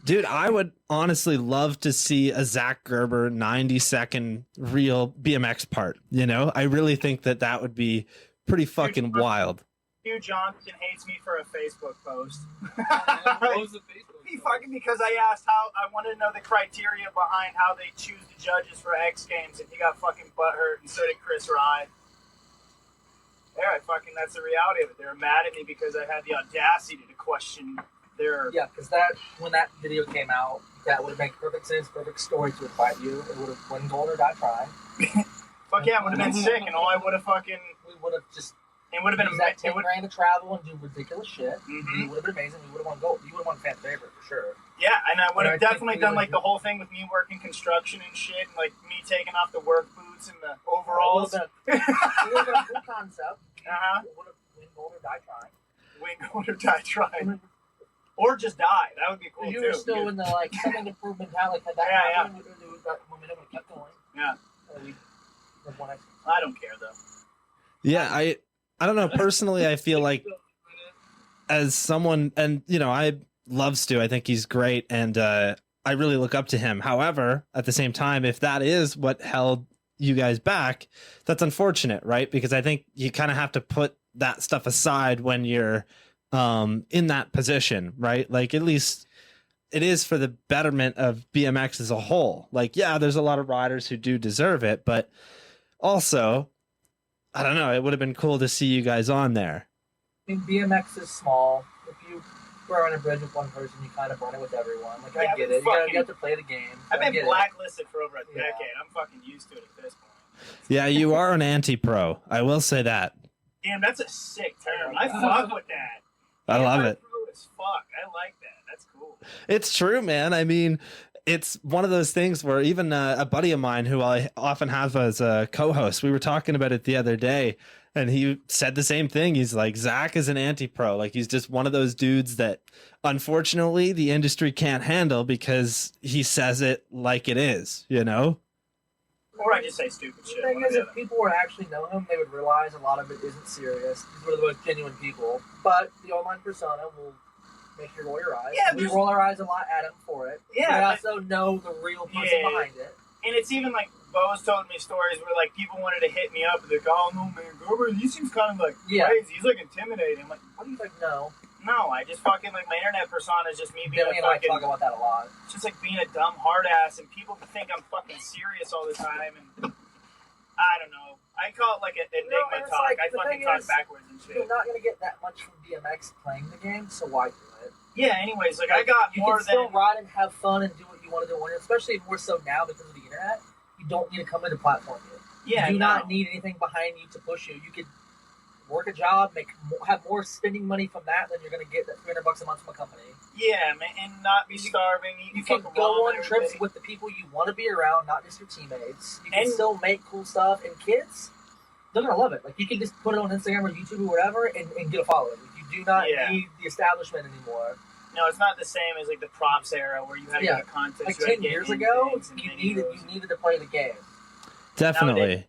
Dude, I would honestly love to see a Zack Gerber 90-second real BMX part. I really think that would be pretty fucking wild. Hugh Johnson hates me for a Facebook post. What was the Facebook? He fucking because I asked how I wanted to know the criteria behind how they choose the judges for X Games, and he got fucking butthurt, and so did Chris Rye. Yeah, that's the reality of it. They were mad at me because I had the audacity to question their. Yeah, because when that video came out, that would have made perfect sense, perfect story to invite you. It would have won gold or die trying. Fuck yeah, it would have been sick, and all I would have fucking. We would have just. It would have been that 10 grand to travel and do ridiculous shit. Mm-hmm. It would have been amazing. We would have won gold. You would have won fan favorite for sure. Yeah, and I would have definitely done like the the whole thing with me working construction and shit, and like me taking off the work boots and the overalls. It would have been a cool concept. Uh-huh. It would have win gold or die trying. Win gold or die trying. Or just die. That would be cool You too. were still in the like something improvement mentality. Had that happened, we would have got momentum and kept going. Yeah. We have won X. I don't care though. Yeah, I don't know. Personally, I feel like as someone, and I love Stu. I think he's great, and I really look up to him. However, at the same time, if that is what held you guys back, that's unfortunate, right? Because I think you kind of have to put that stuff aside when you're in that position, right? Like at least it is for the betterment of BMX as a whole. Like, yeah, there's a lot of riders who do deserve it, but also, I don't know, it would have been cool to see you guys on there. I mean, BMX is small. If you were on a bridge with one person, you kind of run it with everyone. Like, Yeah, I get but it. You have to play the game. I've I been get it. blacklisted for over a Yeah. decade. I'm fucking used to it at this point. Yeah, you are an anti-pro. I will say that. Damn, that's a sick term. I fuck with that. I love it. Pro as fuck. I like that. That's cool. It's true, man. I mean, it's one of those things where even a buddy of mine who I often have as a co-host, we were talking about it the other day, and he said the same thing. He's like, Zach is an anti-pro. Like, he's just one of those dudes that unfortunately the industry can't handle because he says it like it is, you know? Or I just say stupid The shit. thing one or is, the if other. people were to actually know him, they would realize a lot of it isn't serious. He's one of the most genuine people. But the online persona will make you roll your eyes. Yeah, we there's- roll our eyes a lot at him for it. Yeah, We but- also know the real person Yeah. behind it. And it's even like Bo's told me stories where like people wanted to hit me up and they're like, oh no man, Gerber, he seems kind of like Yeah. crazy. He's like intimidating. I'm like, What do you think? No. no, I just fucking like my internet persona is just me being Billy a and I fucking, talk about that a lot. it's just like being a dumb hard ass, and people think I'm fucking serious all the time, and I don't know. I call it like an and enigma it's talk. like, I the fucking thing talk is, backwards and shit. You're not going to get that much from BMX playing the game, so why do it? Yeah. Anyways, like I got You more can still than ride and have fun and do what you want to do, especially more so now because of the internet. You don't need to come into platform yet. yeah. You do no. not need anything behind you to push you. You could work a job, have more spending money from that than you're going to get that $300 a month from a company. Yeah, man, and not be starving. You can fucking go ramen on every trips day. with the people you want to be around, not just your teammates. You can And- still make cool stuff, and kids, they're going to love it. Like, you can just put it on Instagram or YouTube or whatever and get a following. Like, you do not Yeah. need the establishment anymore. No, it's not the same as like the props era where you had to Yeah. go to contests. Like you had 10 to get years in ago, things and you videos. needed to play the game. Definitely.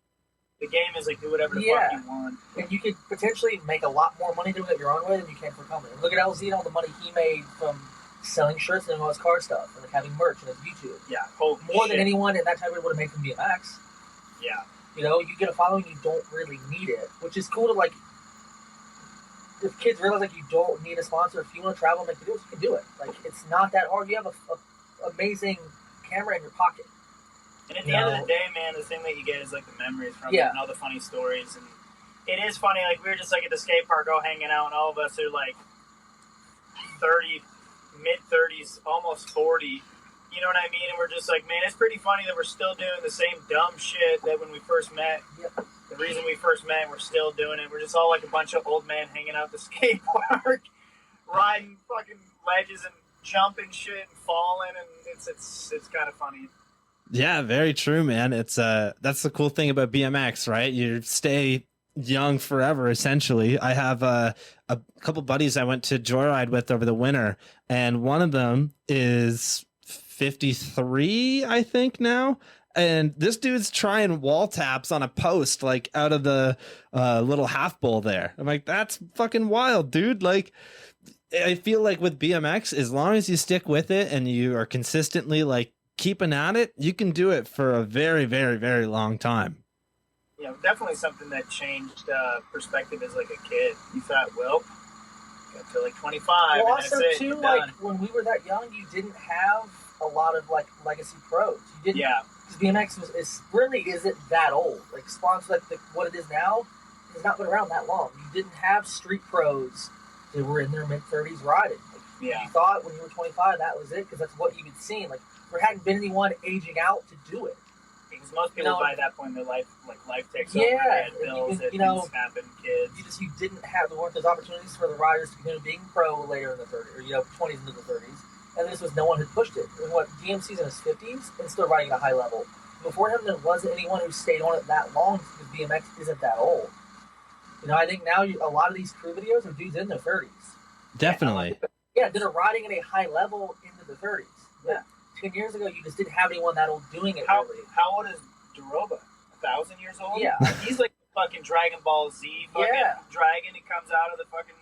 The game is like do whatever the Yeah. fuck you want. And you could potentially make a lot more money doing it your own way than you can for a company. Look at LZ and all the money he made from selling shirts and all his car stuff and like having merch and his YouTube. Yeah, holy More shit. than anyone in that time would have made from BMX. Yeah, You know, you get a following, you don't really need it, which is cool to like. If kids realize like you don't need a sponsor, if you want to travel and make videos, you can do it. Like it's not that hard. You have a amazing camera in your pocket. and at the end of the day, man, the thing that you get is like the memories from it Yeah. and all the funny stories. And it is funny, like we were just like at the skate park all hanging out, and all of us are like 30, mid 30s, almost 40. You know what I mean? And we're just like, man, it's pretty funny that we're still doing the same dumb shit that when we first met. Yep. The reason we first met, we're still doing it. We're just all like a bunch of old men hanging out at the skate park, riding fucking ledges and jumping shit and falling, and it's kind of funny. Yeah, very true, man. It's that's the cool thing about BMX, right? You stay young forever, essentially. I have a couple buddies I went to joyride with over the winter, and one of them is 53, I think now. And this dude's trying wall taps on a post, like out of the little half bowl there. I'm like, that's fucking wild, dude. Like, I feel like with BMX, as long as you stick with it and you are consistently like keeping at it, you can do it for a very, very, very long time. Yeah, definitely something that changed perspective as like a kid. You thought, well, got to like 25, Well, and also that's it. too, You're like done. when we were that young, you didn't have a lot of like legacy pros. You didn't. Yeah, Because BMX really isn't that old. Like sponsors like what it is now has not been around that long. You didn't have street pros that were in their mid 30s riding. Like, yeah. You thought when you were 25 that was it because that's what you had seen. Like there hadn't been anyone aging out to do it. Because most people You know, by that point, their life takes Yeah, over. They had and bills, you that know, things happen, kids. You didn't have there weren't those opportunities for the riders to continue being pro later in the 30s or 20s into the 30s. And this was no one had pushed it. And what DMC's in his 50s and still riding at a high level. Before him, there wasn't anyone who stayed on it that long because BMX isn't that old. You know, I think now a lot of these crew videos are dudes in their 30s. Definitely. Yeah, that are riding at a high level into the 30s. Yeah. 10 years ago, you just didn't have anyone that old doing it. How really. old is Daroba? 1,000 years old? Yeah. He's like fucking Dragon Ball Z fucking Yeah. dragon. He comes out of the fucking,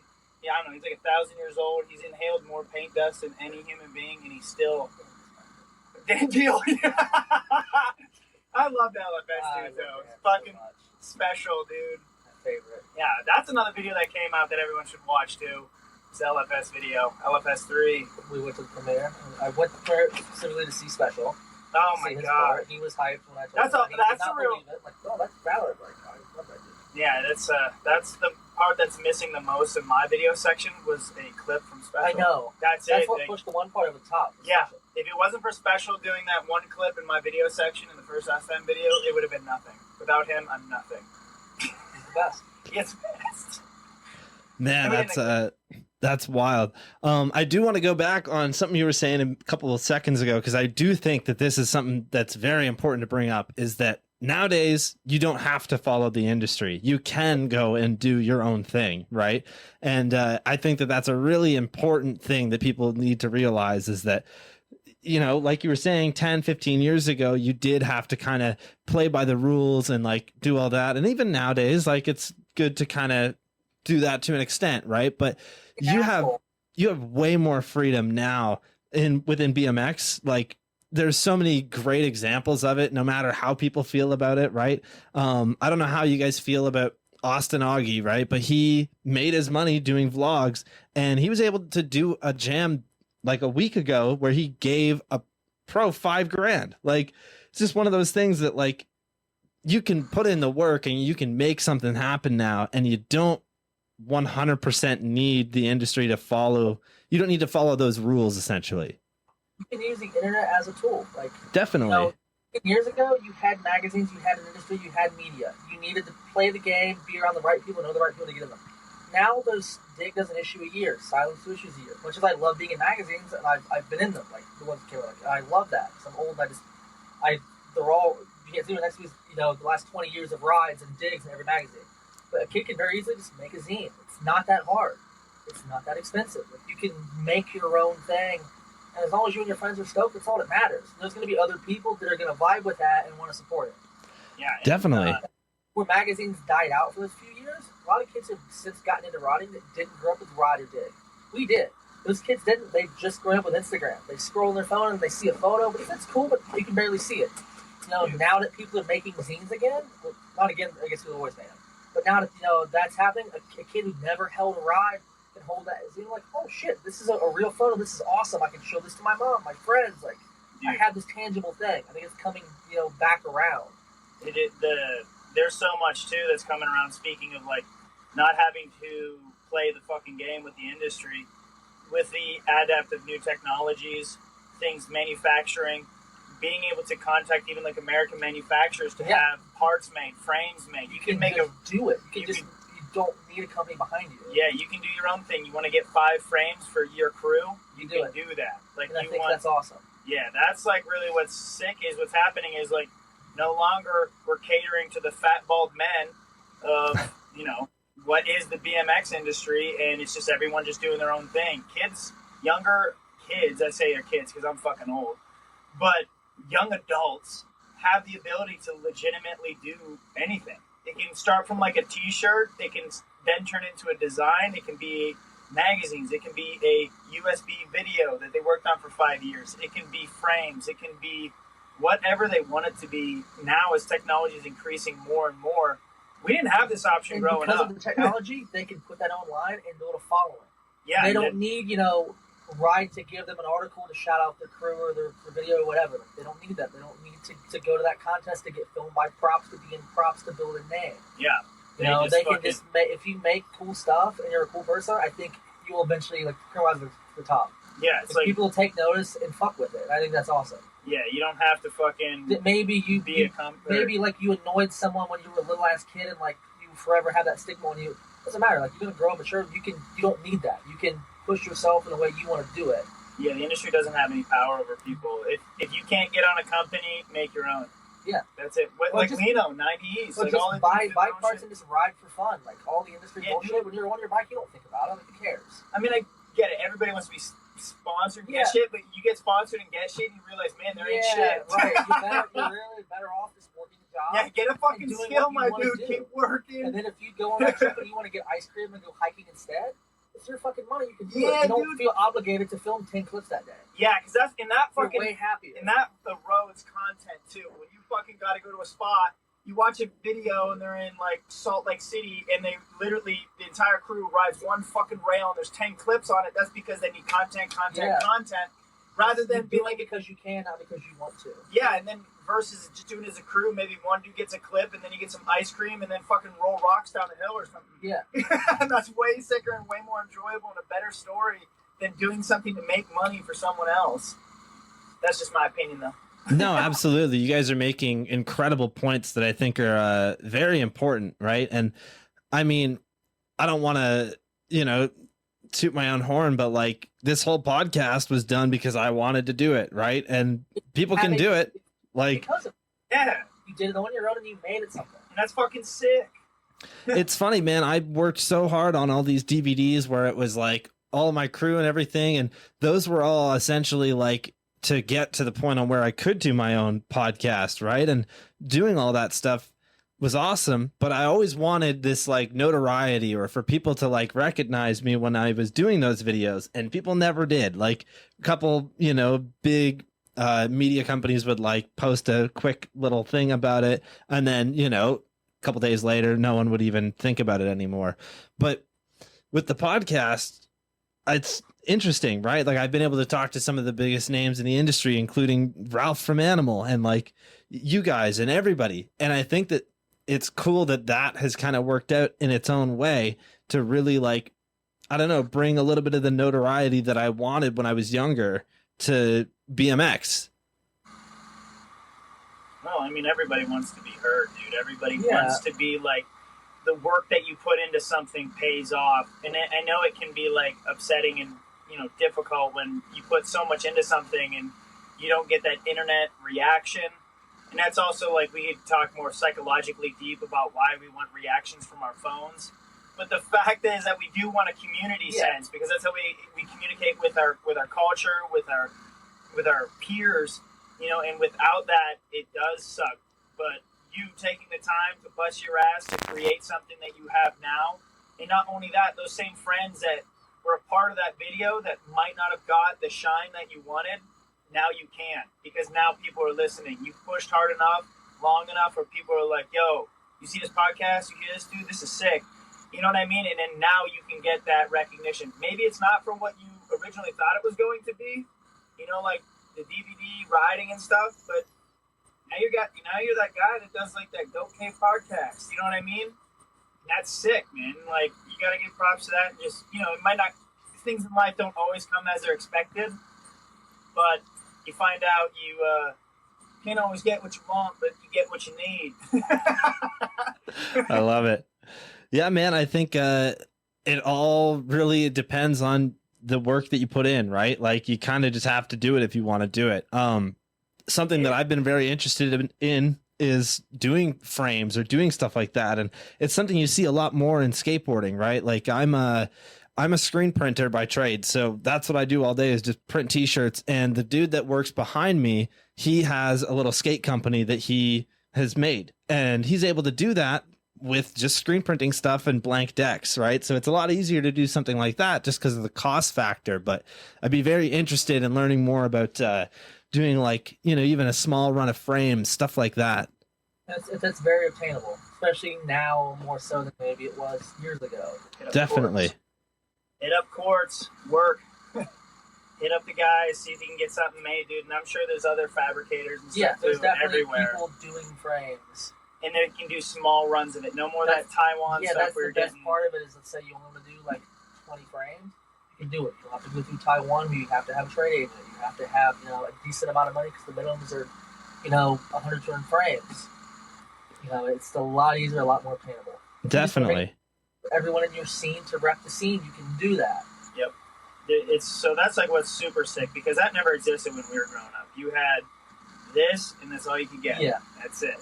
I don't know, he's like 1,000 years old. He's inhaled more paint dust than any human being, and he's still damn deal. I love the LFS dude though. It's fucking special, dude. My favorite. Yeah, that's another video that came out that everyone should watch too. It's the LFS video, LFS 3. We went to the premiere. I went to the premiere specifically to see Special. Oh See my his god. part. He was hyped when I told That's him. a- He that's could not a real- believe it. Like, oh, that's valid. Like, I love that dude. Yeah, that's the part that's missing the most in my video section was a clip from Special. I know. That's That's it. what pushed the one part over the top. Yeah. If it wasn't for Special doing that one clip in my video section in the first SM video, it would have been nothing. Without him, I'm nothing. He's the best. It's best. Man, that's wild. I do want to go back on something you were saying a couple of seconds ago, because I do think that this is something that's very important to bring up, is that nowadays you don't have to follow the industry. You can go and do your own thing, right? And I think that that's a really important thing that people need to realize, is that, you know, like you were saying, 10, 15 years ago, you did have to kind of play by the rules and like do all that. And even nowadays, like, it's good to kind of do that to an extent, right? But you have way more freedom now within BMX. Like, there's so many great examples of it, no matter how people feel about it, right? I don't know how you guys feel about Austin Augie, right? But he made his money doing vlogs, and he was able to do a jam like a week ago where he gave a pro $5,000. Like, it's just one of those things that, like, you can put in the work and you can make something happen now, and you don't 100% need the industry to follow. You don't need to follow those rules, essentially. You can use the internet as a tool. Like, Definitely. You know, years ago, you had magazines, you had an industry, you had media. You needed to play the game, be around the right people, know the right people to get in them. Now, Dig does an issue a year, Silence issues a year. Much as I love being in magazines, and I've been in them, like the ones that came out. Like, I love that. So I'm old, they're all, you can't see the next week's, you know, the last 20 years of rides and digs in every magazine. But a kid can very easily just make a zine. It's not that hard. It's not that expensive. Like, you can make your own thing. And as long as you and your friends are stoked, that's all that matters. There's going to be other people that are going to vibe with that and want to support it. Yeah, definitely. Where magazines died out for those few years, a lot of kids have since gotten into riding that didn't grow up with ride or dig. We did. Those kids didn't. They just grew up with Instagram. They scroll on their phone and they see a photo, but that's cool, but you can barely see it. You know, now that people are making zines again, well, not again, I guess people always made them, but now that, you know, that's happening, a kid who never held a ride can hold that zine, like, oh shit, this is a real photo, this is awesome, I can show this to my mom, my friends, like, I have this tangible thing. I think it's coming, you know, back around. There's so much too that's coming around, speaking of like not having to play the fucking game with the industry, with the advent of new technologies, things manufacturing, being able to contact even like American manufacturers to have parts made, frames made. You can make do it. You don't need a company behind you. Yeah, you can do your own thing. You want to get 5 frames for your crew, you can do that. Like, and I think that's awesome. Yeah, that's like really what's sick is what's happening is like no longer we're catering to the fat bald men of you know what is the BMX industry, and it's just everyone just doing their own thing. Younger kids, I say are kids because I'm fucking old, but young adults have the ability to legitimately do anything. It can start from like a t-shirt, they can then turn into a design, it can be magazines, it can be a USB video that they worked on for 5 years, it can be frames, it can be whatever they want it to be. Now as technology is increasing more and more, we didn't have this option and growing because up. Because of the technology, they can put that online and build a following. Yeah, they don't need, you know, Ride to give them an article to shout out their crew or their video or whatever. They don't need that. They don't need to go to that contest to get filmed by props, to be in props, to build a name. Yeah. You know, they can just if you make cool stuff and you're a cool person, I think you will eventually like rise to the top. Yeah, it's like people will take notice and fuck with it. I think that's awesome. Yeah, you don't have to fucking maybe maybe like you annoyed someone when you were a little ass kid and like you forever have that stigma on you. It doesn't matter. Like, you're gonna grow up mature. You don't need that. You can push yourself in the way you want to do it. Yeah, the industry doesn't have any power over people. If you can't get on a company, make your own. Yeah, that's it. Like Lino, 90s. Like just buy parts and just ride for fun. Like all the industry bullshit. When you're on your bike, you don't think about it. Like, who cares? I mean, I get it. Everybody wants to be sponsored and get shit, but you get sponsored and get shit, and you realize, man, there ain't shit. Right. You're really better off just working a job. Yeah, get a fucking skill, my dude. Keep working. And then if you go on that trip and you want to get ice cream and go hiking instead, it's your fucking money. You can do it. You don't feel obligated to film 10 clips that day. Yeah, because that's in that fucking you're way happier. And that the roads content too. When you fucking got to go to a spot, you watch a video and they're in like Salt Lake City, and they literally the entire crew rides one fucking rail and there's 10 clips on it. That's because they need content. rather than being doing like, it because you can, not because you want to. yeah, and then versus just doing it as a crew, maybe one dude gets a clip and then you get some ice cream and then fucking roll rocks down the hill or something. Yeah. And that's way sicker and way more enjoyable and a better story than doing something to make money for someone else. That's just my opinion, though. No, absolutely. You guys are making incredible points that I think are very important, right? And I mean, I don't want to, toot my own horn, but like this whole podcast was done because I wanted to do it, right? And people can do it. Like, because of Yeah, you did it on your own and you made it something. and that's fucking sick. it's funny, man. I worked so hard on all these DVDs where it was like all my crew and everything, and those were all essentially like to get to the point on where I could do my own podcast, right? And doing all that stuff was awesome, but I always wanted this like notoriety or for people to like recognize me when I was doing those videos, and people never did. Like a couple, big media companies would like post a quick little thing about it, and then, a couple days later, no one would even think about it anymore. But with the podcast, it's interesting, right? Like I've been able to talk to some of the biggest names in the industry, including Ralph from Animal and like you guys and everybody. And I think that it's cool that that has kind of worked out in its own way to really like, I don't know, bring a little bit of the notoriety that I wanted when I was younger to BMX. Well, I mean, everybody wants to be heard, dude. Everybody wants to be like, the work that you put into something pays off. And I know it can be like upsetting and, difficult when you put so much into something and you don't get that internet reaction. And that's also like, we could talk more psychologically deep about why we want reactions from our phones. But the fact is that we do want a community sense, because that's how we communicate with our culture, with our peers, and without that, it does suck. But you taking the time to bust your ass to create something that you have now, and not only that, those same friends that were a part of that video that might not have got the shine that you wanted, now you can, because now people are listening. You pushed hard enough, long enough, where people are like, yo, you see this podcast, you hear this dude, this is sick. You know what I mean? And then now you can get that recognition. Maybe it's not for what you originally thought it was going to be, like the DVD riding and stuff, but now you're that guy that does like that Goat Cave podcast. You know what I mean? That's sick, man. Like, you gotta give props to that, and just, it might not, things in life don't always come as they're expected, but you find out you can't always get what you want, but you get what you need. I love it. Yeah, man, I think it all really depends on the work that you put in, right? Like you kind of just have to do it if you want to do it. Something that I've been very interested in is doing frames or doing stuff like that. And it's something you see a lot more in skateboarding, right? Like I'm a screen printer by trade. So that's what I do all day is just print t-shirts. And the dude that works behind me, he has a little skate company that he has made, and he's able to do that with just screen printing stuff and blank decks, right? So it's a lot easier to do something like that just because of the cost factor. But I'd be very interested in learning more about doing like, even a small run of frames, stuff like that. That's very obtainable, especially now more so than maybe it was years ago. Definitely. Hit up courts, work. Hit up the guys, see if you can get something made, dude. And I'm sure there's other fabricators and stuff there's too, definitely everywhere. people doing frames. And they can do small runs of it. No more that Taiwan stuff that's where the you're best getting... part of it is, let's say you want to do like 20 frames, you can do it. You don't have to go through Taiwan, but you have to have a trade agent. You have to have, a decent amount of money because the minimums are, 100 200 frames. It's a lot easier, a lot more obtainable. Definitely. Everyone in your scene to rep the scene, you can do that. Yep. So that's like what's super sick, because that never existed when we were growing up. You had this, and that's all you could get. Yeah. That's it.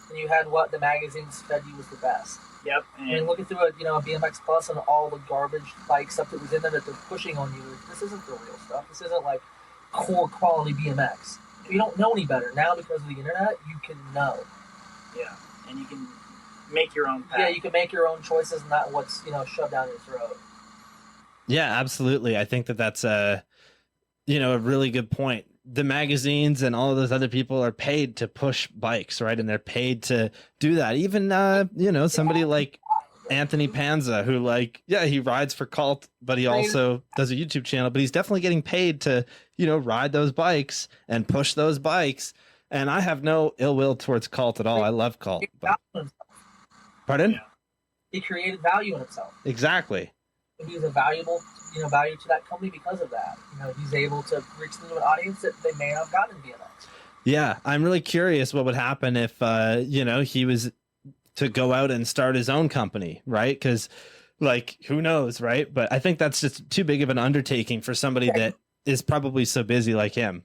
And you had what the magazines fed you was the best. Yep. And looking through a BMX Plus and all the garbage bike stuff that was in there that they're pushing on you, this isn't the real stuff. This isn't like core quality BMX. If you don't know any better now because of the internet, you can know. Yeah, and you can make your own path. Yeah, you can make your own choices, not what's shoved down your throat. Yeah, absolutely. I think that that's a really good point. The magazines and all of those other people are paid to push bikes, right? And they're paid to do that. Even, somebody like Anthony Panza, who he rides for Cult, but he also does a YouTube channel, but he's definitely getting paid to, ride those bikes and push those bikes. And I have no ill will towards Cult at all. I love Cult. But... Pardon? Yeah. He created value in himself. Exactly. And he was a valuable, value to that company because of that. He's able to reach into an audience that they may not have gotten in BMX. Yeah, I'm really curious what would happen if, he was to go out and start his own company, right? Because, who knows, right? But I think that's just too big of an undertaking for somebody that is probably so busy like him.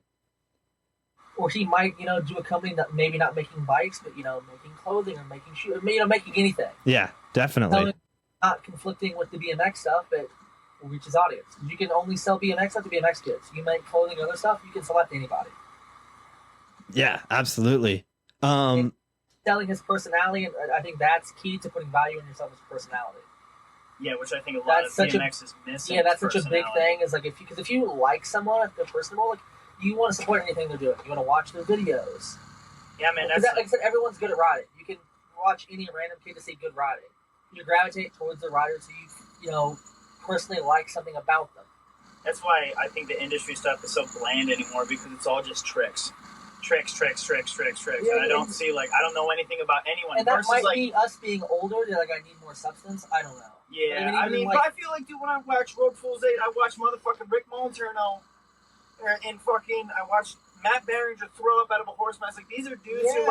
Or he might, do a company that maybe not making bikes, but, making clothing or making shoes, making anything. Yeah, definitely. Not conflicting with the BMX stuff, but will reach his audience. You can only sell BMX stuff to BMX kids. You make clothing and other stuff, you can sell it to anybody. Yeah, absolutely. Selling his personality, and I think that's key to putting value in yourself as personality. Yeah, which I think a lot of BMX is missing. Yeah, that's such a big thing. Is if you like someone, if they're personable, you want to support anything they're doing. You want to watch their videos. Yeah, man. Like I said, everyone's good at riding. You can watch any random kid to see good riding. You gravitate towards the riders who you personally like something about them. That's why I think the industry stuff is so bland anymore, because it's all just tricks. Yeah, and I don't see I don't know anything about anyone. And that might be us being older. They're I need more substance. I don't know. Yeah, but I feel dude, when I watch Road Fools 8, I watch motherfucking Rick Montano, and I watch Matt Behringer throw up out of a horse mask. These are dudes who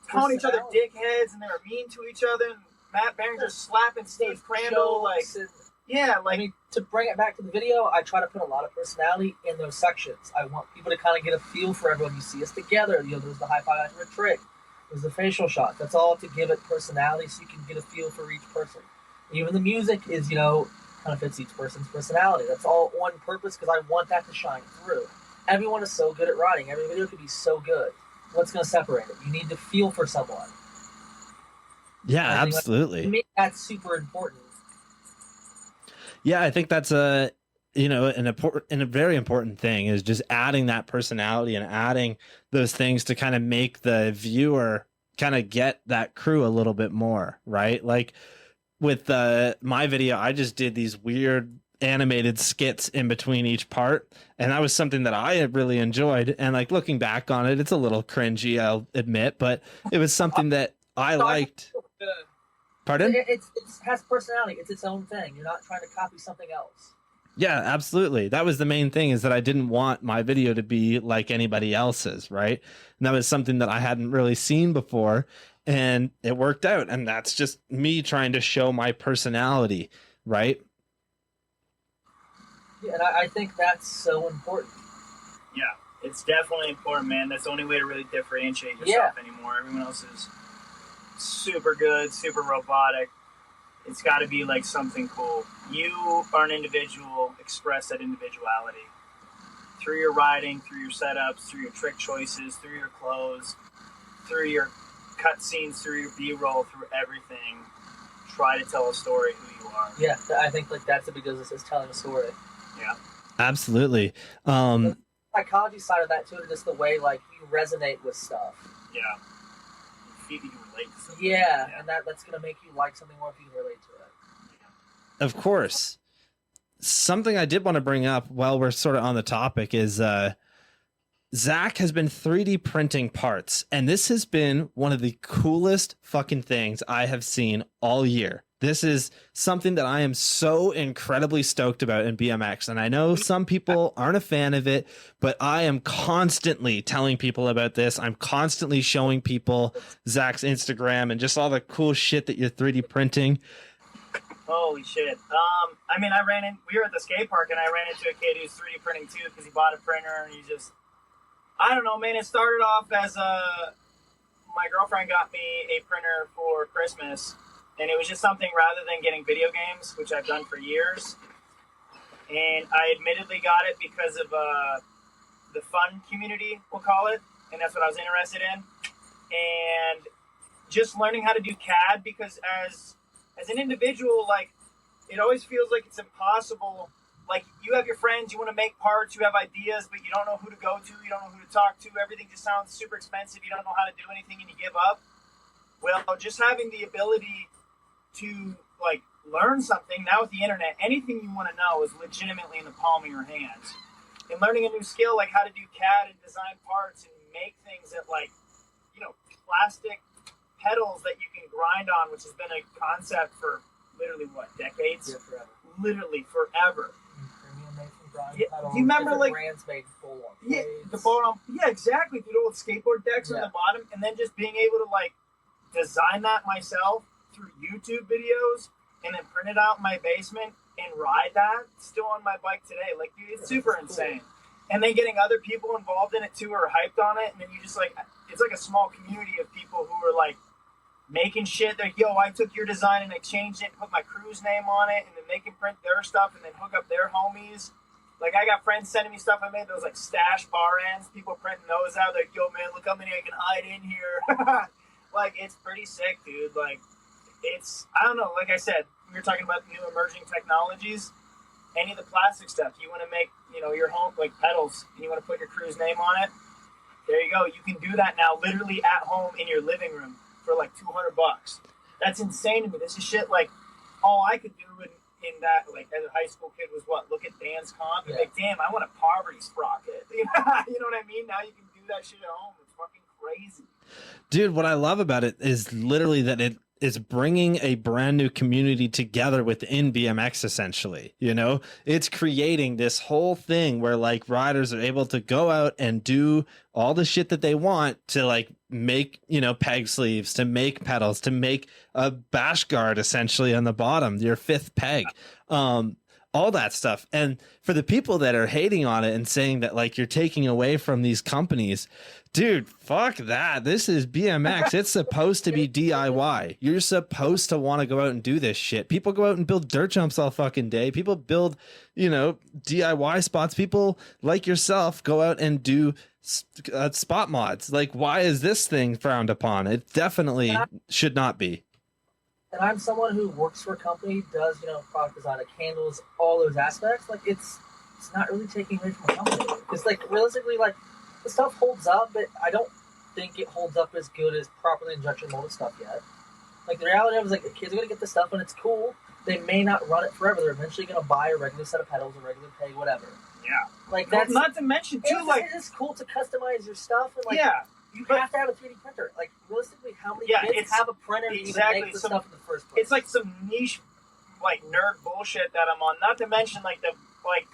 calling each other dickheads, and they're mean to each other. And Matt Behringer slapping Steve Crandall, to bring it back to the video, I try to put a lot of personality in those sections. I want people to kind of get a feel for everyone. You see us together. There's the high five after a trick. There's the facial shot. That's all to give it personality, so you can get a feel for each person. Even the music is, kind of fits each person's personality. That's all on purpose because I want that to shine through. Everyone is so good at riding. Every video could be so good. What's going to separate it? You need to feel for someone. Yeah, absolutely. To me, that's super important. Yeah, I think that's a very important thing is just adding that personality and adding those things to kind of make the viewer kind of get that crew a little bit more, right? Like with my video, I just did these weird animated skits in between each part, and that was something that I really enjoyed. And looking back on it, it's a little cringy, I'll admit, but it was something that I liked. Pardon? It has personality. It's its own thing. You're not trying to copy something else. Yeah, absolutely. That was the main thing, is that I didn't want my video to be like anybody else's, right? And that was something that I hadn't really seen before, and it worked out. And that's just me trying to show my personality, right? Yeah, and I think that's so important. Yeah, it's definitely important, man. That's the only way to really differentiate yourself anymore. Everyone else is super good, super robotic. It's got to be something cool. You are an individual. Express that individuality through your riding, through your setups, through your trick choices, through your clothes, through your cut scenes, through your B-roll, through everything. Try to tell a story who you are. Yeah, I think that's the big business, is telling a story. Yeah, absolutely. The psychology side of that too, is just the way you resonate with stuff. Yeah. You can relate to something. Yeah, and that's going to make you like something more if you can relate to it. Of course. Something I did want to bring up while we're sort of on the topic is Zack has been 3D printing parts, and this has been one of the coolest fucking things I have seen all year. This is something that I am so incredibly stoked about in BMX. And I know some people aren't a fan of it, but I am constantly telling people about this. I'm constantly showing people Zack's Instagram and just all the cool shit that you're 3D printing. Holy shit. We were at the skate park, and I ran into a kid who's 3D printing too, because he bought a printer, and I don't know, man. It started off as my girlfriend got me a printer for Christmas. And it was just something, rather than getting video games, which I've done for years. And I admittedly got it because of the fun community, we'll call it. And that's what I was interested in. And just learning how to do CAD, because as an individual, it always feels like it's impossible. You have your friends, you want to make parts, you have ideas, but you don't know who to go to, you don't know who to talk to. Everything just sounds super expensive. You don't know how to do anything, and you give up. Well, just having the ability to like learn something. Now with the internet, anything you want to know is legitimately in the palm of your hands. And learning a new skill like how to do CAD and design parts and make things that like, you know, plastic pedals that you can grind on, which has been a concept for literally what, decades? Yeah, forever. Literally forever. Premium made from grind Yeah, pedals, do you remember, different like- brands made full on Yeah, blades. the bottom. Yeah, exactly. Dude, old skateboard decks on Yeah. the bottom, and then just being able to like design that myself through YouTube videos, and then print it out in my basement and ride that still on my bike today. Like, dude, it's super insane. And then getting other people involved in it too, or hyped on it, and then you just like, it's like a small community of people who are like making shit. They're, yo, I took your design and I changed it, and put my crew's name on it, and then they can print their stuff and then hook up their homies. Like, I got friends sending me stuff I made, those like stash bar ends, people printing those out. They're like, yo, man, look how many I can hide in here. Like, it's pretty sick, dude. Like, it's, I don't know, like I said, we were talking about new emerging technologies. Any of the plastic stuff, you want to make, you know, your home, like pedals, and you want to put your crew's name on it, there you go. You can do that now literally at home in your living room for like $200. That's insane to me. This is shit like all I could do in that, like as a high school kid was what? Look at Dan's comp and like, damn, I want a poverty sprocket. You know what I mean? Now you can do that shit at home. It's fucking crazy. Dude, what I love about it is literally that it is bringing a brand new community together within BMX. Essentially, you know, it's creating this whole thing where like riders are able to go out and do all the shit that they want to like make, you know, peg sleeves, to make pedals, to make a bash guard essentially on the bottom, your fifth peg, all that stuff. And for the people that are hating on it and saying that like you're taking away from these companies, dude, fuck that. This is BMX. It's supposed to be DIY. You're supposed to want to go out and do this shit. People go out and build dirt jumps all fucking day. People build, you know, DIY spots. People like yourself go out and do spot mods. Like, why is this thing frowned upon? It definitely should not be. And I'm someone who works for a company, does, you know, product design, it handles all those aspects. Like, it's not really taking away from a company. Because, like, realistically, like, the stuff holds up, but I don't think it holds up as good as properly injection molded stuff yet. Like, the reality of it is, like, the kids are going to get this stuff and it's cool. They may not run it forever. They're eventually going to buy a regular set of pedals, a regular peg, whatever. Yeah. Like, Well, that's... not to mention, too, like... It's cool to customize your stuff. And, like, yeah. you have to have a 3D printer. Like, realistically, how many kids it's have a printer to exactly even make the some- stuff in the first place? It's like some niche, like, nerd bullshit that I'm on. Not to mention, like,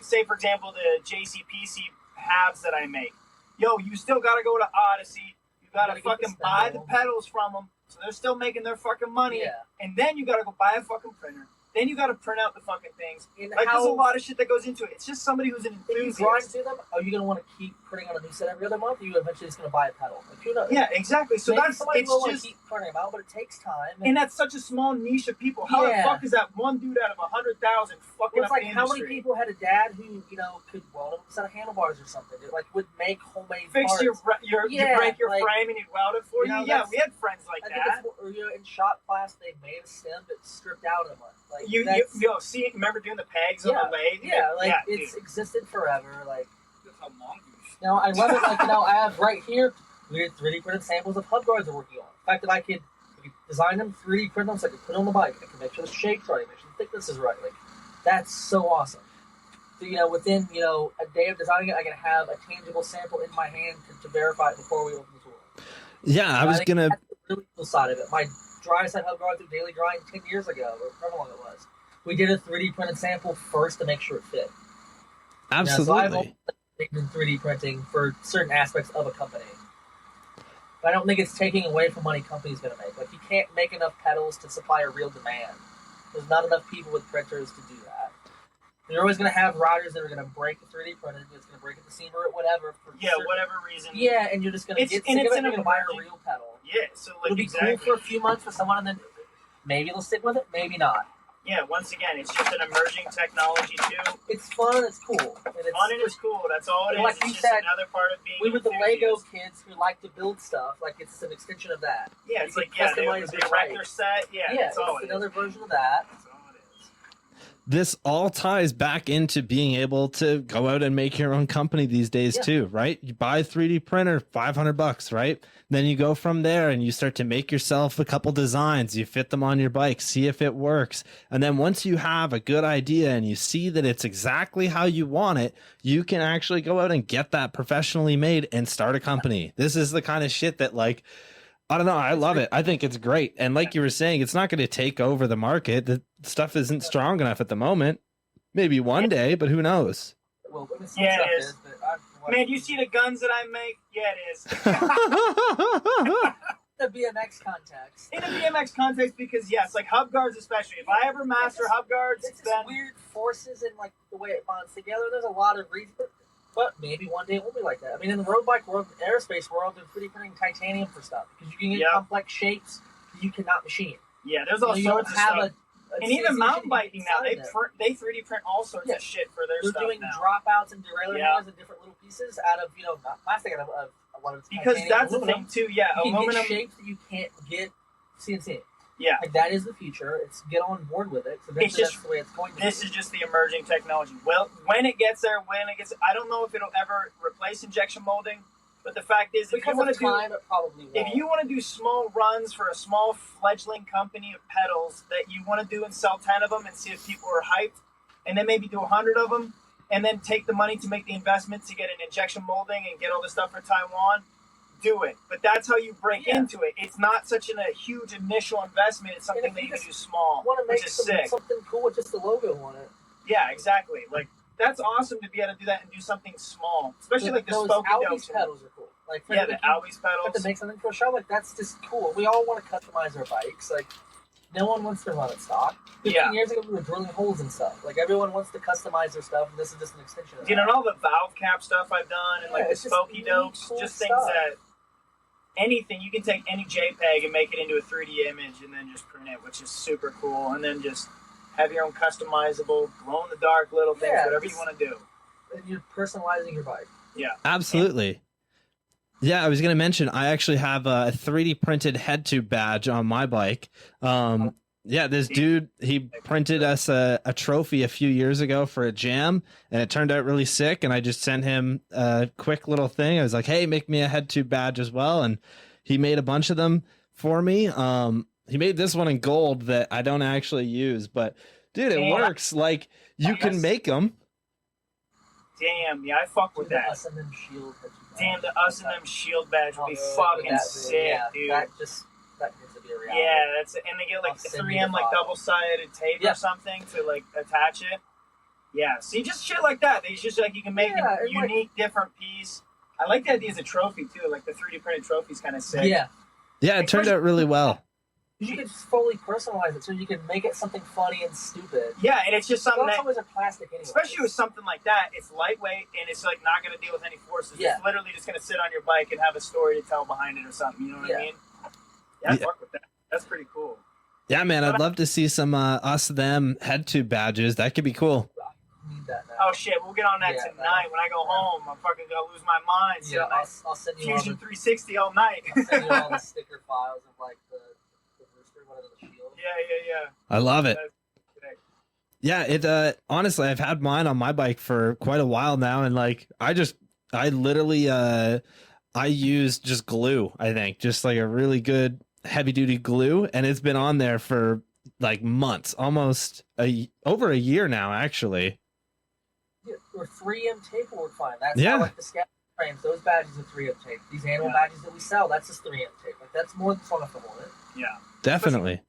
say, for example, the JCPC halves that I make. Yo, you still gotta go to Odyssey. You gotta get fucking the buy style. the pedals from them, so they're still making their fucking money. Yeah. And then you gotta go buy a fucking printer. Then you gotta print out the fucking things. And Like, how, there's a lot of shit that goes into it. It's just somebody who's an if you grind enthusiast. through them, are you going to want to keep printing on a new set every other month? Or are you eventually just going to buy a pedal? Like, who knows? Yeah, exactly. So Maybe that's, somebody it's will want to just... keep printing them out, but it takes time. And that's such a small niche of people. How Yeah. the fuck is that one dude out of 100,000 fucking Well, up it's like the how many industry? people had a dad who, you know, could weld a set of handlebars or something? Dude, like, would make homemade Fix parts. you Yeah, break your like, frame and he'd weld it for you know, you. Yeah, that's- we had friends like I think that. it's, or, you know, in shop class, they made a stem that stripped out in a month. Like, You see, remember doing the pegs on the lathe? yeah, like, dude. it's existed forever. Like, That's how mongoose. now, I love it. Like, you know, I have right here weird 3D printed samples of hub guards I'm working on. The fact that I could design them, 3D print them, so I could put them on the bike. I can make sure the shape's right, make sure the thickness is right. Like, that's so awesome. So, you know, within, you know, a day of designing it, I can have a tangible sample in my hand to verify it before we open the tool. Yeah, I was think gonna. that's the really cool side of it. My dry set hub guard through Daily Grind 10 years ago, or however long it was. We did a 3D printed sample first to make sure it fit. Absolutely. So I've always been 3D printing for certain aspects of a company. But I don't think it's taking away from money companies going to make. Like, you can't make enough pedals to supply a real demand. There's not enough people with printers to do that. You're always going to have riders that are going to break the 3D printed, it's going to break at the seam or whatever. For certain- whatever reason. Yeah, and you're just going to It's- get sick and of it's it and an you're going to buy a emerging- real pedal. Yeah, so like It'll be exactly. cool for a few months for someone, and then maybe they'll stick with it, maybe not. Yeah, once again, it's just an emerging technology too. It's fun, it's cool. And it's, Fun and it's cool. That's all it is. Like It's you just said, another part of being. we were the Lego enthusiast. kids who like to build stuff. Like, it's an extension of that. Yeah, it's You like can they customize the your erector bike. set. Yeah, Yeah, that's all it's it is. another version of that. That's all it is. this all ties back into being able to go out and make your own company these days too, right? You buy a 3D printer, $500, right? Then you go from there and you start to make yourself a couple designs. You fit them on your bike, see if it works. And then once you have a good idea and you see that it's exactly how you want it, you can actually go out and get that professionally made and start a company. This is the kind of shit that, like, I don't know. I love it. I think it's great. And like you were saying, it's not going to take over the market. The stuff isn't strong enough at the moment. Maybe one day, but who knows? Well, Yeah, it is. Man, you see the guns that I make? Yeah, it is. The BMX context. In a BMX context, because yes, like hub guards especially. If I ever master hub guards, It's then weird forces and like the way it bonds together. There's a lot of reasons, but maybe one day it will be like that. I mean, in the road bike world, aerospace world, they're 3D printing titanium for stuff because you can get complex shapes you cannot machine. yeah, there's all You sorts don't of have stuff. And even mountain biking now, they 3D print all sorts of shit for their They're stuff doing now. dropouts and derailleur hangers and different little pieces out of, not plastic, out of a lot of Because titanium, that's the aluminum. thing too. Yeah, You can aluminum. get shapes that you can't get CNC. Yeah, Like that is the future. It's get on board with it. So It's just- that's the way it's going to this be. is just the emerging technology. Well, when it gets there, I don't know if it'll ever replace injection molding. But the fact is, if Because you want of to do time, it probably won't. if you want to do small runs for a small fledgling company of pedals that you want to do and sell 10 of them and see if people are hyped, and then maybe do 100 of them, and then take the money to make the investment to get an injection molding and get all the stuff for Taiwan, do it. But that's how you break into it. It's not such a huge initial investment. It's something if that you you can just do small, want to which make is sick. something cool with just the logo on it. Yeah, exactly. Like, that's awesome to be able to do that and do something small. Especially like the those Spokey Albies Dope. pedals are cool. Like, Yeah, the Albies But to pedals. make something for a show, like that's just cool. We all want to customize our bikes. Like, no one wants to run it stock. 15 years ago, we were drilling holes and stuff. Like, everyone wants to customize their stuff, and this is just an extension of that. You know, all the valve cap stuff I've done and like the it's just Spokey neat, Dopes, cool just things stuff. that anything you can take any JPEG and make it into a 3D image and then just print it, which is super cool. And then just have your own customizable, glow in the dark little things, Yeah, whatever you just- want to do. And you're personalizing your bike. Yeah, Absolutely. Yeah, I was going to mention, I actually have a 3D printed head tube badge on my bike. Yeah, this dude, he printed us a trophy a few years ago for a jam, and it turned out really sick. And I just sent him a quick little thing. I was like, hey, make me a head tube badge as well. And he made a bunch of them for me. He made this one in gold that I don't actually use, but dude, it works. Like, you can make them. Damn, yeah, I fuck with The that. Us and Them Shield. Damn, the Us and Them Shield badge would be Oh, fucking that- sick, yeah, dude. That needs to be a reality. Yeah, that's it. And they get like I'll send 3M you the like file. double-sided tape Yeah. or something to like attach it. Yeah, see, just shit like that. It's just like you can make Yeah, a and, like- unique, different piece. I like the idea as a trophy too. Like the 3D printed trophy's kind of sick. Yeah. Yeah, it turned out really well. You can fully personalize it, so you can make it something funny and stupid. Yeah, and it's just something That's that, always a plastic anyway. especially with something like that, it's lightweight and it's like not going to deal with any forces. Yeah. It's literally just going to sit on your bike and have a story to tell behind it or something. You know what I Yeah. mean? Yeah, I'd Yeah. work with that. That's pretty cool. Yeah, man, I'd love to see some us them head tube badges. That could be cool. Need that now. Oh shit, we'll get on that Yeah, tonight. When I go home, I'm fucking gonna lose my mind. Yeah, Sitting at I'll send you all Fusion the 360 all night. I'll send you all the sticker files of like the rooster, whatever the shield. Yeah. I love it. That's sick. Yeah, it honestly, I've had mine on my bike for quite a while now, and like I literally I use just glue, I think, just like a really good heavy duty glue, and it's been on there for like months, almost over a year now, actually. Yeah, or 3M tape will work fine. That's Yeah. how, like the scat frames, those badges are 3M tape. These animal badges that we sell, that's just 3M tape. Like that's more than strong enough to hold it. Yeah. Definitely.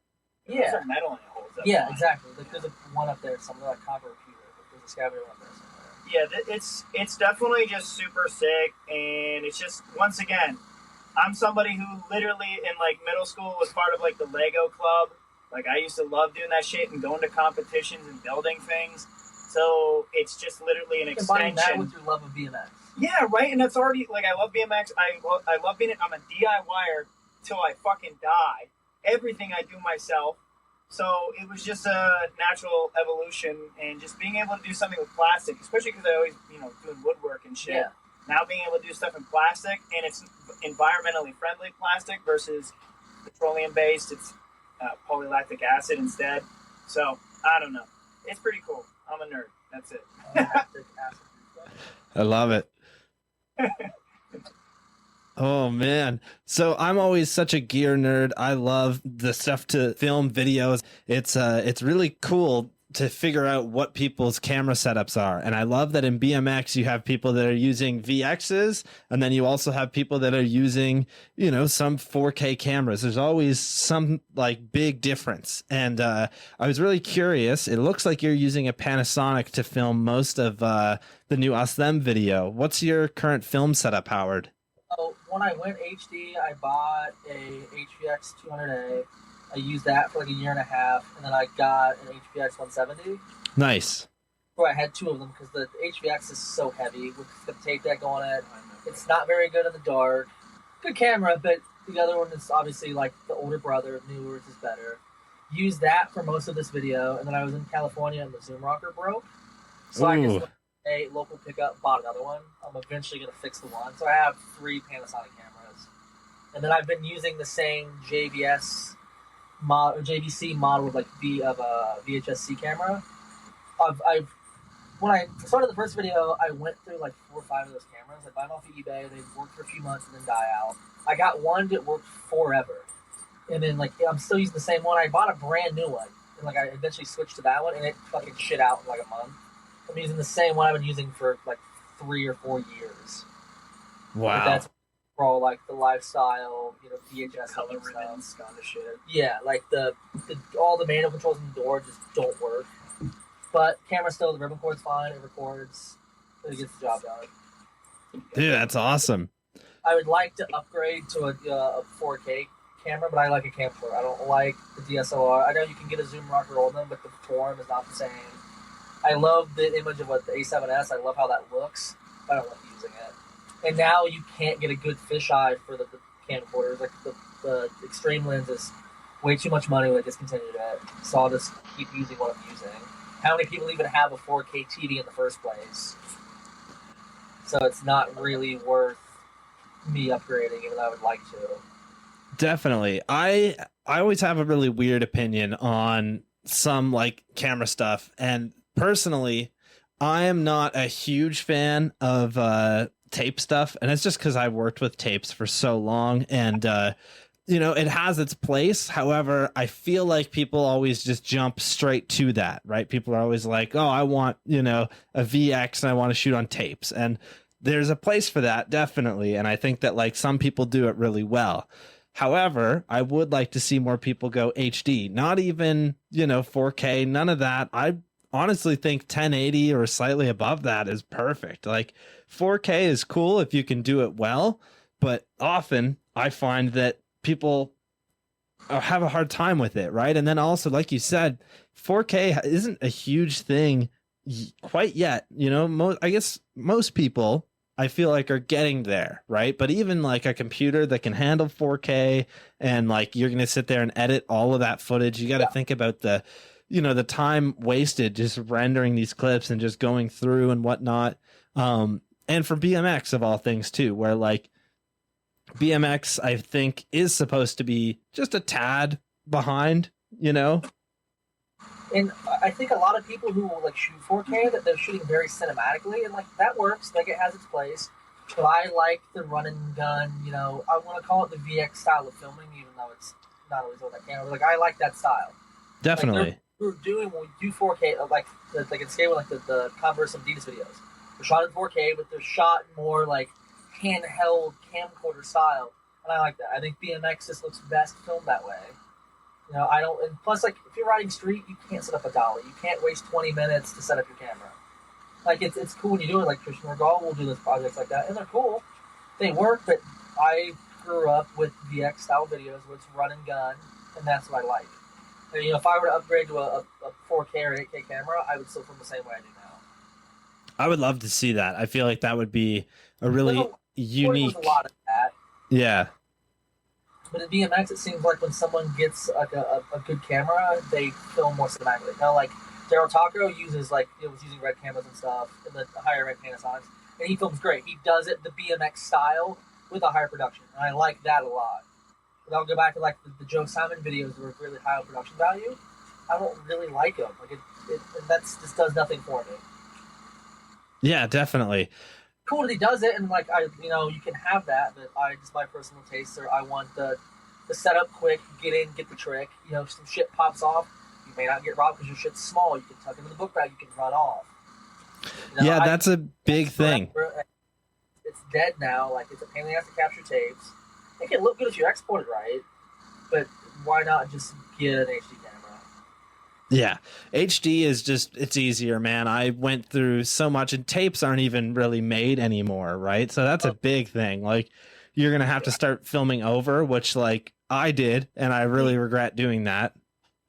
Those Yeah. are metal and it holds up. Yeah, fine. exactly. Like there's a one up there, something like copper or pewter. Like, there's a scavenger one up there somewhere. Yeah, it's definitely just super sick, and it's just, once again, I'm somebody who literally in like middle school was part of like the Lego club. Like I used to love doing that shit and going to competitions and building things. So it's just literally an Combine that extension. with your love of BMX. Yeah, right. And that's already like, I love BMX. I love being it. I'm a DIYer till I fucking die. Everything I do myself. So it was just a natural evolution, and just being able to do something with plastic, especially because I always, doing woodwork and shit. Yeah. Now being able to do stuff in plastic, and it's environmentally friendly plastic versus petroleum based. It's polylactic acid instead. So I don't know. It's pretty cool. I'm a nerd. That's it. I love it. Oh man. So I'm always such a gear nerd. I love the stuff to film videos. It's really cool to figure out what people's camera setups are. And I love that in BMX you have people that are using VXs, and then you also have people that are using, you know, some 4K cameras. There's always some like big difference. And I was really curious. It looks like you're using a Panasonic to film most of the new Us Them video. What's your current film setup, Howard? So when I went HD, I bought a HVX 200A. I used that for like a year and a half, and then I got an HVX 170. Nice. Where I had two of them because the HVX is so heavy with the tape deck on it. It's not very good in the dark. Good camera, but the other one is obviously like the older brother. Newer is better. Used that for most of this video, and then I was in California and the Zoom rocker broke. So I just went to a local pickup, bought another one. I'm eventually going to fix the one. So I have 3 Panasonic cameras. And then I've been using the same JVC model of like VHS-C camera. When I started the first video, I went through like 4 or 5 of those cameras. I bought them off of eBay. They worked for a few months and then die out. I got one that worked forever, and then like I'm still using the same one. I bought a brand new one, and like I eventually switched to that one, and it fucking shit out in like a month. I'm using the same one I've been using for like 3 or 4 years. Wow. But that's for all like the lifestyle, you know, VHS Color and ribbons, kind of shit. Yeah, like all the manual controls in the door just don't work. But camera still, the ribbon cord's fine. It records. It gets the job done. Dude, that's awesome. I would like to upgrade to a 4K camera, but I like a camcorder. I don't like the DSLR. I know you can get a zoom rocker on them, but the form is not the same. I love the image of what the A7S. I love how that looks. I don't like using it. And now you can't get a good fisheye for the camcorders. Like the extreme lens is way too much money when they discontinued it. So I'll just keep using what I'm using. How many people even have a 4K TV in the first place? So it's not really worth me upgrading, even though I would like to. Definitely. I always have a really weird opinion on some like camera stuff, and personally, I am not a huge fan of tape stuff, and it's just because I worked with tapes for so long, and you know, it has its place. However, I feel like people always just jump straight to that, right? People are always like, oh, I want, you know, a VX and I want to shoot on tapes. And there's a place for that, definitely. And I think that like some people do it really well. However, I would like to see more people go HD, not even, you know, 4K, none of that. I honestly think 1080 or slightly above that is perfect. Like 4K is cool if you can do it well, but often I find that people have a hard time with it, right? And then also, like you said, 4K isn't a huge thing quite yet. You know, I guess most people, I feel like, are getting there, right? But even like a computer that can handle 4K and like you're going to sit there and edit all of that footage, you got to think about the, you know, the time wasted just rendering these clips and just going through and whatnot. And for BMX of all things too, where like BMX, I think, is supposed to be just a tad behind, you know? And I think a lot of people who will like shoot 4K, that they're shooting very cinematically, and like that works, like it has its place. But I like the run and gun, you know, I want to call it the VX style of filming, even though it's not always on that camera. Like I like that style. Definitely. Like, we're doing when we do 4K, like in scale with like the Converse and Adidas videos. They're shot in 4K, but they're shot more like handheld camcorder style, and I like that. I think BMX just looks best filmed that way. You know, I don't. And plus, like if you're riding street, you can't set up a dolly. You can't waste 20 minutes to set up your camera. Like it's cool when you do it. Like Christian Regal will do those projects like that, and they're cool. They work, but I grew up with VX style videos where it's run and gun, and that's what I like. And, you know, if I were to upgrade to a 4K or 8K camera, I would still film the same way I do now. I would love to see that. I feel like that would be a really unique. A lot of that. Yeah. But in BMX, it seems like when someone gets like a good camera, they film more cinematically. Now, like Daryl Taco uses was using red cameras and stuff in the higher end Panasonics, and he films great. He does it the BMX style with a higher production, and I like that a lot. But I'll go back to like the Joe Simon videos that were really high on production value. I don't really like them. Like that's just does nothing for me. Yeah, definitely. Cool that he does it, and like you can have that, but just my personal taste, or I want the setup quick, get in, get the trick. Some shit pops off, you may not get robbed because your shit's small. You can tuck it in the book bag, you can run off. Yeah, that's a big thing. It's dead now. Like, it's a pain in the ass to capture tapes. It can look good if you export it right, but why not just get an HD camera? Yeah, HD is just, it's easier, man. I went through so much, and tapes aren't even really made anymore, right? So that's a big thing. Like, you're going to have to start filming over, which, like, I did, and I really regret doing that.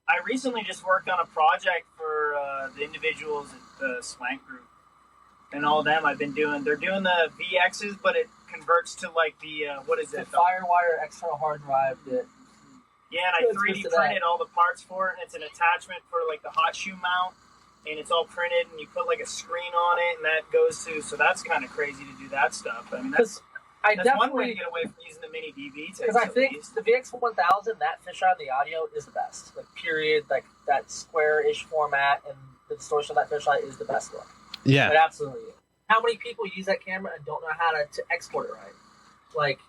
I recently just worked on a project for the individuals at the Swank Group. And all of them they're doing the VXs, but it converts to like the, what is it? The FireWire external hard drive that... Yeah, and I 3D printed all the parts for it, and it's an attachment for like the hot shoe mount, and it's all printed, and you put like a screen on it, and that goes to, so that's kind of crazy to do that stuff. I mean, that's one way to get away from using the mini DV tapes. Because I think the VX1000, that fisheye on the audio is the best. Like, period. Like, that square-ish format and the distortion of that fisheye is the best look. Yeah. But absolutely. How many people use that camera and don't know how to export it right? Like,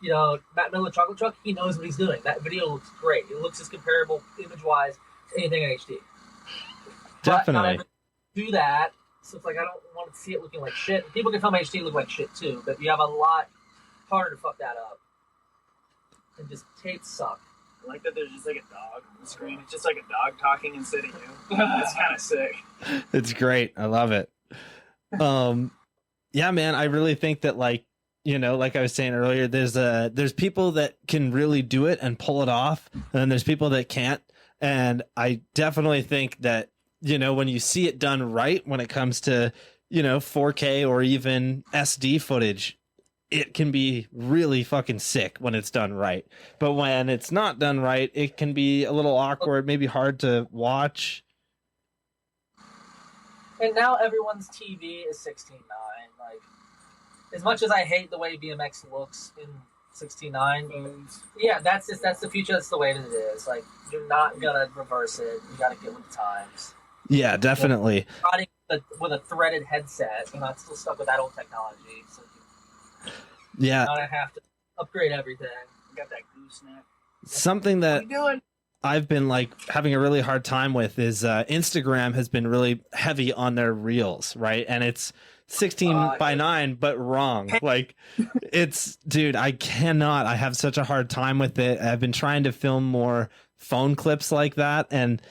Matt Miller Chocolate Truck, he knows what he's doing. That video looks great. It looks as comparable image-wise to anything in HD. Definitely. But do that, so it's like I don't want to see it looking like shit. People can film HD look like shit too, but you have a lot harder to fuck that up. And just tapes suck. I like that there's just like a dog on the screen. It's just like a dog talking instead of you. It's kind of sick. It's great. I love it. Yeah, man, I really think that, like, like I was saying earlier, there's people that can really do it and pull it off, and then there's people that can't. And I definitely think that, when you see it done right, when it comes to, 4K or even SD footage, it can be really fucking sick when it's done right. But when it's not done right, it can be a little awkward, maybe hard to watch. And now everyone's TV is 16:9. Like, as much as I hate the way BMX looks in 16:9, yeah, that's the future. That's the way that it is. Like, you're not gonna reverse it. You gotta get with the times. Yeah, definitely. With a threaded headset, I'm still stuck with that old technology. So yeah, I have to upgrade everything. You got that gooseneck. Something that What are you doing? I've been like having a really hard time with is Instagram has been really heavy on their reels, right? And it's 16:9, but wrong. Like, it's, dude, I have such a hard time with it. I've been trying to film more phone clips like that, and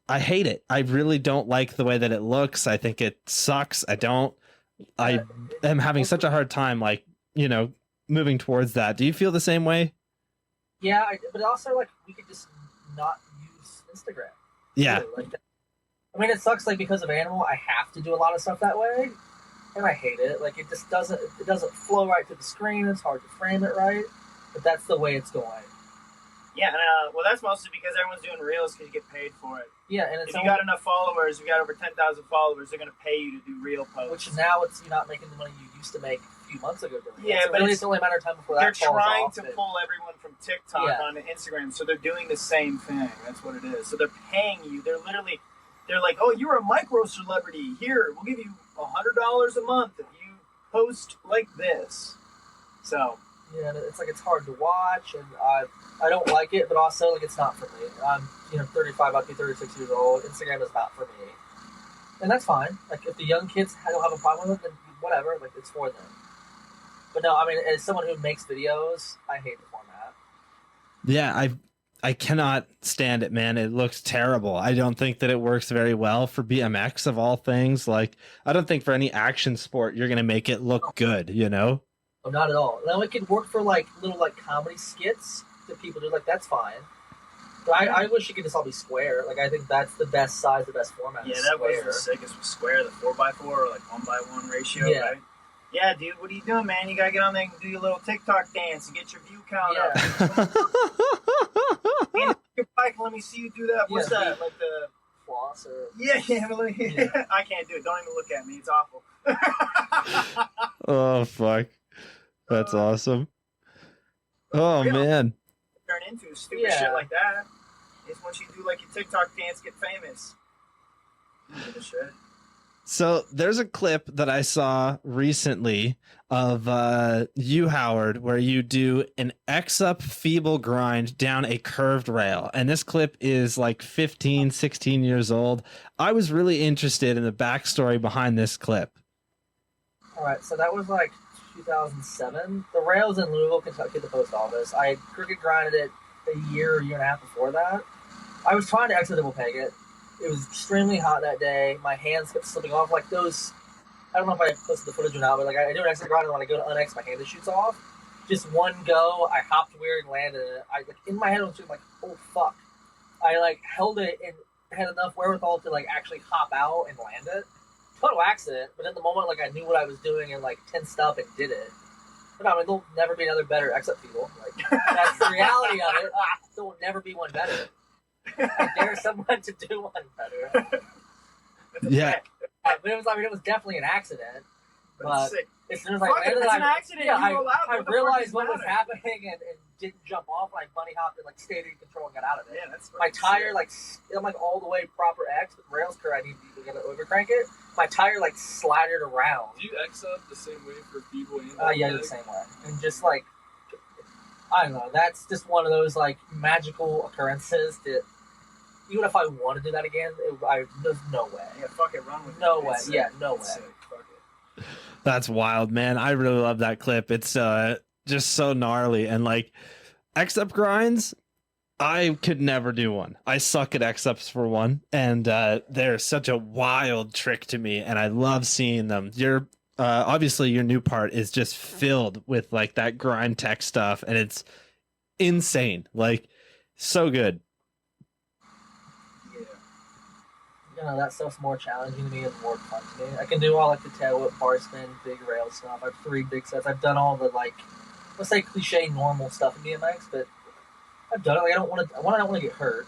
I hate it. I really don't like the way that it looks. I think it sucks. I am having such a hard time, like, moving towards that. Do you feel the same way? Yeah, but also, like, we could just not use Instagram. Yeah. Like, I mean, it sucks, like, because of Animal, I have to do a lot of stuff that way, and I hate it. Like, it just doesn't flow right to the screen. It's hard to frame it right, but that's the way it's going. Yeah, well, that's mostly because everyone's doing reels because you get paid for it. Yeah, and if you got enough followers, you got over 10,000 followers, they're going to pay you to do reel posts. Which now you're not making the money you used to make a few months ago doing it. Yeah, so but really it's only a matter of time before that they're trying to off, pull everyone from TikTok onto Instagram, so they're doing the same thing. That's what it is. So they're paying you. They're like, oh, you're a micro celebrity. Here, we'll give you $100 a month if you post like this. So yeah, it's like it's hard to watch, and I don't like it, but also like it's not for me. I'm 35, about to be 36 years old. Instagram is not for me, and that's fine. Like, if the young kids don't have a problem with it, then whatever. Like, it's for them. But no, I mean, as someone who makes videos, I hate the format. Yeah, I cannot stand it, man. It looks terrible. I don't think that it works very well for BMX of all things. Like, I don't think for any action sport you're gonna make it look good. No, not at all. Now it can work for like little like comedy skits that people do. Like, that's fine. But I wish it could just all be square. Like, I think that's the best size, the best format. Yeah, that was the sickest was square, the 4x4 or like 1x1 ratio, right? Yeah, dude, what are you doing, man? You gotta get on there and do your little TikTok dance and get your view count up. And your bike, let me see you do that. What's that? Like the floss or yeah. I can't do it. Don't even look at me. It's awful. Oh fuck, that's awesome. Oh man. Turn into stupid shit like that. It's once you do like your TikTok dance, get famous. Give a shit. So there's a clip that I saw recently of you, Howard, where you do an X-up feeble grind down a curved rail. And this clip is like 15, 16 years old. I was really interested in the backstory behind this clip. All right, so that was like 2007. The rail's in Louisville, Kentucky, at the post office. I cricket grinded it a year and a half before that. I was trying to exit double peg it. It was extremely hot that day. My hands kept slipping off like those. I don't know if I posted the footage or not, but like I do an exit grind, and when I go to unex, my hand just shoots off. Just one go, I hopped weird and landed it. I like in my head I was like, oh fuck. I like held it and had enough wherewithal to like actually hop out and land it. Total accident, but in the moment, like I knew what I was doing and like tensed up and did it. But I mean, there'll never be another better except people. Like that's the reality of it. There will never be one better. I dare someone to do one better. Yeah. But it was, I mean, it was definitely an accident. But as soon as I landed, it's an accident. Yeah, you allowed, I realized what was happening and didn't jump off. And I bunny hopped and like stayed in control and got out of it. Yeah, that's my tire, like I'm like all the way proper X with rails curve. I need to get it over crank it. My tire like slattered around. Do you X up the same way for feeble and yeah, the same way. And just like I don't know, that's just one of those like magical occurrences that even if I want to do that again, there's no way. Yeah, fuck it, run with it. No way. It's Yeah, no way. Sick. Fuck it. That's wild, man. I really love that clip. It's just so gnarly. And like X-up grinds, I could never do one. I suck at X-ups for one. And they're such a wild trick to me. And I love seeing them. You're obviously your new part is just filled with like that grind tech stuff. And it's insane. Like so good. You know, that stuff's more challenging to me and more fun to me. I can do all like the tail whip, bar spin, big rail stuff. I have 3 big sets. I've done all the like, let's say cliche normal stuff in BMX, but I've done it. Like I don't want to get hurt.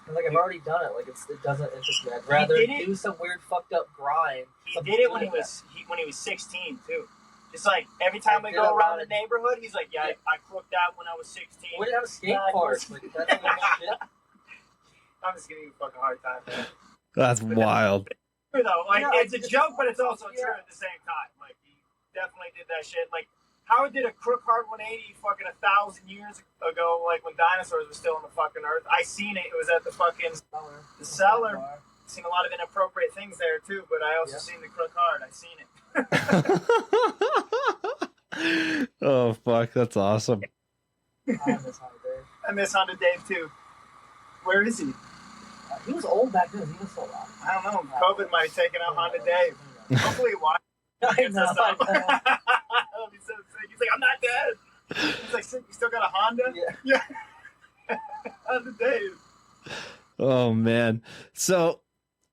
And, like I've already done it. Like it doesn't interest me. I'd rather do some weird fucked up grind. He did it when he was 16 too. Just like every time we go around the neighborhood, he's like, "Yeah, I crooked out when I was 16." We didn't have a skate park. Like, that's shit. I'm just giving you a fucking hard time, man. That's wild. True though, like Yeah, it's a joke, but it's also true at the same time. Like he definitely did that shit. Like Howard did a crook hard 180 fucking 1,000 years ago, like when dinosaurs were still on the fucking earth. I seen it. It was at the fucking the cellar. Seen a lot of inappropriate things there too, but I also seen the crook hard. I seen it. Oh fuck, that's awesome. I miss Honda Dave too. Where is he? He was old back then. He was so loud. I don't know. COVID might have taken out Honda Dave. Hopefully, why? I know. He's so sick. He's like, I'm not dead. He's like, you still got a Honda? Yeah. Honda Dave. Oh man. So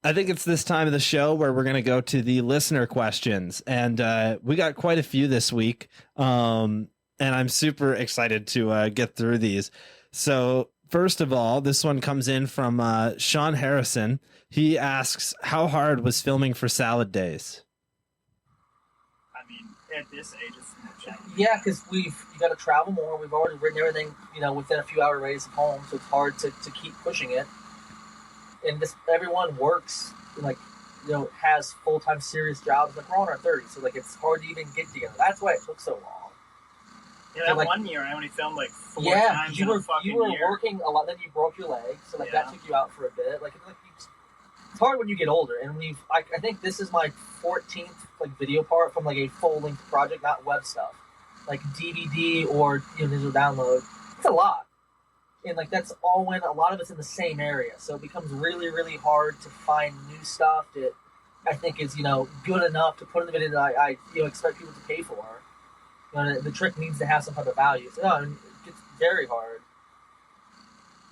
I think it's this time of the show where we're going to go to the listener questions, and we got quite a few this week. And I'm super excited to get through these. So first of all, this one comes in from Sean Harrison. He asks, how hard was filming for Salad Days? I mean, at this age, it's more challenging. Yeah, because you got to travel more. We've already written everything, within a few hour radius of home, so it's hard to keep pushing it. And everyone works, has full-time serious jobs. Like, we're on our 30s, so, it's hard to even get together. That's why it took so long. Yeah, that 1 year, I only filmed, 4 times you in were, a fucking you were year. working a lot, then you broke your leg, so, that took you out for a bit. It's hard when you get older, and I think this is my 14th, video part from, a full-length project, not web stuff. DVD or, digital download. It's a lot. And, that's all when a lot of it's in the same area. So it becomes really, really hard to find new stuff that I think is, good enough to put in the video that I expect people to pay for. The trick needs to have some type of value. So, it's very hard.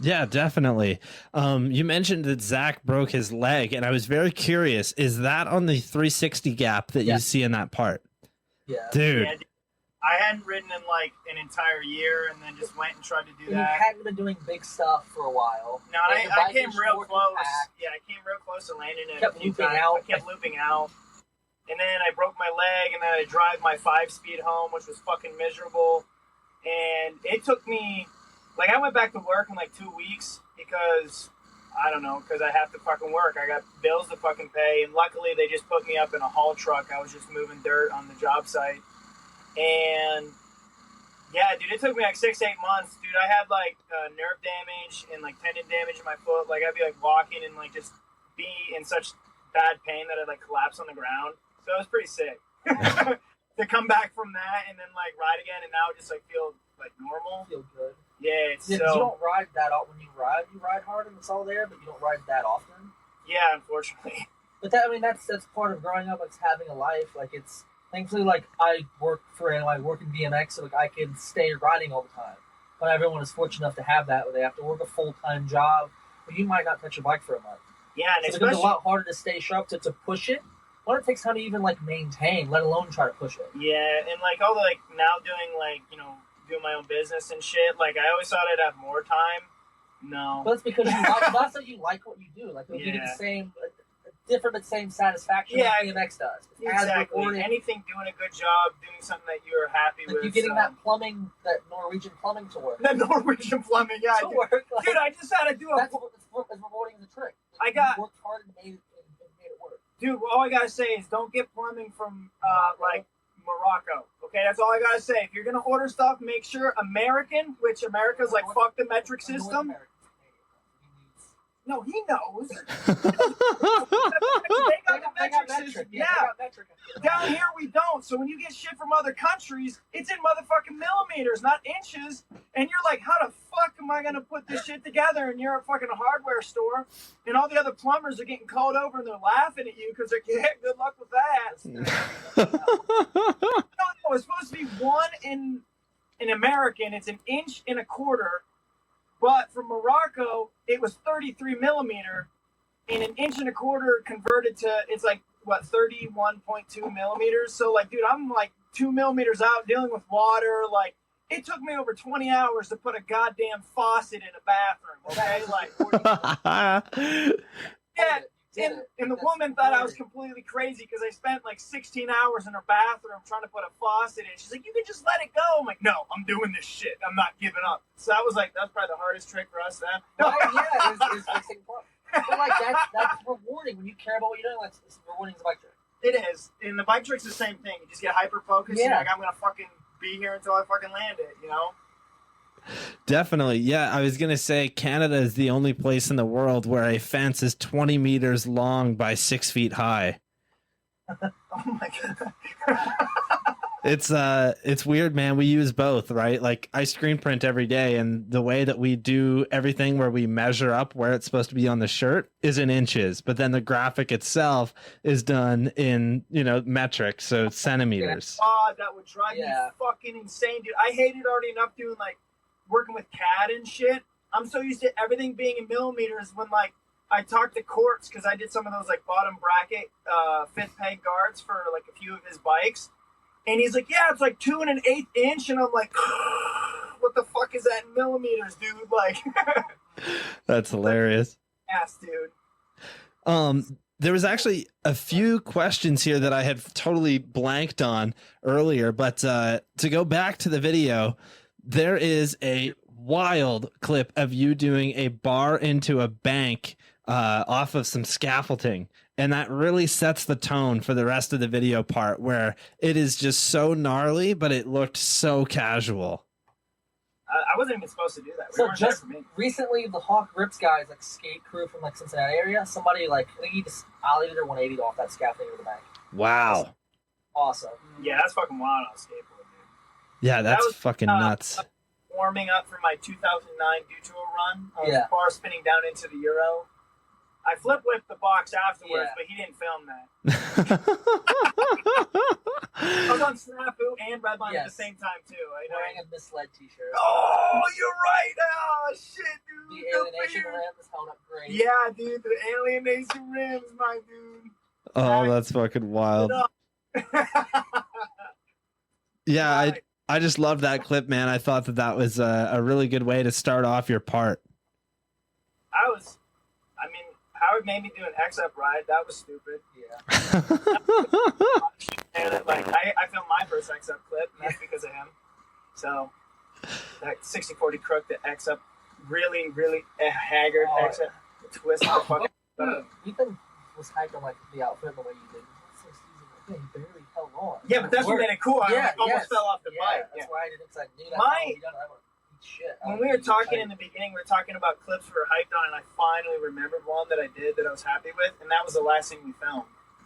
Yeah, definitely. You mentioned that Zach broke his leg, and I was very curious. Is that on the 360 gap that you see in that part? Yeah. Dude. Yeah, I hadn't ridden in an entire year, and then just went and tried to do and that. You hadn't been doing big stuff for a while. No, I came real close. Yeah, I came real close to landing it. I kept looping out. And then I broke my leg, and then I drive my 5-speed home, which was fucking miserable. And it took me Like, I went back to work in like 2 weeks because, I don't know, because I have to fucking work. I got bills to fucking pay, and luckily they just put me up in a haul truck. I was just moving dirt on the job site. And, yeah, dude, it took me like 6 to 8 months. Dude, I had like nerve damage and like tendon damage in my foot. Like, I'd be like walking and like just be in such bad pain that I'd like collapse on the ground. So it was pretty sick. To come back from that and then like ride again and now just like feel like normal. Feel good. Yeah, it's Yeah, 'cause you don't ride that often. When you ride hard and it's all there, but you don't ride that often. Yeah, unfortunately. But that, I mean, that's part of growing up. It's having a life. Like, it's thankfully, like, I work in BMX, so like I can stay riding all the time. But everyone is fortunate enough to have that, where they have to work a full-time job, but you might not touch your bike for a month. Yeah, and so it becomes a lot harder to stay sharp to push it. Well, it takes time to even like maintain, let alone try to push it. Yeah, and like all the like now doing like, you know, doing my own business and shit. Like, I always thought I'd have more time. No. But that's because that's that you like what you do. Like, you get the same, different but same satisfaction that BMX does. Exactly. Anything, doing a good job, doing something that you're happy with. You getting that Norwegian plumbing to work. That Norwegian plumbing, yeah. To work. Like, dude, I just had to do that's as rewarding as a trick. Like, you worked hard and made it work. Dude, all I gotta say is don't get plumbing from like Morocco. Okay, that's all I gotta say. If you're gonna order stuff, make sure American, which America's like fuck the metric system. No, he knows. They got the metric system. Yeah. Down here we don't. So when you get shit from other countries, it's in motherfucking millimeters, not inches. And you're like, how the fuck am I gonna put this shit together? And you're a fucking hardware store, and all the other plumbers are getting called over and they're laughing at you because they're yeah, good luck with that. No, it's supposed to be one in American. It's 1 1/4 inch. But from Morocco, it was 33 millimeter, and 1 1/4 inch converted to, it's like, what, 31.2 millimeters? So, like, dude, I'm like 2 millimeters out dealing with water. Like, it took me over 20 hours to put a goddamn faucet in a bathroom, okay? Like, yeah. And the woman thought I was completely crazy because I spent like 16 hours in her bathroom trying to put a faucet in. She's like, you can just let it go. I'm like, no, I'm doing this shit. I'm not giving up. So that was like, that's probably the hardest trick for us then. Yeah, it's fixing plumbing. But like, that's rewarding when you care about what you're doing. Like, it's rewarding as a bike trick. It is. And the bike trick's the same thing. You just get hyper focused. Yeah. And like, I'm going to fucking be here until I fucking land it, you know? Definitely. Yeah, I was going to say Canada is the only place in the world where a fence is 20 meters long by 6 feet high. Oh my God. It's weird, man. We use both, right? Like, I screen print every day, and the way that we do everything where we measure up where it's supposed to be on the shirt is in inches, but then the graphic itself is done in, metric, so centimeters. God, that would drive me fucking insane, dude. I hate it already enough doing like working with CAD and shit. I'm so used to everything being in millimeters when like I talked to Quartz because I did some of those like bottom bracket fifth peg guards for like a few of his bikes, and he's like, yeah, it's like 2 1/8 inch, and I'm like, what the fuck is that in millimeters, dude? Like, that's hilarious. Ass, dude. There was actually a few questions here that I had totally blanked on earlier, but to go back to the video, there is a wild clip of you doing a bar into a bank off of some scaffolding. And that really sets the tone for the rest of the video part, where it is just so gnarly, but it looked so casual. I wasn't even supposed to do that. So just recently, the Hawk Rips guys, like skate crew from like Cincinnati area, somebody like, I think he just ollied or 180 off that scaffolding over the bank. Wow. Awesome. Yeah, that's fucking wild on a skateboard, dude. Yeah, that's fucking nuts. Warming up for my 2009 Duo run. Bar spinning down into the Euro. I flip whipped the box afterwards, but he didn't film that. I was on Snafu and Redline at the same time, too. Wearing a misled t-shirt. Oh, you're right. Oh, shit, dude. The alienation rims held up great. Yeah, dude. The alienation rims, my dude. Oh, that's fucking wild. Yeah, I just love that clip, man. I thought that was a really good way to start off your part. Howard made me do an X-Up ride. That was stupid. Yeah. And like I filmed my first X-Up clip, and that's because of him. So that 60-40 crook that X up really, really haggard X up, twist the fucking. Ethan was hyping like the outfit the way you did. He barely held on. Yeah, but that's what made it cool. I almost fell off the bike. That's why I did it, because I knew that. When we were talking in the beginning, we were talking about clips we were hyped on, and I finally remembered one that I did that I was happy with, and that was the last thing we filmed,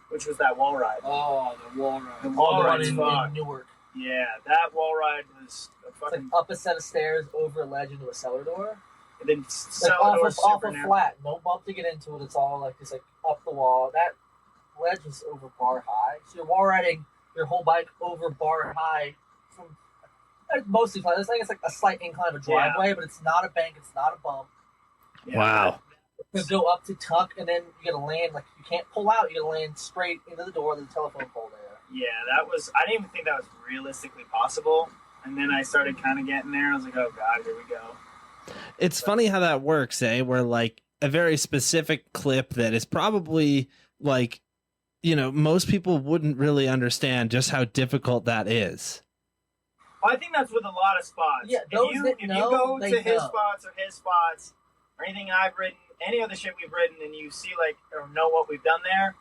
which was that wall ride. Oh, the wall ride. The wall ride in Newark. Yeah, that wall ride was a fucking. It's like up a set of stairs, over a ledge into a cellar door. And then cellar like door off a flat, no bump to get into it. It's all like just like up the wall. That ledge was over bar high, so you're wall riding your whole bike over bar high from mostly flat. It's like a slight incline of a driveway, but it's not a bank. It's not a bump. Yeah, wow. You go up to tuck, and then you gotta land like you can't pull out. You gotta land straight into the door of the telephone pole there. Yeah, that was. I didn't even think that was realistically possible. And then I started kind of getting there. I was like, oh god, here we go. It's funny how that works, eh? Where like a very specific clip that is probably like, most people wouldn't really understand just how difficult that is. Well, I think that's with a lot of spots. Yeah, if you go to his spots or anything I've ridden, any of the shit we've ridden, and you see like or know what we've done there,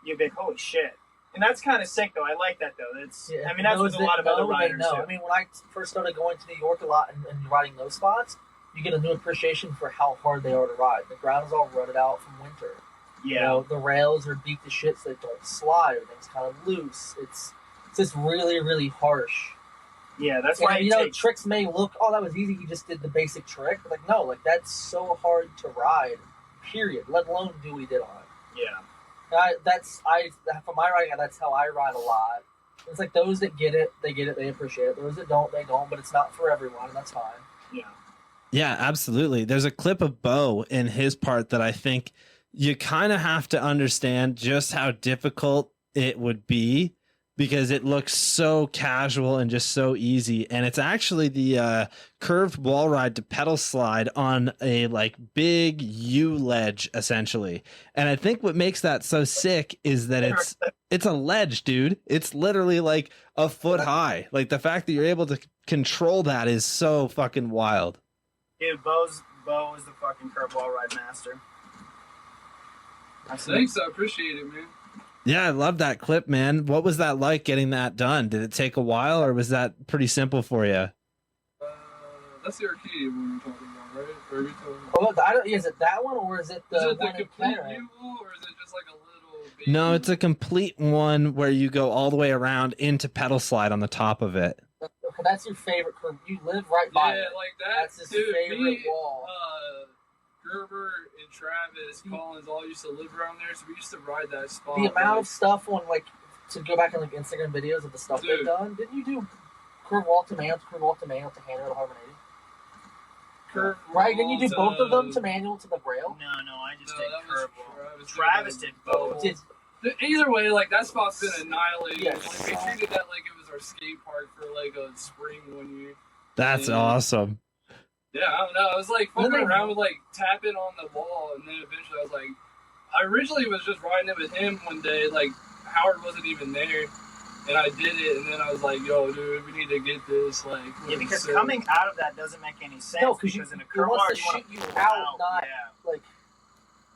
you'd be like, holy shit. And that's kind of sick, though. I like that, though. I mean, that's with a lot of other riders, too. I mean, when I first started going to New York a lot and riding those spots, you get a new appreciation for how hard they are to ride. The ground is all rutted out from winter. Yeah. The rails are beat to shit so they don't slide. Everything's kind of loose. It's just really, really harsh. Yeah, that's why tricks may look, oh, that was easy. You just did the basic trick. But like, no, like that's so hard to ride, period, let alone do what we did on it. Yeah. For my riding, that's how I ride a lot. It's like those that get it, they appreciate it. Those that don't, they don't. But it's not for everyone, and that's fine. Yeah. Yeah, absolutely. There's a clip of Bo in his part that I think you kind of have to understand just how difficult it would be, because it looks so casual and just so easy. And it's actually the curved wall ride to pedal slide on a like big U ledge, essentially. And I think what makes that so sick is that it's a ledge, dude. It's literally like a foot high. Like the fact that you're able to control that is so fucking wild. Dude, Bo is the fucking curved wall ride master. Thanks, I appreciate it, man. Yeah, I love that clip, man. What was that like getting that done? Did it take a while, or was that pretty simple for you? That's the arcade one you're talking about, right? Or are you talking about... Is it that one, or is it the one complete new one, or is it just like a little baby? No, it's a complete one where you go all the way around into pedal slide on the top of it. That's your favorite curve. You live right by it. Yeah, like that. That's his favorite wall. Gerber and Travis Collins all used to live around there, so we used to ride that spot. The amount of stuff on to go back in Instagram videos of the stuff they've done. Didn't you do curve wall to manual to handle to harmony? Right? Didn't you do both of them to manual to the rail? No, I just did curve wall. Travis did both. Either way, like that spot's been annihilated. Yes. Like, we treated that like it was our skate park for like a spring 1 year. That's awesome. Yeah, I don't know. I was like fucking around with like tapping on the wall, and then eventually I was like, I originally was just riding it with him one day. Like Howard wasn't even there, and I did it, and then I was like, "Yo, dude, we need to get this." Like, yeah, because coming out of that doesn't make any sense. No, because in a curve wall, you want to shoot you out, not like.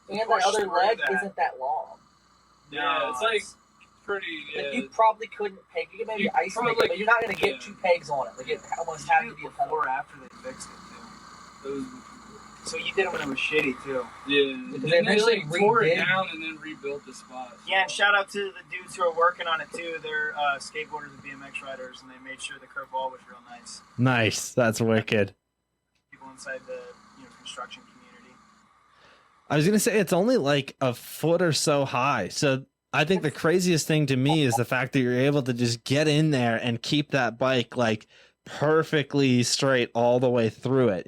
And the other leg isn't that long. Yeah, it's like pretty. Like you probably couldn't peg. You could maybe ice make it, but you're not going to get 2 pegs on it. Like it almost had to be a pedal. Or after they fixed it. So you did it when it was shitty too. Yeah, they like tore it down and then rebuilt the spot. Yeah, and shout out to the dudes who are working on it too. They're skateboarders and BMX riders, and they made sure the curb wall was real nice. Nice, that's wicked. People inside the construction community. I was gonna say it's only like a foot or so high, so I think the craziest thing to me is the fact that you're able to just get in there and keep that bike like perfectly straight all the way through it,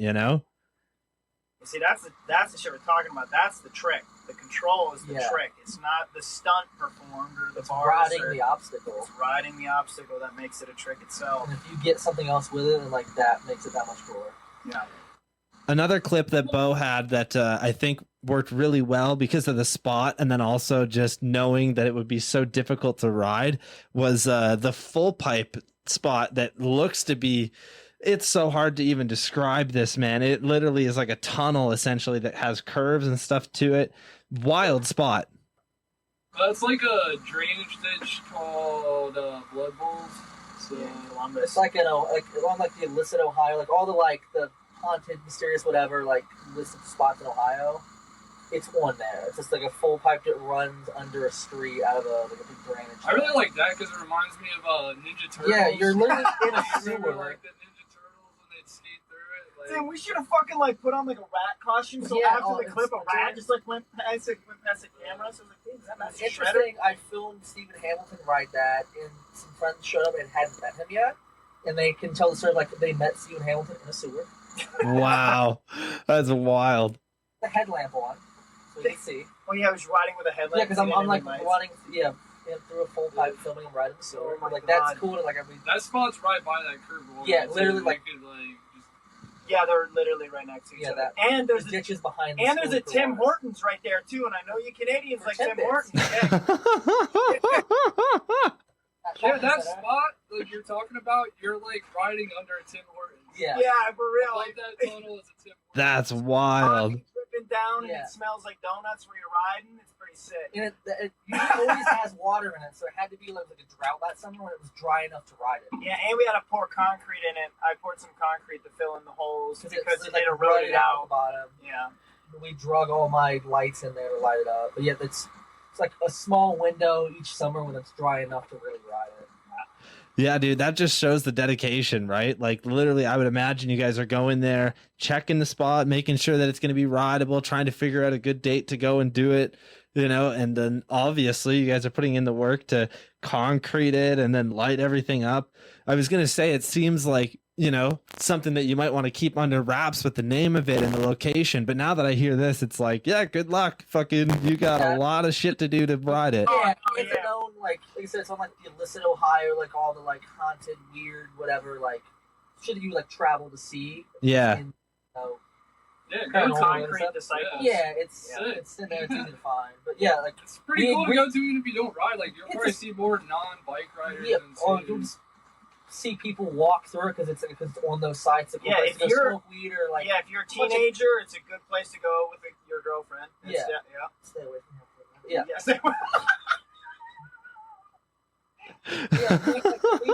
See, that's the shit we're talking about. That's the trick. The control is the trick. It's not the stunt performed or the bars. Riding the obstacle. It's riding the obstacle that makes it a trick itself. And if you get something else with it, and like that makes it that much cooler. Yeah. Another clip that Bo had that I think worked really well because of the spot, and then also just knowing that it would be so difficult to ride, was the full pipe spot that looks to be It's so hard to even describe this, man. It literally is like a tunnel essentially that has curves and stuff to it. Wild spot. It's like a drainage ditch called Blood Bowls. So Columbus. It's like on like the illicit Ohio, like all the like the haunted, mysterious, whatever, like listed spots in Ohio. It's one there. It's just like a full pipe that runs under a street out of a big drainage. I really like that because it reminds me of Ninja Turtles. Yeah, you're literally in a Remember, sewer. like the Ninja Turtles when they'd skate through it. Like, Damn, we should have fucking like put on like a rat costume. So Yeah, after the clip, a rat it's- just like went past the camera. So I was like, hey, is that It's Master Shredder? interesting. I filmed Stephen Hamilton ride that, and some friends showed up and hadn't met him yet, and they can tell the story like they met Stephen Hamilton in a sewer. Wow. That's wild. The headlamp on, so you can see. Oh yeah, I was riding with a headlamp. Yeah, because I'm like lights. running, through a full pipe, filming him right in the sewer. Oh my Like that's God. cool. And like I mean, that spot's right by that curb. Yeah, literally, you like- could, just, Yeah, they're literally right next to each Yeah, other. that- And there's there's ditches behind. The and there's a school for Tim water. Hortons right there too. And I know you Canadians For like Tim Timbits. Hortons. Yeah. yeah, that spot like you're talking about, you're like riding under a Tim Hortons. Yeah. Yeah, for real. Like that tunnel is a Tim Hortons. That's wild. Coffee dripping down Yeah. and it smells like donuts where you're riding. It's pretty sick. And it usually always has water in it, so it had to be like a drought that summer when it was dry enough to ride it. Yeah, and we had to pour concrete in it. I poured some concrete to fill in the holes because it's it like eroded rutted out out. the bottom. Yeah. We drug all my lights in there to light it up. But yeah, it's like a small window each summer when it's dry enough to really ride it. Yeah, dude, that just shows the dedication, right? Like literally, I would imagine you guys are going there, checking the spot, making sure that it's going to be rideable, trying to figure out a good date to go and do it, you know, and then obviously you guys are putting in the work to concrete it and then light everything up. I was going to say, it seems like, you know, something that you might want to keep under wraps with the name of it and the location. But now that I hear this, it's like, yeah, good luck. Fucking, you got a lot of shit to do to ride it. Yeah, Oh, it's yeah. a known, like I said, it's on like the illicit Ohio, like all the like haunted, weird, whatever, like shit you like travel to see. Yeah. And, you know, Yeah, Paranormal go to Concrete stuff. disciples. yeah, it's Yeah. it's in there, it's easy to find. But yeah, like It's pretty We- cool to we- go to even if you don't ride. Like you'll It's probably a- see more non-bike riders. yeah, than or see- you'll just see people walk through it because it's on those sites. It's a cool Yeah, place if to go you're- smoke weed or like Yeah, if you're a bunch of- teenager, it's a good place to go with your girlfriend. It's, Yeah. yeah. stay away from that. Yeah. Yes. Yeah, we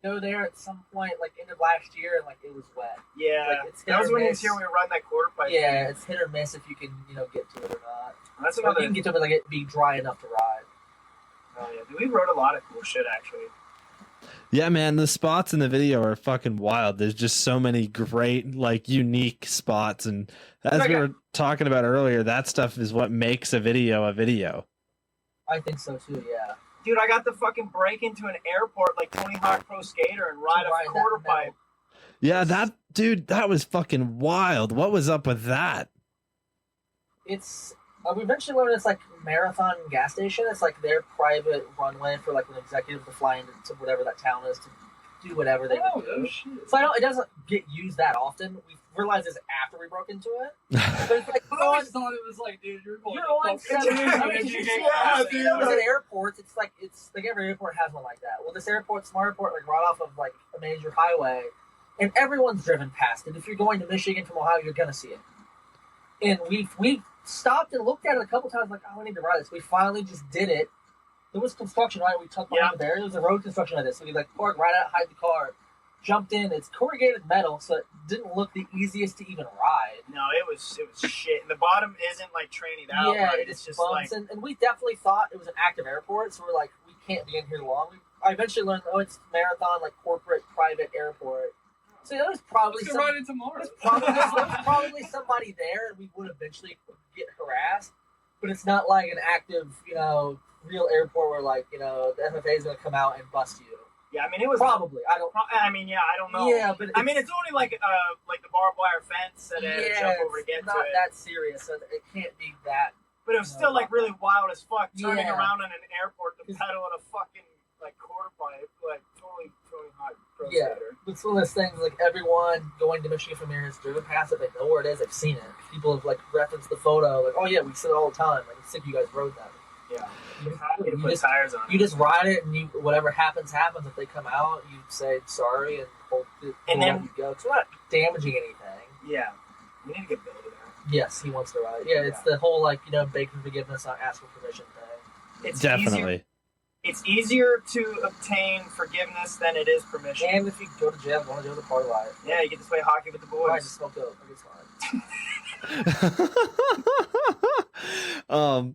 go there at some point, like end of last year, and like it was wet. Yeah. Like, it's hit That was or when he was miss. here when we were riding that quarter pipe. Yeah, it's hit or miss if you can, get to it or not. That's Or another. you can get to it, like it be dry enough to ride. Oh yeah, dude, we rode a lot of cool shit actually. Yeah, man, the spots in the video are fucking wild. There's just so many great, like, unique spots. And as we were talking about earlier, that stuff is what makes a video a video. I think so too. Yeah. Dude, I got to fucking break into an airport like Tony Hawk Pro Skater and ride To a ride that quarter metal. pipe. Yeah, that was fucking wild. What was up with that? It's we eventually learned it's like Marathon gas station. It's like their private runway for like an executive to fly into whatever that town is to do whatever they Oh, would do. no shit. So it doesn't get used that often. We realized this after we broke into it. But it's like I always thought it was like, dude, you're going you're on to fuck- 7 Yeah, dude. It was at airports. It's like every airport has one like that. Well, this airport, small airport, like right off of like a major highway, and everyone's driven past it. If you're going to Michigan from Ohio, you're gonna see it. And we stopped and looked at it a couple times, like, oh, I need to ride this. We finally just did it. There was construction, right? We took behind the barrier. There was a road construction like this. So we like parked right out, hide the car, jumped in. It's corrugated metal, so it didn't look the easiest to even ride. No, it was shit. And the bottom isn't like training out. Yeah, right? it It's just bumps, like and we definitely thought it was an active airport, so we're like, we can't be in here long. I eventually learned, it's Marathon, like corporate private airport. So there was probably Let's go ride it tomorrow. there was probably somebody there, and we would eventually get harassed. But it's not like an active, real airport where like the FFA is going to come out and bust you. yeah. I mean, it was Probably, I don't. I mean, yeah, I don't know. Yeah, but I mean, it's only like the barbed wire fence that I had to jump over to get it's to not it. that serious. So it can't be that. But it was still like really wild as fuck, turning Yeah. around in an airport to pedal at a fucking like quarter pipe, like totally hot pro Yeah. skater. It's one of those things, like, everyone going to Michigan from here has driven past it, they know where it is, they've seen it. People have, like, referenced the photo, like, oh yeah, we see it all the time, like, it's sick you guys rode that. Yeah. You, Happy to you put just tires on you it. just ride it, and you whatever happens. If they come out, you say sorry and hope it And will then- let you go. 'Cause we're not damaging anything. Yeah. We need to get Billy there. Yes, he wants to ride. Yeah, it's the whole beg for forgiveness, not ask for permission thing. It's Definitely. It's easier to obtain forgiveness than it is permission. And if you go to jail, go to jail the party life. Yeah, you get to play hockey with the boys. Right, just smoke dope. It's fine.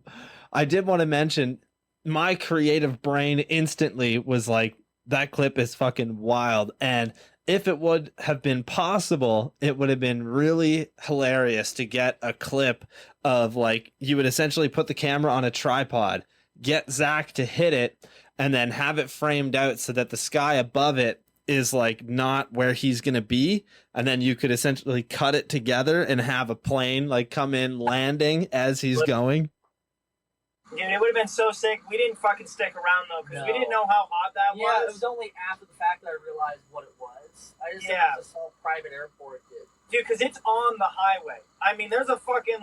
I did want to mention my creative brain instantly was like, that clip is fucking wild. And if it would have been possible, it would have been really hilarious to get a clip of you would essentially put the camera on a tripod, get Zach to hit it, and then have it framed out so that the sky above it is not where he's going to be. And then you could essentially cut it together and have a plane come in landing as he's going. Yeah, it would have been so sick. We didn't fucking stick around though because we didn't know how hot that Yeah, it was. was only after the fact that I realized what it was. I just thought it was a small private airport. Dude, because it's on the highway. I mean, there's a fucking 5-6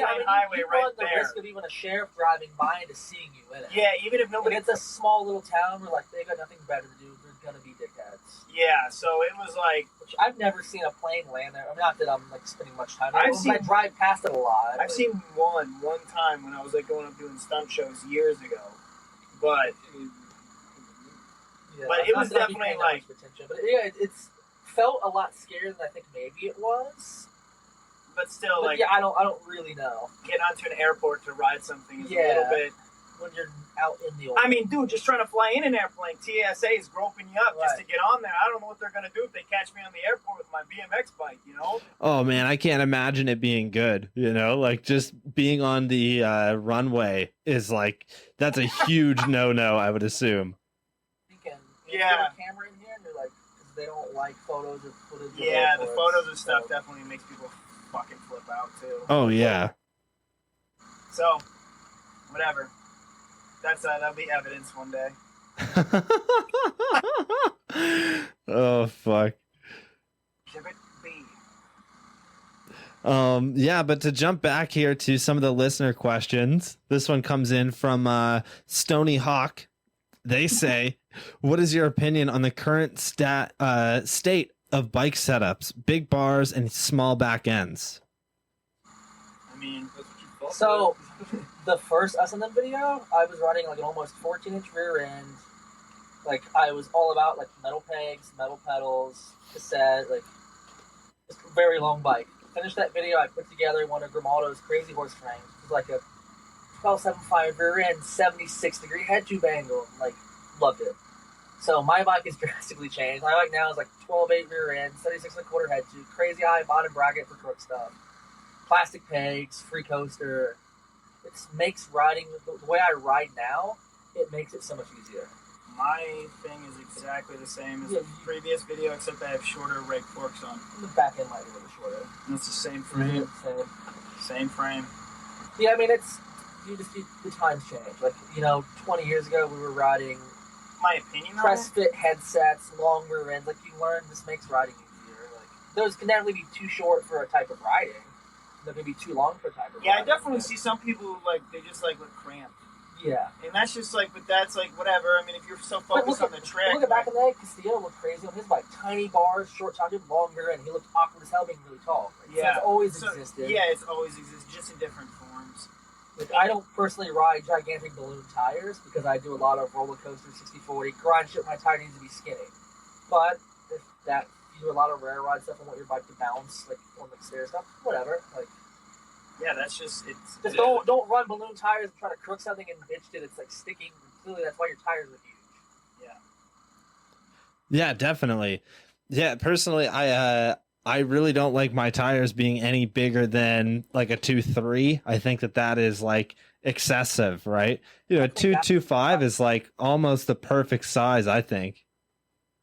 lane highway right run the there. risk of even a sheriff driving by and just seeing you in it. Yeah, even if nobody. And it's a small little town where they got nothing better to do. They're gonna be dickheads. Yeah, so it was Which I've never seen a plane land there. I mean, not that I'm spending much time there. I drive past it a lot. I've seen one time when I was going up doing stunt shows years ago, but Yeah, but it was not that I'd be definitely paying that much attention. But yeah, it's felt a lot scarier than I think maybe it was. but still But yeah, I don't really know. get onto an airport to ride something is a Yeah. little bit. When you're out in the open. I mean, dude, just trying to fly in an airplane, TSA is groping you up just to get on there. I don't know what they're gonna do if they catch me on the airport with my BMX bike, you know? Oh man, I can't imagine it being good. Just being on the runway is that's a huge no. I would assume. You have a camera in here, and they're because they don't like photos or footage. Yeah, of the photos and stuff definitely makes people fucking flip out too. Oh yeah. So, whatever. That'll be evidence one day. Oh fuck. Exhibit B. Yeah, but to jump back here to some of the listener questions, this one comes in from Stony Hawk. They say, what is your opinion on the current state of bike setups, big bars and small back ends? I mean, So, the first S&M video, I was riding an almost 14-inch rear end. I was all about metal pegs, metal pedals, cassette, just a very long bike. Finished that video, I put together one of Grimaldo's Crazy Horse frames. It was a 12.75 rear end, 76-degree head tube angle. Loved it. So my bike has drastically changed. My bike now is 12.8 rear end, 76.25 head tube, crazy high bottom bracket for crook stuff, plastic pegs, free coaster. It makes riding the way I ride now. It makes it so much easier. my thing is exactly the same as the previous video, except I have shorter rake forks on. The back end might be a little shorter. And it's the same frame. Same. Same frame. Yeah, I mean, the times change. 20 years ago we were riding My opinion on press it? fit headsets, longer ends. You learn this makes riding easier. Those can never be too short for a type of riding. They're gonna be too long for a type of Yeah, riding. I definitely see some people who, they just, look cramped. Yeah. And that's just, but that's, whatever. I mean, if you're so focused on the trick. Look at back in the day, Castillo looked crazy on his bike. Tiny bars, short top, longer, and he looked awkward as hell being really tall. So it's always existed. Yeah, it's always existed, just in different forms. I don't personally ride gigantic balloon tires because I do a lot of roller coaster 60/40. Grind shit, my tire needs to be skinny. But if you do a lot of rare ride stuff and want your bike to bounce, on the stairs stuff, whatever. Yeah, that's just Just don't run balloon tires and try to crook something and bitch that it's sticking. Clearly, that's why your tires are huge. Yeah, definitely. Yeah, personally, I really don't like my tires being any bigger than a 2.3. I think that is excessive, right? 2.25 is almost the perfect size, I think.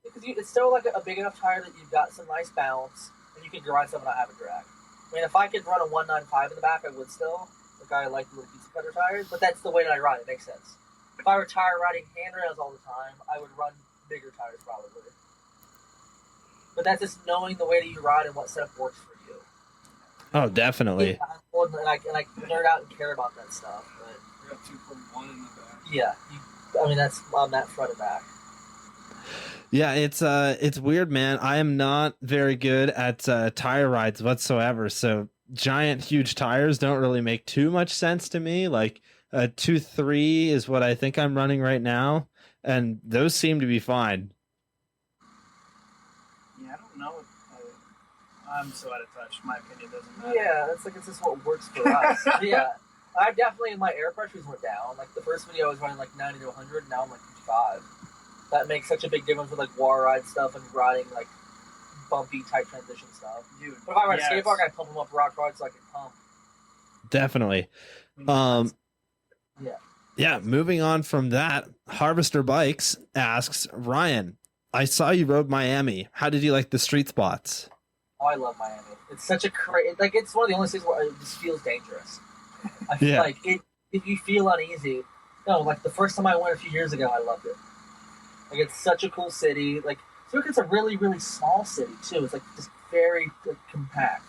Because it's still a big enough tire that you've got some nice bounce and you can grind stuff and not have a drag. I mean, if I could run a 195 in the back, I would still. I like the little pizza cutter tires, but that's the way that I ride. It makes sense. If I were tire riding handrails all the time, I would run bigger tires probably. But that's just knowing the way that you ride and what setup works for you. Oh, definitely. Yeah, and I nerd out and care about that stuff. But I got 2.1 in the back. Yeah, I mean that's on that front and back. Yeah, it's weird, man. I am not very good at tire rides whatsoever. So giant, huge tires don't really make too much sense to me. Like a 2.3 is what I think I'm running right now, and those seem to be fine. Yeah, I don't know. I'm so out of touch. My opinion doesn't matter. Yeah, it's just what works for us. Yeah, I definitely my air pressures went down. Like the first video I was running like 90 to 100. Now I'm like 55. That makes such a big difference with like war ride stuff and riding like bumpy type transition stuff. Dude, But if I ride yes. a skate park, I pump them up rock hard so I can pump. Definitely. Yeah, moving on from that, Harvester Bikes asks, Ryan, I saw you rode Miami. How did you like the street spots? Oh, I love Miami. It's such a it's one of the only cities where it just feels dangerous. I feel Yeah. like if you feel uneasy, no, like the first time I went a few years ago, I loved it. Like it's such a cool city. Like it's a really, really small city too. It's like just very compact.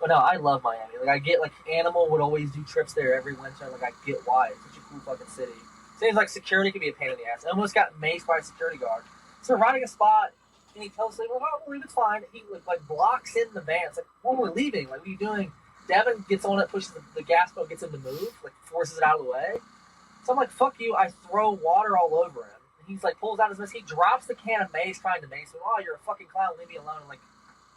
But no, I love Miami. Like I get like Animal would always do trips there every winter. Like I get why it's such a cool fucking city. Seems like security can be a pain in the ass. I almost got maced by a security guard. So we're riding a spot, and he tells me, "Well, we'll leave. It's fine." He like blocks in the van. It's like, "When we're leaving, like what are you doing?" Devin gets on it, pushes the gas pedal, gets him to move, like forces it out of the way. So I'm like, "Fuck you!" I throw water all over him. And he's like, pulls out his mace. He drops the can of mace, trying to mace me. "Oh, you're a fucking clown. Leave me alone." Like.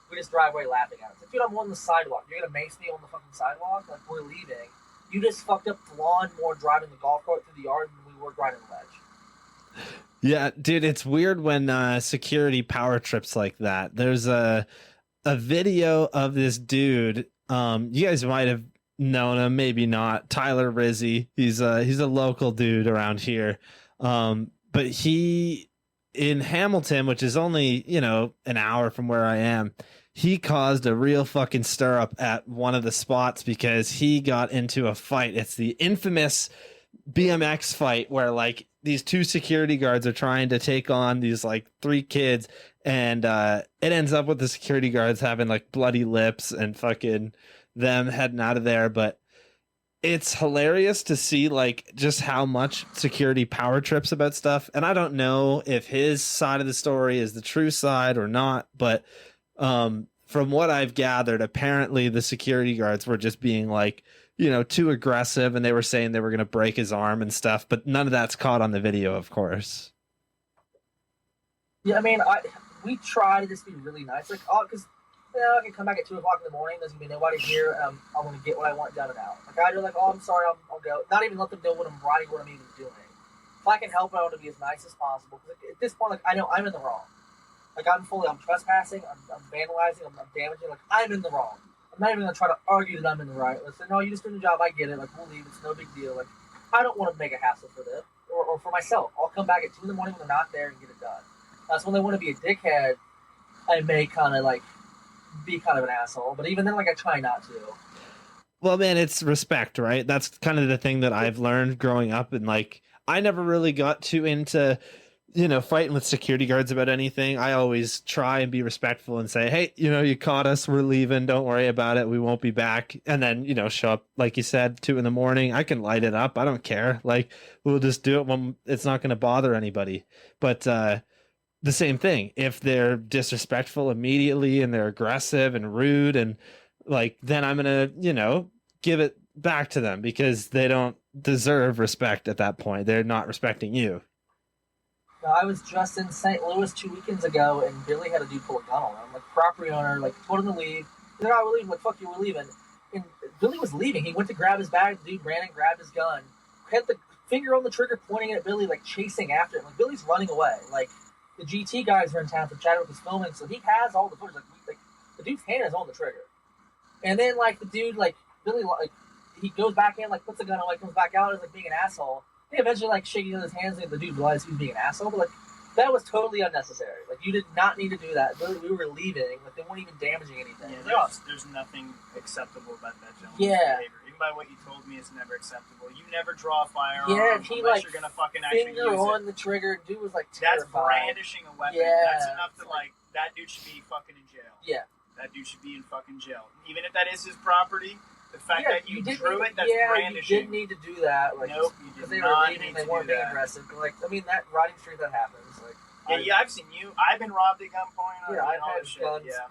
We just drive away laughing at it. It's like, dude, I'm on the sidewalk. You're gonna mace me on the fucking sidewalk? Like, we're leaving. You just fucked up the lawn more driving the golf cart through the yard than we were driving the ledge. Yeah, dude, it's weird when security power trips like that. There's a video of this dude. You guys might have known him, maybe not. Tyler Rizzi. He's a local dude around here. But he in Hamilton, which is only, an hour from where I am, he caused a real fucking stir up at one of the spots because he got into a fight. It's the infamous BMX fight where like these two security guards are trying to take on these like three kids, and it ends up with the security guards having like bloody lips and fucking them heading out of there. But it's hilarious to see like just how much security power trips about stuff. And I don't know if his side of the story is the true side or not, but from what I've gathered, apparently the security guards were just being like, too aggressive, and they were saying they were going to break his arm and stuff, but none of that's caught on the video, of course. Yeah, I mean, we try to just be really nice. Like, because I can come back at 2 o'clock in the morning. There's gonna be nobody here. I'm gonna get what I want done and out. Like I do, like, I'm sorry, I'll go. Not even let them know what I'm riding, what I'm even doing. If I can help, I want to be as nice as possible. Because at this point, like, I know I'm in the wrong. Like I'm trespassing, I'm vandalizing, I'm damaging. Like I'm in the wrong. I'm not even gonna try to argue that I'm in the right. Let's say, no, you just doing the job. I get it. Like we'll leave. It's no big deal. Like I don't want to make a hassle for them or for myself. I'll come back at 2 in the morning when they're not there and get it done. That's when they want to be a dickhead. I may kind of like be kind of an asshole, but even then, like I try not to. Well, man, it's respect, right? That's kind of the thing that I've learned growing up, and like I never really got too into fighting with security guards about anything. I always try and be respectful and say, hey, you caught us, we're leaving, don't worry about it, we won't be back. And then show up, like you said, 2 in the morning. I can light it up, I don't care. Like we'll just do it when it's not going to bother anybody. But the same thing, if they're disrespectful immediately and they're aggressive and rude, and like then I'm gonna give it back to them because they don't deserve respect at that point. They're not respecting you. I was just in St. Louis 2 weekends ago, and Billy had a dude pull a gun on him. Like property owner, like told him to leave. He's like, "Oh, we're leaving." Like, "Fuck you, we're leaving." And Billy was leaving. He went to grab his bag. The dude ran and grabbed his gun, had the finger on the trigger, pointing it at Billy, like chasing after him. Like Billy's running away. Like the GT guys are in town for Chadwick was filming, so he has all the footage. Like the dude's hand is on the trigger. And then like the dude, like Billy, like he goes back in, like puts the gun away, comes back out as like being an asshole. They eventually like shaking his hands, and the dude realized he was being an asshole. But like that was totally unnecessary. Like you did not need to do that. We were leaving. Like they weren't even damaging anything. Yeah, there's nothing acceptable about that gentleman's behavior. Even by what you told me, it's never acceptable. You never draw a firearm unless you're gonna fucking actually use it. Finger on the trigger. Dude was like terrified. That's brandishing a weapon. Yeah. That's enough to like that dude should be fucking in jail. Yeah. That dude should be in fucking jail. Even if that is his property, The fact that you drew it, that's you brandishing. didn't need to do that. Like, Nope, you because did they were not leaving, need they to weren't do being that. aggressive. But like, I mean, that riding street that happens. Like, Yeah, I've seen you. I've been robbed at gunpoint. yeah, I've all had this shit. guns. Yeah.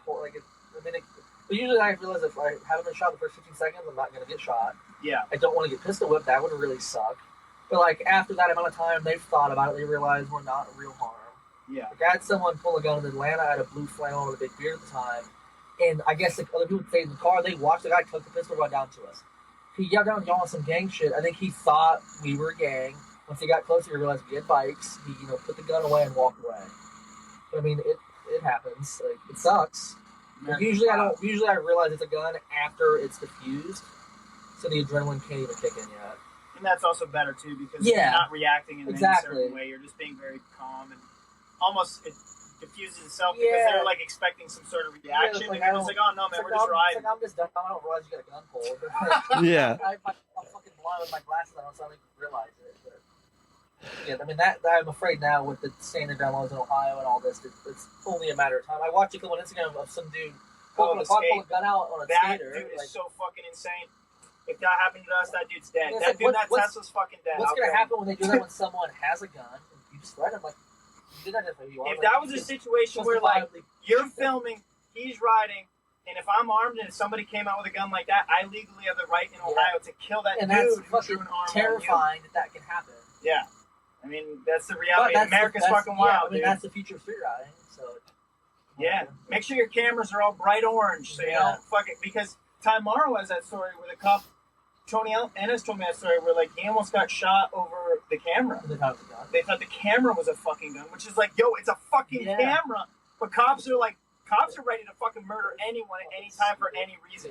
But usually I realize if I haven't been shot the first 15 seconds, I'm not going to get shot. Yeah. I don't want to get pistol whipped. That would really suck. But like after that amount of time, they've thought about it. They realize we're not real harm. Yeah. Like I had someone pull a gun in Atlanta. I had a blue flannel with a big beard at the time, and I guess the other people stayed in the car. They watched the guy tuck the pistol right down to us. He yelled down yelling some gang shit. I think he thought we were a gang. Once he got closer, he realized we had bikes. He put the gun away and walked away. But I mean, it happens. Like it sucks. Usually I realize it's a gun after it's diffused, so the adrenaline can't even kick in yet. And that's also better too because Yeah. you're not reacting in any certain way. You're just being very calm and almost it diffuses itself because Yeah. they're like expecting some sort of reaction it's like, and you're just like, oh no man, we're just riding. Like, I'm just dumb. I don't realize you got a gun pulled. Yeah. I'm fucking blind with my glasses on, so I don't even realize it. But yeah, I mean that I'm afraid now with the standard gun laws in Ohio and all this, it's only a matter of time. I watched a clip on Instagram of some dude pulling a gun out on a that skater. dude is like, so fucking insane. If that happened to us, that dude's dead. Yeah, That like, dude, that Tesla's fucking dead. what's gonna happen when they do that when someone has a gun? And you just let him like you did that if you are. If that was a situation where like justifiably you're filming, he's riding, and if I'm armed and if somebody came out with a gun like that, I legally have the right in Ohio to kill that and dude that's who fucking drew an arm terrifying that can happen. on you. Yeah. I mean, that's the reality. But America's that's- fucking yeah, wild, I mean, dude. that's the future of street riding. So Yeah. Make sure your cameras are all bright orange so you don't fuck it. Because Ty Morrow has that story where the cop, Tony Ennis told me that story where like he almost got shot over the camera. they thought it was a gun. They thought the camera was a fucking gun, which is like, yo, it's a fucking Yeah. camera. But cops are ready to fucking murder anyone at any time for any reason.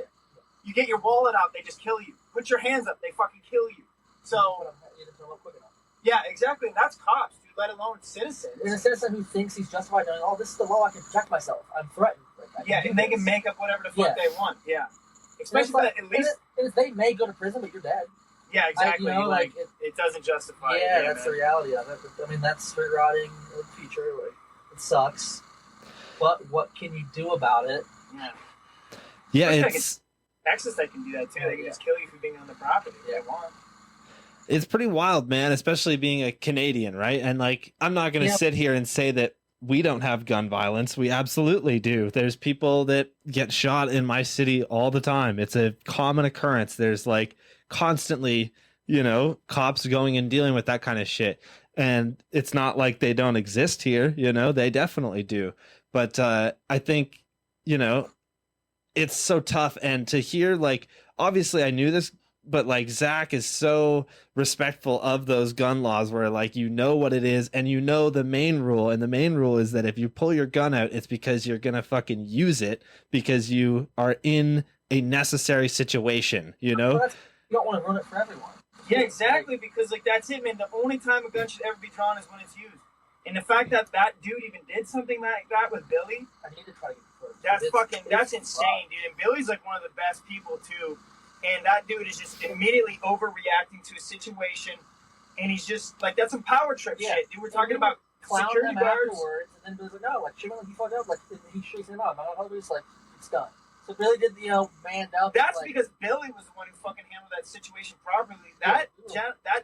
You get your wallet out, they just kill you. Put your hands up, they fucking kill you. So, You didn't throw it quick enough. yeah, exactly. And that's cops, dude, let alone citizens. And a citizen who thinks he's justified knowing, oh, this is the law, I can protect myself. I'm threatened. Like, I Yeah, do and they this. can make up whatever the fuck Yeah. they want. Yeah. And Especially it's like, at least. and they may go to prison, but you're dead. Yeah, exactly. Like, it doesn't justify it. yeah, that's man. the reality of it. But, I mean, that's street riding in the future. Like, it sucks. But what can you do about it? Yeah. Yeah, Like it's Texas, they can do that too. They can just kill you for being on the property if they want. it's pretty wild, man, especially being a Canadian, right? And like, I'm not going to sit here and say that we don't have gun violence. We absolutely do. There's people that get shot in my city all the time. It's a common occurrence. There's like constantly, cops going and dealing with that kind of shit. And it's not like they don't exist here, they definitely do. But I think, it's so tough. And to hear, like, obviously I knew this, but like Zach is so respectful of those gun laws where like what it is and the main rule, and the main rule is that if you pull your gun out, it's because you're gonna fucking use it because you are in a necessary situation, But you don't want to ruin it for everyone. Yeah, exactly. Because like that's it, man. The only time a gun should ever be drawn is when it's used. And the fact that that dude even did something like that with Billy, I need to try to get the footage. that's insane, dude. And Billy's like one of the best people too. And that dude is just immediately overreacting to a situation. And he's just like, that's some power trip shit. Dude, we're talking about Clown security them guards. afterwards, and then Billy's like, no, like, shit, he fucked up. Like, he shakes him out. My husband's like, it's done. So Billy did, manned up. That's like, because Billy was the one who fucking handled that situation properly. That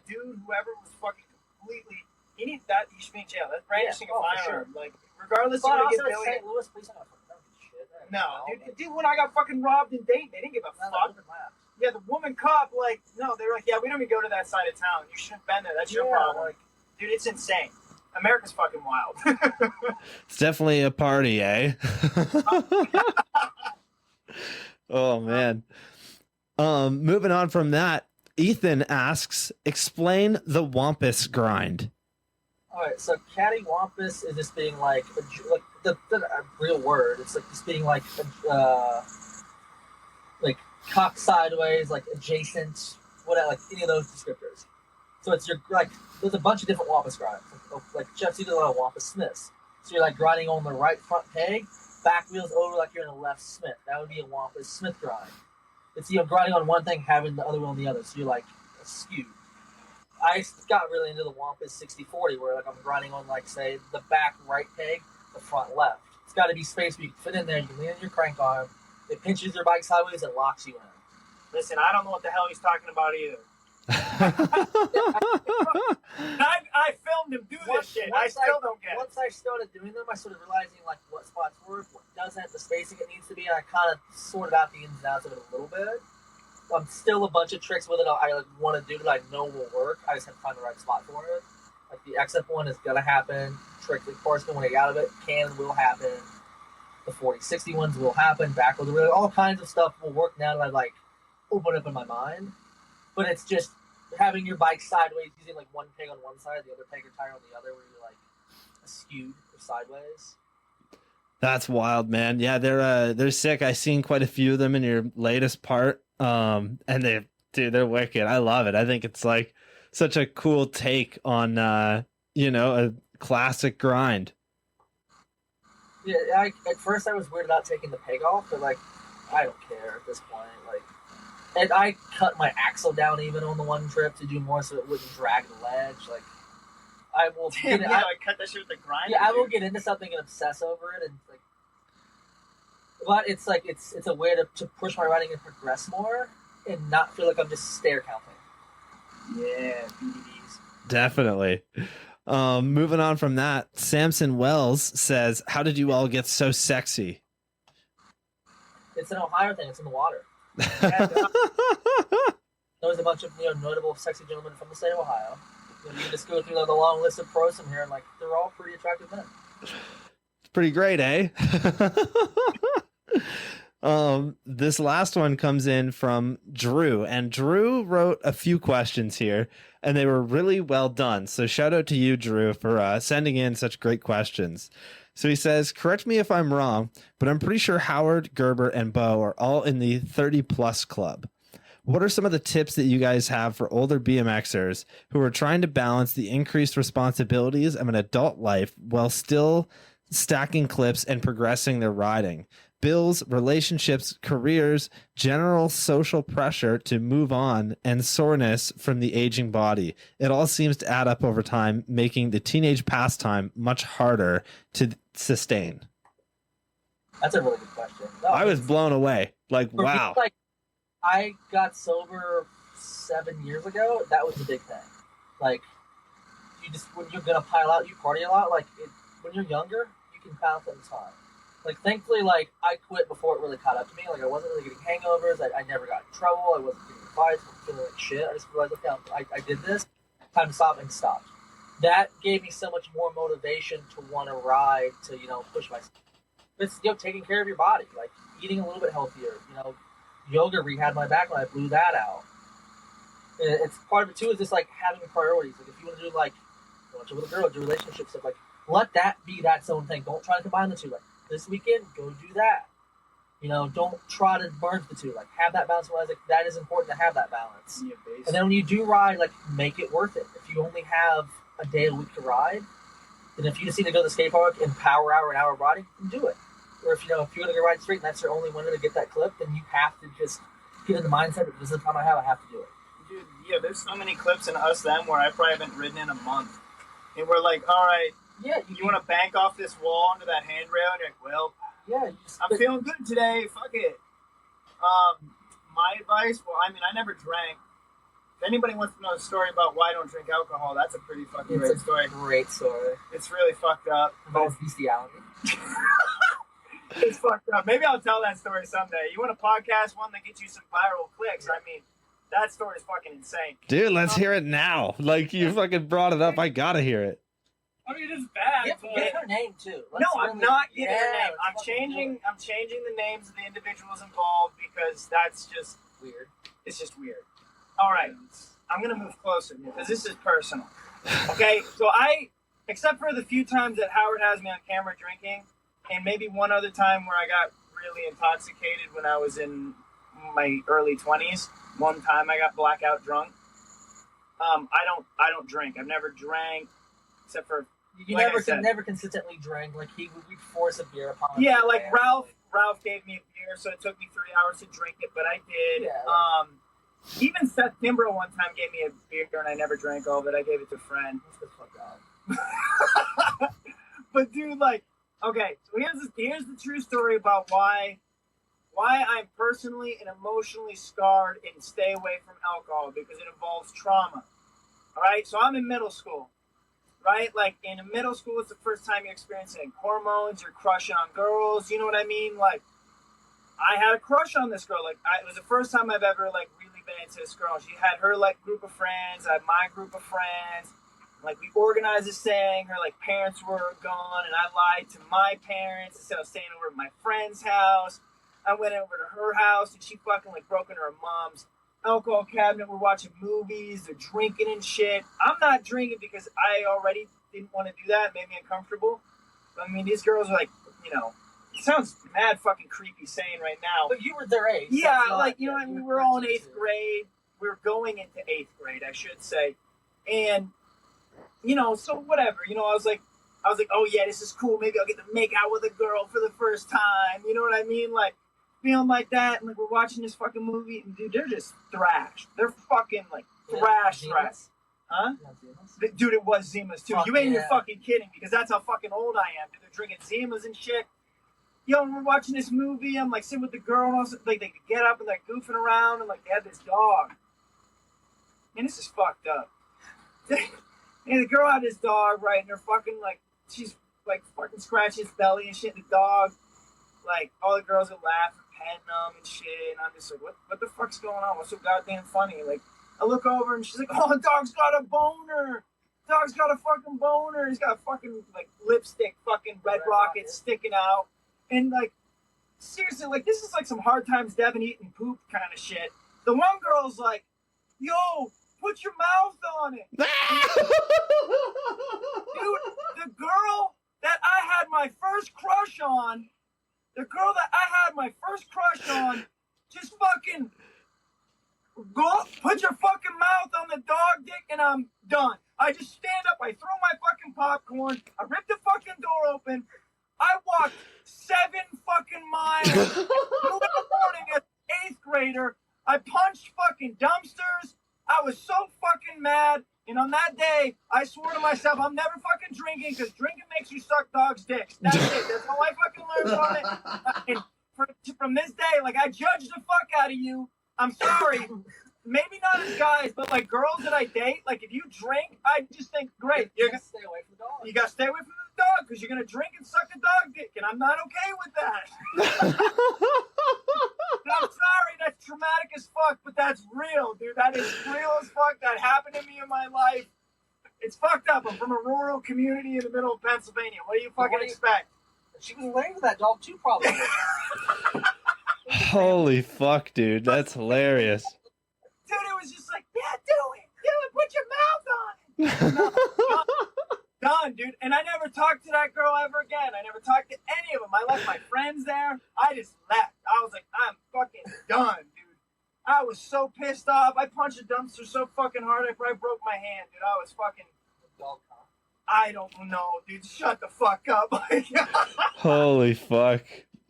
dude, whoever was fucking completely, he should be in jail. That's brandishing a firearm. Like, regardless of But what also Billy. St. Louis police don't give a shit. No, dude, when I got fucking robbed in Dayton, they didn't give a fuck. Yeah, the woman cop, like, no, they were like, yeah, we don't even go to that side of town. You shouldn't have been there. That's your problem. Like, dude, it's insane. America's fucking wild. It's definitely a party, eh? Oh man. Moving on from that, Ethan asks, explain the wampus grind. all right, so cattywampus is just being like the real word. It's like just being like cocked sideways, like adjacent, whatever, like any of those descriptors. So it's there's a bunch of different wampus grinds. Like Jeff, you did a lot of wampus smiths. So you're like grinding on the right front peg, back wheels over like you're in a left smith. That would be a wampus smith grind. It's grinding on one thing, having the other wheel on the other. So you're like skewed. I got really into the wampus 60/40, where like I'm grinding on like say the back right peg, the front left. It's got to be space where you can fit in there. You can lean on your crank arm. It pinches your bike sideways and locks you in. Listen, I don't know what the hell he's talking about either. I filmed him do this shit. I still don't get it. Once I started doing them, I started realizing like what spots work, what doesn't, the spacing it needs to be, and I kind of sorted out the ins and outs of it a little bit. I'm still a bunch of tricks with it I like, want to do that I know will work. I just have to find the right spot for it. Like the XF one is gonna happen. Trick the Parsman when I get out of it, can will happen. The 40-60 ones will happen. Backwards, all kinds of stuff will work now that I like open up in my mind. But it's just having your bike sideways, using like one peg on one side, the other peg or tire on the other, where you're like skewed or sideways. That's wild, man. Yeah, they're sick. I've seen quite a few of them in your latest part. And they're wicked. I love it. I think it's like such a cool take on a classic grind. Yeah, at first I was weirded about taking the peg off, but like I don't care at this point. Like, and I cut my axle down even on the one trip to do more so it wouldn't drag the ledge. Like, I will. I cut that shit with the grinder. Yeah, I will get into something and obsess over it, and like, but it's like it's a way to push my riding and progress more, and not feel like I'm just stair counting. Yeah, BDDs. Definitely. Moving on from that, Samson Wells says, "How did you all get so sexy?" It's an Ohio thing. It's in the water. There's a bunch of notable sexy gentlemen from the state of Ohio. You can just go through the long list of pros from here, and like they're all pretty attractive men. It's pretty great, eh? This last one comes in from Drew, and Drew wrote a few questions here, and they were really well done. So shout out to you, Drew, for sending in such great questions. So he says, correct me if I'm wrong, but I'm pretty sure Howard, Gerber, and Bo are all in the 30 plus club. What are some of the tips that you guys have for older BMXers who are trying to balance the increased responsibilities of an adult life while still stacking clips and progressing their riding? Bills, relationships, careers, general social pressure to move on, and soreness from the aging body. It all seems to add up over time, making the teenage pastime much harder to sustain. That's a really good question. No, I was blown away. Like, wow. Me, like, I got sober 7 years ago. That was the big thing. Like, you just, when you're going to pile out, you party a lot. Like, when you're younger, you can pound things hard. Like, thankfully, like, I quit before it really caught up to me. Like, I wasn't really getting hangovers. I never got in trouble. I wasn't getting in fights. I wasn't feeling like shit. I just realized, okay, I did this. Time to stop, and stopped. That gave me so much more motivation to want to ride, to, push myself. It's, taking care of your body. Like, eating a little bit healthier. Yoga rehabbed my back when I blew that out. It's part of it, too, is just, like, having priorities. Like, if you want to do, like, with a girl, do relationship stuff, like, let that be that's own thing. Don't try to combine the two. Like, this weekend, go do that. Don't try to merge the two. Like, have that balance. Realize, like, that is important to have that balance. Yeah, and then when you do ride, like, make it worth it. If you only have a day a week to ride, then if you just need to go to the skate park and power hour an hour of riding, then do it. Or if, if you're going to go ride straight and that's your only window to get that clip, then you have to just get in the mindset that this is the time I have to do it. Dude, yeah, there's so many clips in Us Them where I probably haven't ridden in a month. And we're like, all right, yeah, you want to bank off this wall into that handrail? And you're like, well, yeah, I'm feeling good today. Fuck it. My advice, well, I mean, I never drank. If anybody wants to know a story about why I don't drink alcohol, that's a pretty fucking great story. Great story. It's really fucked up. About bestiality. It's fucked up. Maybe I'll tell that story someday. You want a podcast, one that gets you some viral clicks? I mean, that story is fucking insane. Dude, let's hear it now. Like, you fucking brought it up. I gotta hear it. I mean, it's bad. Get her name too. I'm not giving her name. I'm changing the names of the individuals involved because that's just weird. It's just weird. All right, I'm gonna move closer because this is personal. Okay, so except for the few times that Howard has me on camera drinking, and maybe one other time where I got really intoxicated when I was in my early 20s. One time I got blackout drunk. I don't drink. I've never drank except for. You never consistently drank. Like we force a beer upon. Yeah, like Ralph gave me a beer, so it took me 3 hours to drink it, but I did. Yeah, even Seth Kimbrough one time gave me a beer, and I never drank all of it. I gave it to a friend. But dude, like, okay, so here's the true story about why why I'm personally and emotionally scarred and stay away from alcohol, because it involves trauma. All right, so I'm in middle school, right? Like in middle school, it's the first time you're experiencing hormones, you're crushing on girls, you know what I mean? Like I had a crush on this girl. Like it was the first time I've ever like really been into this girl. She had her like group of friends, I had my group of friends. Like we organized this thing, her like parents were gone, and I lied to my parents instead of staying over at my friend's house. I went over to her house and she fucking like broke into her mom's alcohol cabinet. We're watching movies, they're drinking and shit. I'm not drinking because I already didn't want to do that. It made me uncomfortable. But, I mean, these girls are like, you know, it sounds mad fucking creepy saying right now. But you were their age. Yeah, like, you know, I mean, we were all in 8th grade. We were going into 8th grade, I should say. And, you know, so whatever. You know, I was like, oh yeah, this is cool. Maybe I'll get to make out with a girl for the first time. You know what I mean? Like, feeling like that. And like, we're watching this fucking movie. And dude, they're just thrashed. They're fucking like thrash. Huh? Dude, it was Zimas too. You ain't even fucking kidding, because that's how fucking old I am. Dude, they're drinking Zimas and shit. Yo, and we're watching this movie. I'm like sitting with the girl, and also, like they could get up and like goofing around, and like they had this dog. And this is fucked up. And the girl had this dog, right? And they're fucking like, she's like fucking scratching his belly and shit. The dog, like all the girls are laughing, petting him and shit. And I'm just like, what the fuck's going on? What's so goddamn funny? Like, I look over and she's like, oh, the dog's got a boner. Dog's got a fucking boner. He's got a fucking like lipstick, fucking red rocket sticking out. And like, seriously, like this is like some Hard Times Devin eating poop kind of shit. The one girl's like, yo, put your mouth on it. Dude, the girl that I had my first crush on, just fucking go put your fucking mouth on the dog dick and I'm done. I just stand up, I throw my fucking popcorn, I rip the fucking door open, I walked 7 fucking miles 2 in the morning as an 8th grader. I punched fucking dumpsters. I was so fucking mad. And on that day, I swore to myself, I'm never fucking drinking, because drinking makes you suck dogs' dicks. That's it. That's all I fucking learned from it. And from this day, like, I judge the fuck out of you. I'm sorry. Maybe not as guys, but like girls that I date, like if you drink, I just think, great. You gotta stay away from the dog. You gotta stay away from the dog, because you're gonna drink and suck a dog dick, and I'm not okay with that. And I'm sorry, that's traumatic as fuck, but that's real, dude. That is real as fuck. That happened to me in my life. It's fucked up. I'm from a rural community in the middle of Pennsylvania. What do you fucking expect? She was laying with that dog too, probably. Holy fuck, dude. That's hilarious. Dude, it was just like, yeah, do it. Put your mouth on it. Done, dude. And I never talked to that girl ever again. I never talked to any of them. I left my friends there. I just left. I was like, I'm fucking done, dude. I was so pissed off. I punched a dumpster so fucking hard I probably broke my hand, dude. I was fucking... I don't know, dude. Shut the fuck up. Holy fuck.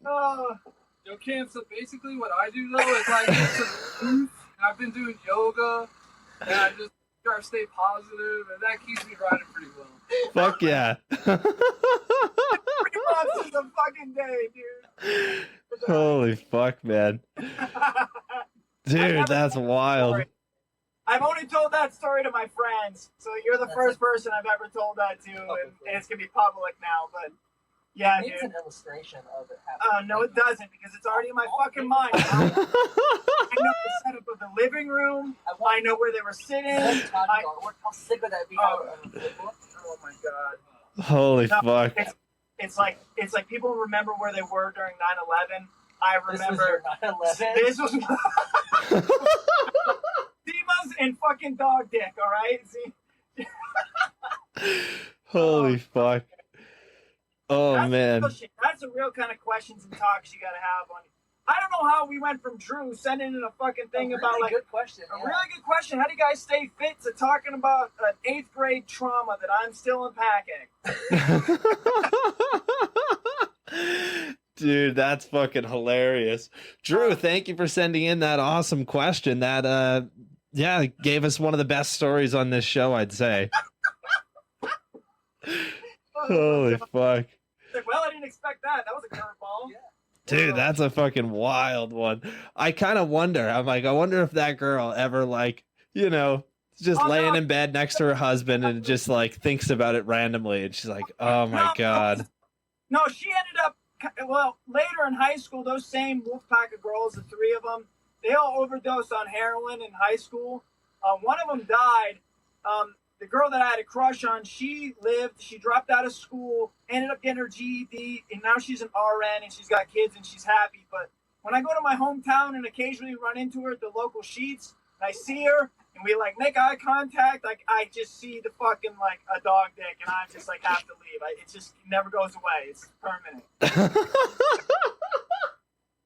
Yo, Cam, so basically what I do, though, is I get some booth, and I've been doing yoga, and I just try to stay positive, and that keeps me riding pretty well. Fuck yeah. 3 months is a fucking day, dude. Holy fuck, man. Dude, that's wild. I've only told that story to my friends, so you're the first person I've ever told that to, and it's gonna be public now. But yeah, It needs dude. an illustration of it happening. No, it doesn't, because it's already in my fucking mind. I know the setup of the living room. I know where they were sitting. How sick would that be? Oh my god. Holy fuck. It's like people remember where they were during 9/11. I remember This was your 9/11. this was Dimas and fucking dog dick, all right? See? Holy fuck. Oh, That's man. Real shit. That's a real kind of questions and talks you gotta have on. I don't know how we went from Drew sending in a fucking thing about like good question. a really good question. How do you guys stay fit to talking about an 8th grade trauma that I'm still unpacking? Dude, that's fucking hilarious. Drew, thank you for sending in that awesome question. That yeah, gave us one of the best stories on this show, I'd say. Holy fuck. Like, well, I didn't expect that. That was a curveball. Dude, that's a fucking wild one. I kind of wonder. I'm like, I wonder if that girl ever like, you know, just laying in bed next to her husband and just like thinks about it randomly, and she's like, "Oh my god." No, she ended up. Well, later in high school, those same wolf pack of girls, the three of them, they all overdosed on heroin in high school. One of them died. The girl that I had a crush on, she lived. She dropped out of school, ended up getting her GED, and now she's an RN and she's got kids and she's happy. But when I go to my hometown and occasionally run into her at the local Sheets, and I see her and we like make eye contact, like I just see the fucking like a dog dick, and I just like have to leave. It just never goes away. It's permanent.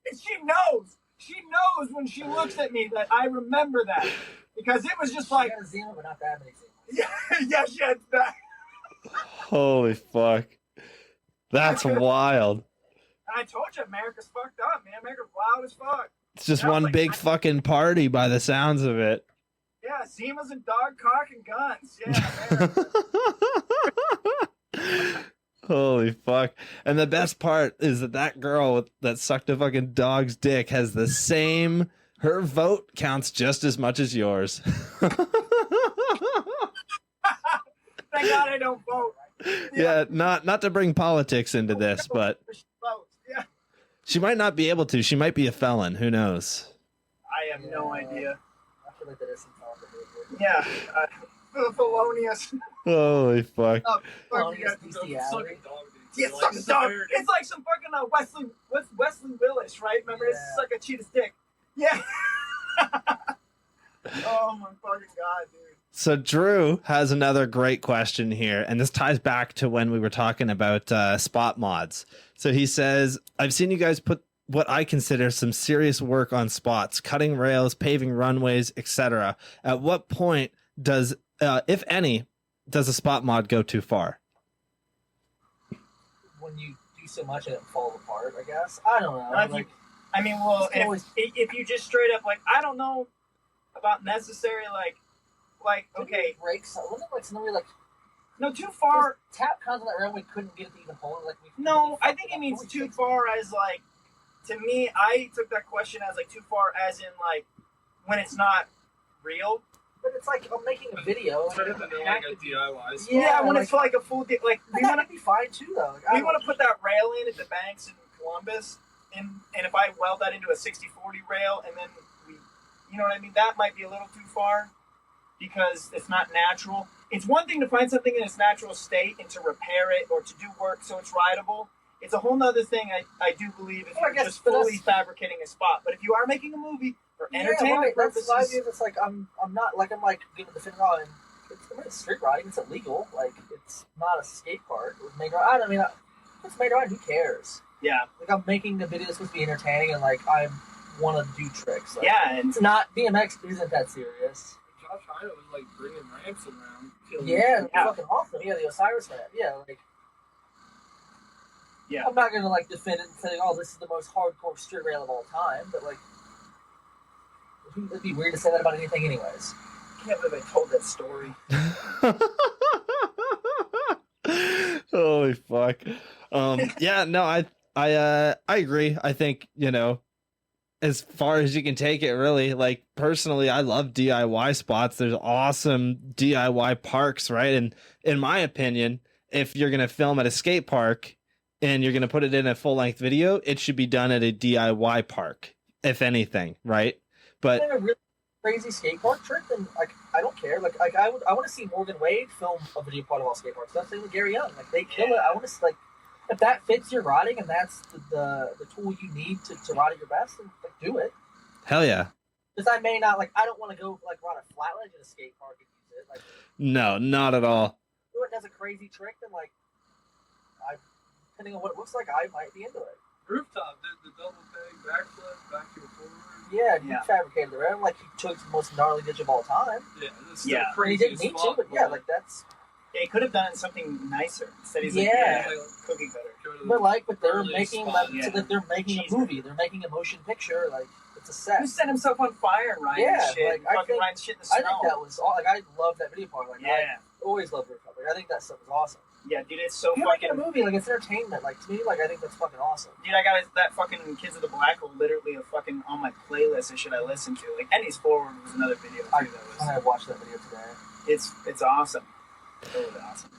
And she knows. She knows when she looks at me that I remember that, because it was just like. She got a Zima, but not that many Zimas. Yeah, she had that. Holy fuck. That's wild. And I told you, America's fucked up, man. America's wild as fuck. It's just And I was one like, big fucking party by the sounds of it. Yeah, Zimas and dog cock and guns. Yeah, Holy fuck. And the best part is that girl that sucked a fucking dog's dick has the same, her vote counts just as much as yours. Thank God I don't vote. Yeah, not to bring politics into this, but Yeah. she might not be able to. She might be a felon. Who knows? I have no idea. I feel like that is some politics. Yeah. Felonious. Holy fuck. Oh, fuck Felonious yeah. bestiality. Yeah, suck a dog. It's like some fucking Wesley Willis, right? Remember, it's suck a cheetah's dick. Yeah. Oh my fucking god, dude. So Drew has another great question here, and this ties back to when we were talking about spot mods. So he says, I've seen you guys put what I consider some serious work on spots, cutting rails, paving runways, etc. At what point does, if any, does a spot mod go too far? When you do so much and it falls apart, I guess. I don't know. Well, if you just straight up, like, I don't know about necessary, like, okay. Breaks. Wasn't it like something like No, too far. tap cons on that railway couldn't get it to even hold? Like No, I think it means too far as, like, to me, I took that question as, like, too far as in, like, when it's not real. But it's like I'm making a video. Turn it into like a DIY spot. Yeah, when it's like a full, like, we want to be fine too, though. Like, we want to put that rail in at the banks in Columbus, and if I weld that into a 60/40 rail, and then we, you know what I mean, that might be a little too far, because it's not natural. It's one thing to find something in its natural state and to repair it or to do work so it's rideable. It's a whole nother thing, I do believe, if you're just fully fabricating a spot. But if you are making a movie for entertainment purposes, that's the idea. It's like I'm giving the fin rod, and it's street riding. It's illegal. Like, it's not a skate park. It was made ride. I mean, it's made ride. Who cares? yeah, Like, I'm making a video that's supposed to be entertaining, and like I want to do tricks. Like, yeah, and it's not BMX isn't that serious. Josh Hyatt was like bringing ramps around. Yeah, it's fucking awesome. Yeah, the Osiris ramp. Yeah, like. Yeah. I'm not gonna like defend it and say, "Oh, this is the most hardcore street rail of all time," but like, it'd be weird to say that about anything, anyways. I can't believe I told that story. Holy fuck. Yeah, no, I agree. I think, you know, as far as you can take it, really, like, personally, I love DIY spots. There's awesome DIY parks, right? And in my opinion, if you're gonna film at a skate park and you're gonna put it in a full-length video, it should be done at a DIY park, if anything, right? But a really crazy skate park trick, then like I don't care. Like I want to see Morgan Wade film a video part of all skate parks. That's the same with Gary Young. Like, they kill it. I want to like, if that fits your riding and that's the tool you need to ride at your best, then like, do it. hell yeah. Because I may not, like, I don't want to go like ride a flat ledge at a skate park and use it. Like, No, not at all. if it does a crazy trick, then like, depending on what it looks like, I might be into it. Rooftop did the double peg backflip, backing forward. Yeah, he Yeah. fabricated the rail. Like, he took the most gnarly ditch of all time. Yeah, it's Yeah. And he didn't need to, but yeah, like, that's. Yeah, he could have done something nicer. Instead, he's Yeah. like, cookie cutter. But they're Early making spot, so that they're making a movie. They're making a motion picture. Like, it's a set. Who set himself on fire, Ryan? Yeah, shit, like, I fucking think- riding shit in the I snow. think that was all. Like, I love that video part. Like, Yeah. I always loved Rooftop. Like, I think that stuff was awesome. Yeah, dude, it's so You're making fucking. a movie, like it's entertainment. Like to me, like I think that's fucking awesome. Dude, I got that fucking Kids of the Black Hole literally a fucking on my playlist and shit I listen to. Like Eddie's Forward was another video too I that was. watched that video today. It's awesome. Totally awesome.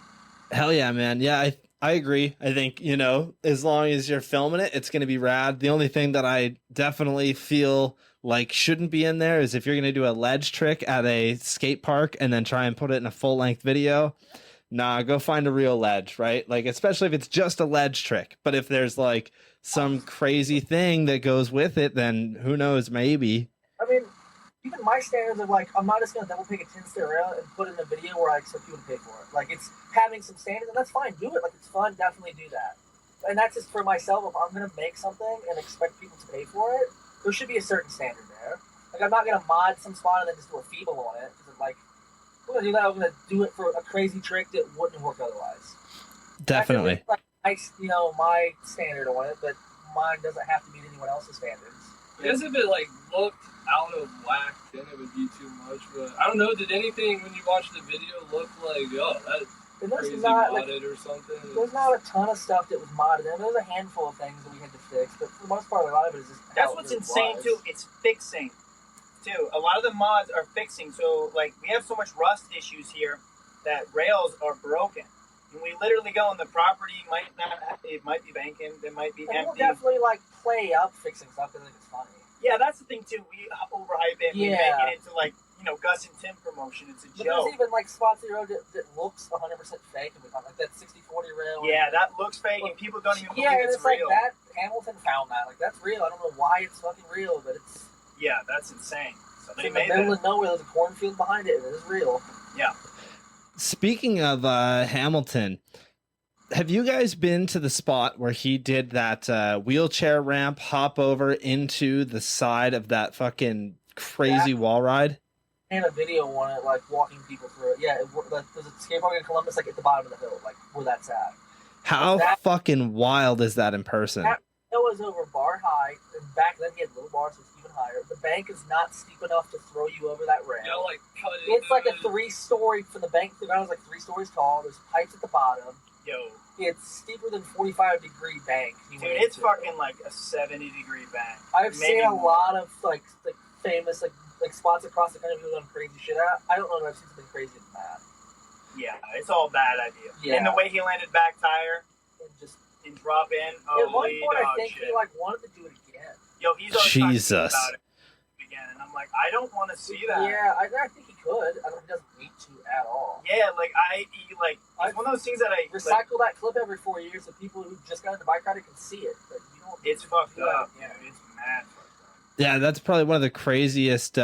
Hell yeah, man. Yeah, I agree. I think, you know, as long as you're filming it, it's going to be rad. The only thing that I definitely feel like shouldn't be in there is if you're going to do a ledge trick at a skate park and then try and put it in a full length video. Nah, go find a real ledge, right? Like, especially if it's just a ledge trick. But if there's like some crazy thing that goes with it, then who knows, maybe. I mean, even my standards are like, I'm not just gonna double take a 10-stair rail and put it in a video where I expect people to pay for it. Like, it's having some standards, and that's fine. Do it. Like, it's fun. Definitely do that. And that's just for myself. If I'm gonna make something and expect people to pay for it, there should be a certain standard there. Like, I'm not gonna mod some spot and then just do a feeble on it. Because like, I'm gonna do that. I'm gonna do it for a crazy trick that wouldn't work otherwise. Definitely. Like, you know, my standard on it, but mine doesn't have to meet anyone else's standards. I guess if it like looked out of whack, then it would be too much. But I don't know. Did anything when you watched the video look like, oh, that's crazy modded or something? There's not a ton of stuff that was modded. And there's a handful of things that we had to fix, but for the most part, a lot of it is just. That's what's insane too. It's fixing too. A lot of the mods are fixing. So like we have so much rust issues here that rails are broken. And we literally go on the property, it might be banking, it might be and empty. We'll definitely like play up fixing stuff because I think it's funny. Yeah, that's the thing too. We overhype it. We make Yeah. it into like, you know, Gus and Tim promotion. It's a But joke. there's even like spots of the road that looks 100% fake, and we found like that 60-40 rail. Yeah, that looks fake, and people don't even believe Yeah, and it's it's like real. that. Hamilton found that. Like that's real. I don't know why it's fucking real, but it's Yeah, that's insane. Somebody in the made middle that. of nowhere. There's a cornfield behind it, and it is real. Yeah. Speaking of Hamilton, have you guys been to the spot where he did that wheelchair ramp hop over into the side of that fucking crazy wall ride? And a video on it, like walking people through it. Yeah, there's a skate park in Columbus, like at the bottom of the hill, like where that's at. How fucking wild is that in person? It was over bar high, and back then he had little bars, so it's even higher. The bank is not steep enough to throw you over that rail. Yeah, like cut it. It's like a 3-story from the bank to the ground is like 3 stories tall. There's pipes at the bottom. Yo. It's steeper than 45-degree bank. Dude, it's fucking like a 70-degree bank. I've Maybe seen a more. lot of like famous like spots across the country people done crazy shit at. I don't know if I've seen something crazier than that. Yeah, it's all a bad idea. Yeah. And the way he landed back tire And just and drop in, at one holy point, I dog think shit. he like wanted to do it again. Yo, he's always talking to me Jesus. about it again, and I'm like, I don't want to see that. Yeah, I think he could. I don't. He doesn't need to at all. Yeah, like it's one of those things that I like, Recycle that clip every 4 years so people who just got into bike riding can see it. But you don't. it's fucked do up. that. Yeah, it's mad fucked up. Yeah, that's probably one of the craziest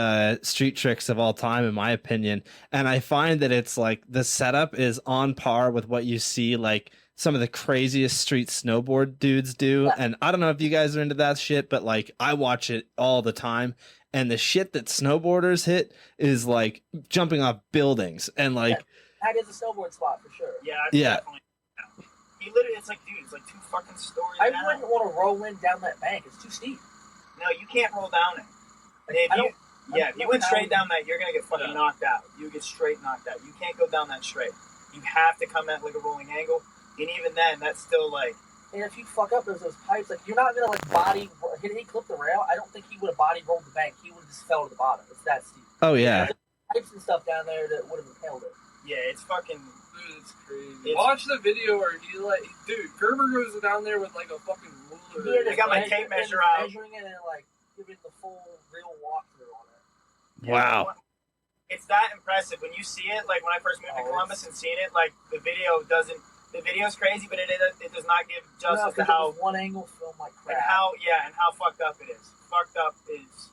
street tricks of all time, in my opinion. And I find that it's like the setup is on par with what you see like some of the craziest street snowboard dudes do. Yeah. And I don't know if you guys are into that shit, but like I watch it all the time. And the shit that snowboarders hit is like jumping off buildings and like, That is a snowboard spot for sure. Yeah, it's Yeah. definitely. He literally, it's like, dude, it's like 2 fucking stories I down. wouldn't want to roll in down that bank. It's too steep. No, you can't roll down it. Like, If I you, don't. yeah, if you went how- straight down that, you're gonna get fucking Yeah. knocked out. You get straight knocked out. You can't go down that straight. You have to come at like a rolling angle, and even then, that's still like. And if you fuck up those pipes, like you're not gonna like body. He clipped the rail. I don't think he would have body rolled the bank. He would have just fell to the bottom. It's that steep. oh yeah. There's pipes and stuff down there that would have impaled it. Yeah, it's fucking. Dude, it's crazy. It's- Watch the video where he like, dude, Gerber goes down there with like a fucking ruler. He had I his got my measure- tape measure and out. measuring it and like giving the full real walkthrough on it. Wow. It's that impressive when you see it. Like when I first moved to Oh, Columbus and seen it, like the video doesn't. The video's crazy, but it does not give No, justice to 'cause it how was one angle film like crap. and how fucked up it is. Fucked up is.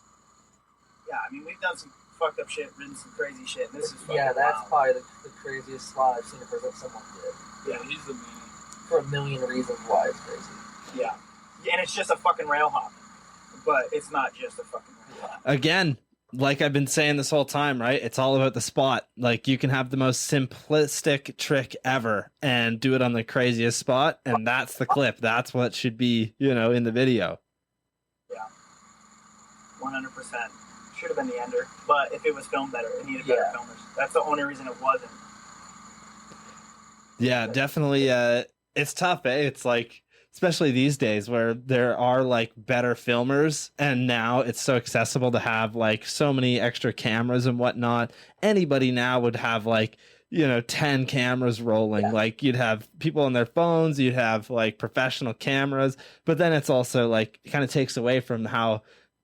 Yeah, I mean we've done some fucked up shit, written some crazy shit. And this is fucking Yeah, that's wild. probably the craziest slot I've seen it present someone did. Yeah, he's the man. For a million reasons why it's crazy. Yeah, and it's just a fucking rail hop, but it's not just a fucking rail hop. Again, like I've been saying this whole time, right? It's all about the spot. Like you can have the most simplistic trick ever and do it on the craziest spot. And that's the clip. That's what should be, you know, in the video. 100%. Should have been the ender, but if it was filmed better, it needed better Yeah. filmers. That's the only reason it wasn't. Yeah, definitely. It's tough, eh? It's like, especially these days where there are like better filmers, and now it's so accessible to have like so many extra cameras and whatnot. Anybody now would have like, 10 cameras rolling. Yeah. Like you'd have people on their phones, you'd have like professional cameras, but then it's also like, it kind of takes away from how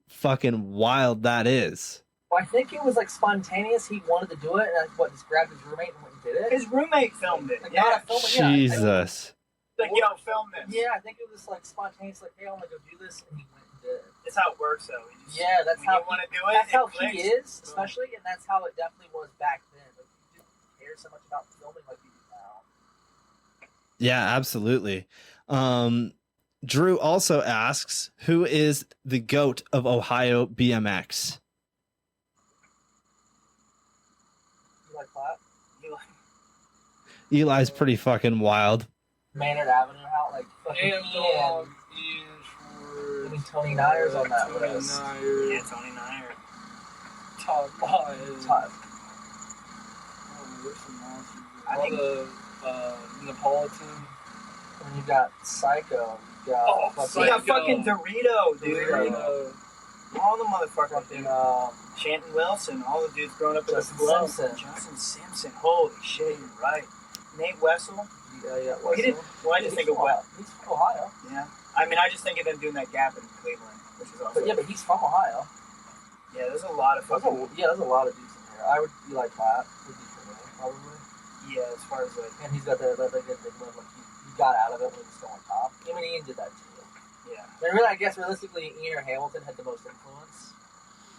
fucking wild that is. Well, I think it was like spontaneous. He wanted to do it, and just grabbed his roommate and went and did it. His roommate filmed it. Like, Yeah. not a filmer, yeah. Jesus. Like, yo, film this. Yeah, I think it was like spontaneous. Like, hey, I want to go do this, and he went and did it. That's how it works, though. You just, Yeah, that's when how you want to do it. That's how it clicks. he is, especially, and that's how it definitely was back then. Like, you didn't care so much about filming like you do now. Yeah, absolutely. Drew also asks, who is the GOAT of Ohio BMX? You like that? Eli's pretty fucking wild. Maynard Avenue, how like fucking And Ian. I mean, Tony Nyers on that Tony list. Nyers. Yeah, Tony Nyer. Todd Lyons. Todd. There's some monsters. I All think- the Neapolitan. And you got Psycho. You got Oh, fucking, We got Psycho. fucking Dorito, dude. Dorito. All the motherfuckers, fucking dude. Shanton Wilson, all the dudes growing up in the Justin club. Simpson. Justin Simpson. Holy shit, you're right. Nate Wessel. yeah, He did. Well, I just think of what. He's from Ohio. Yeah. I mean, I just think of them doing that gap in Cleveland, which is also. But he's from Ohio. Yeah, there's a lot of There's fucking. there's a lot of dudes in here. I would be like that. Would be for me, probably. Yeah, as far as like. And he's got that good big win. Like he got out of it when he was still on top. I mean, Ian did that too. Yeah. And really, I guess realistically, Ian or Hamilton had the most influence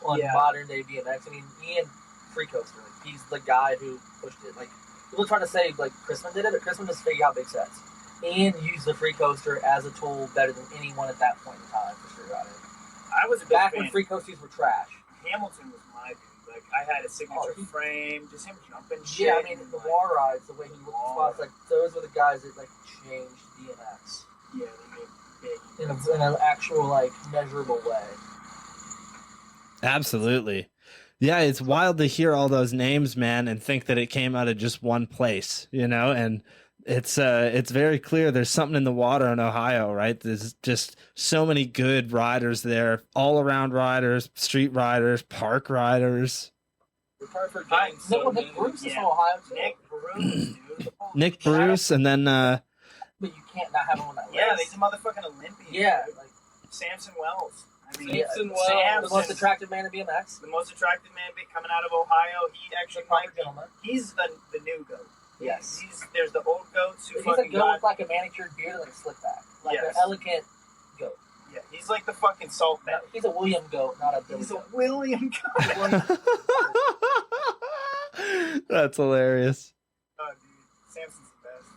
on Yeah. modern day BMX. I mean, Ian Free Coaster, like, he's the guy who pushed it. Like people try to say like Chrisman did it, but Chrisman just figured out big sets. Ian used the Free Coaster as a tool better than anyone at that point in time for sure. I was a big Back fan. when Free Coasters were trash. Hamilton was my dude. Like, I had a signature he- frame, just him jumping shit. Yeah, I mean and, the like, wall rides, the way he looked at spots, like those were the guys that like changed BMX Yeah, they made big. in an actual like measurable way. Absolutely. Yeah, it's wild to hear all those names, man, and think that it came out of just one place, and it's very clear there's something in the water in Ohio, right? There's just so many good riders there, all around riders, street riders, park riders. We're probably Nick forgetting so Nick many. Bruce is Yeah. from Ohio too. Nick Bruce, dude. Nick Bruce, and then But you can't not have him on that list. Yeah, he's a motherfucking Olympian. Yeah, dude. like Samson Wells. I mean, Samson Wells. the most Samson, attractive man in BMX. the most attractive man coming out of Ohio. He actually might be. Gentleman. He's the new goat. Yes. There's the old goats who He's a fucking goat got. with like a manicured beard and like a slick back, like Yes. an elegant goat. Yeah, he's like the fucking salt No, bag. he's a William goat, not a Billy He's a goat. William goat. That's hilarious. Oh, dude, Samson's the best.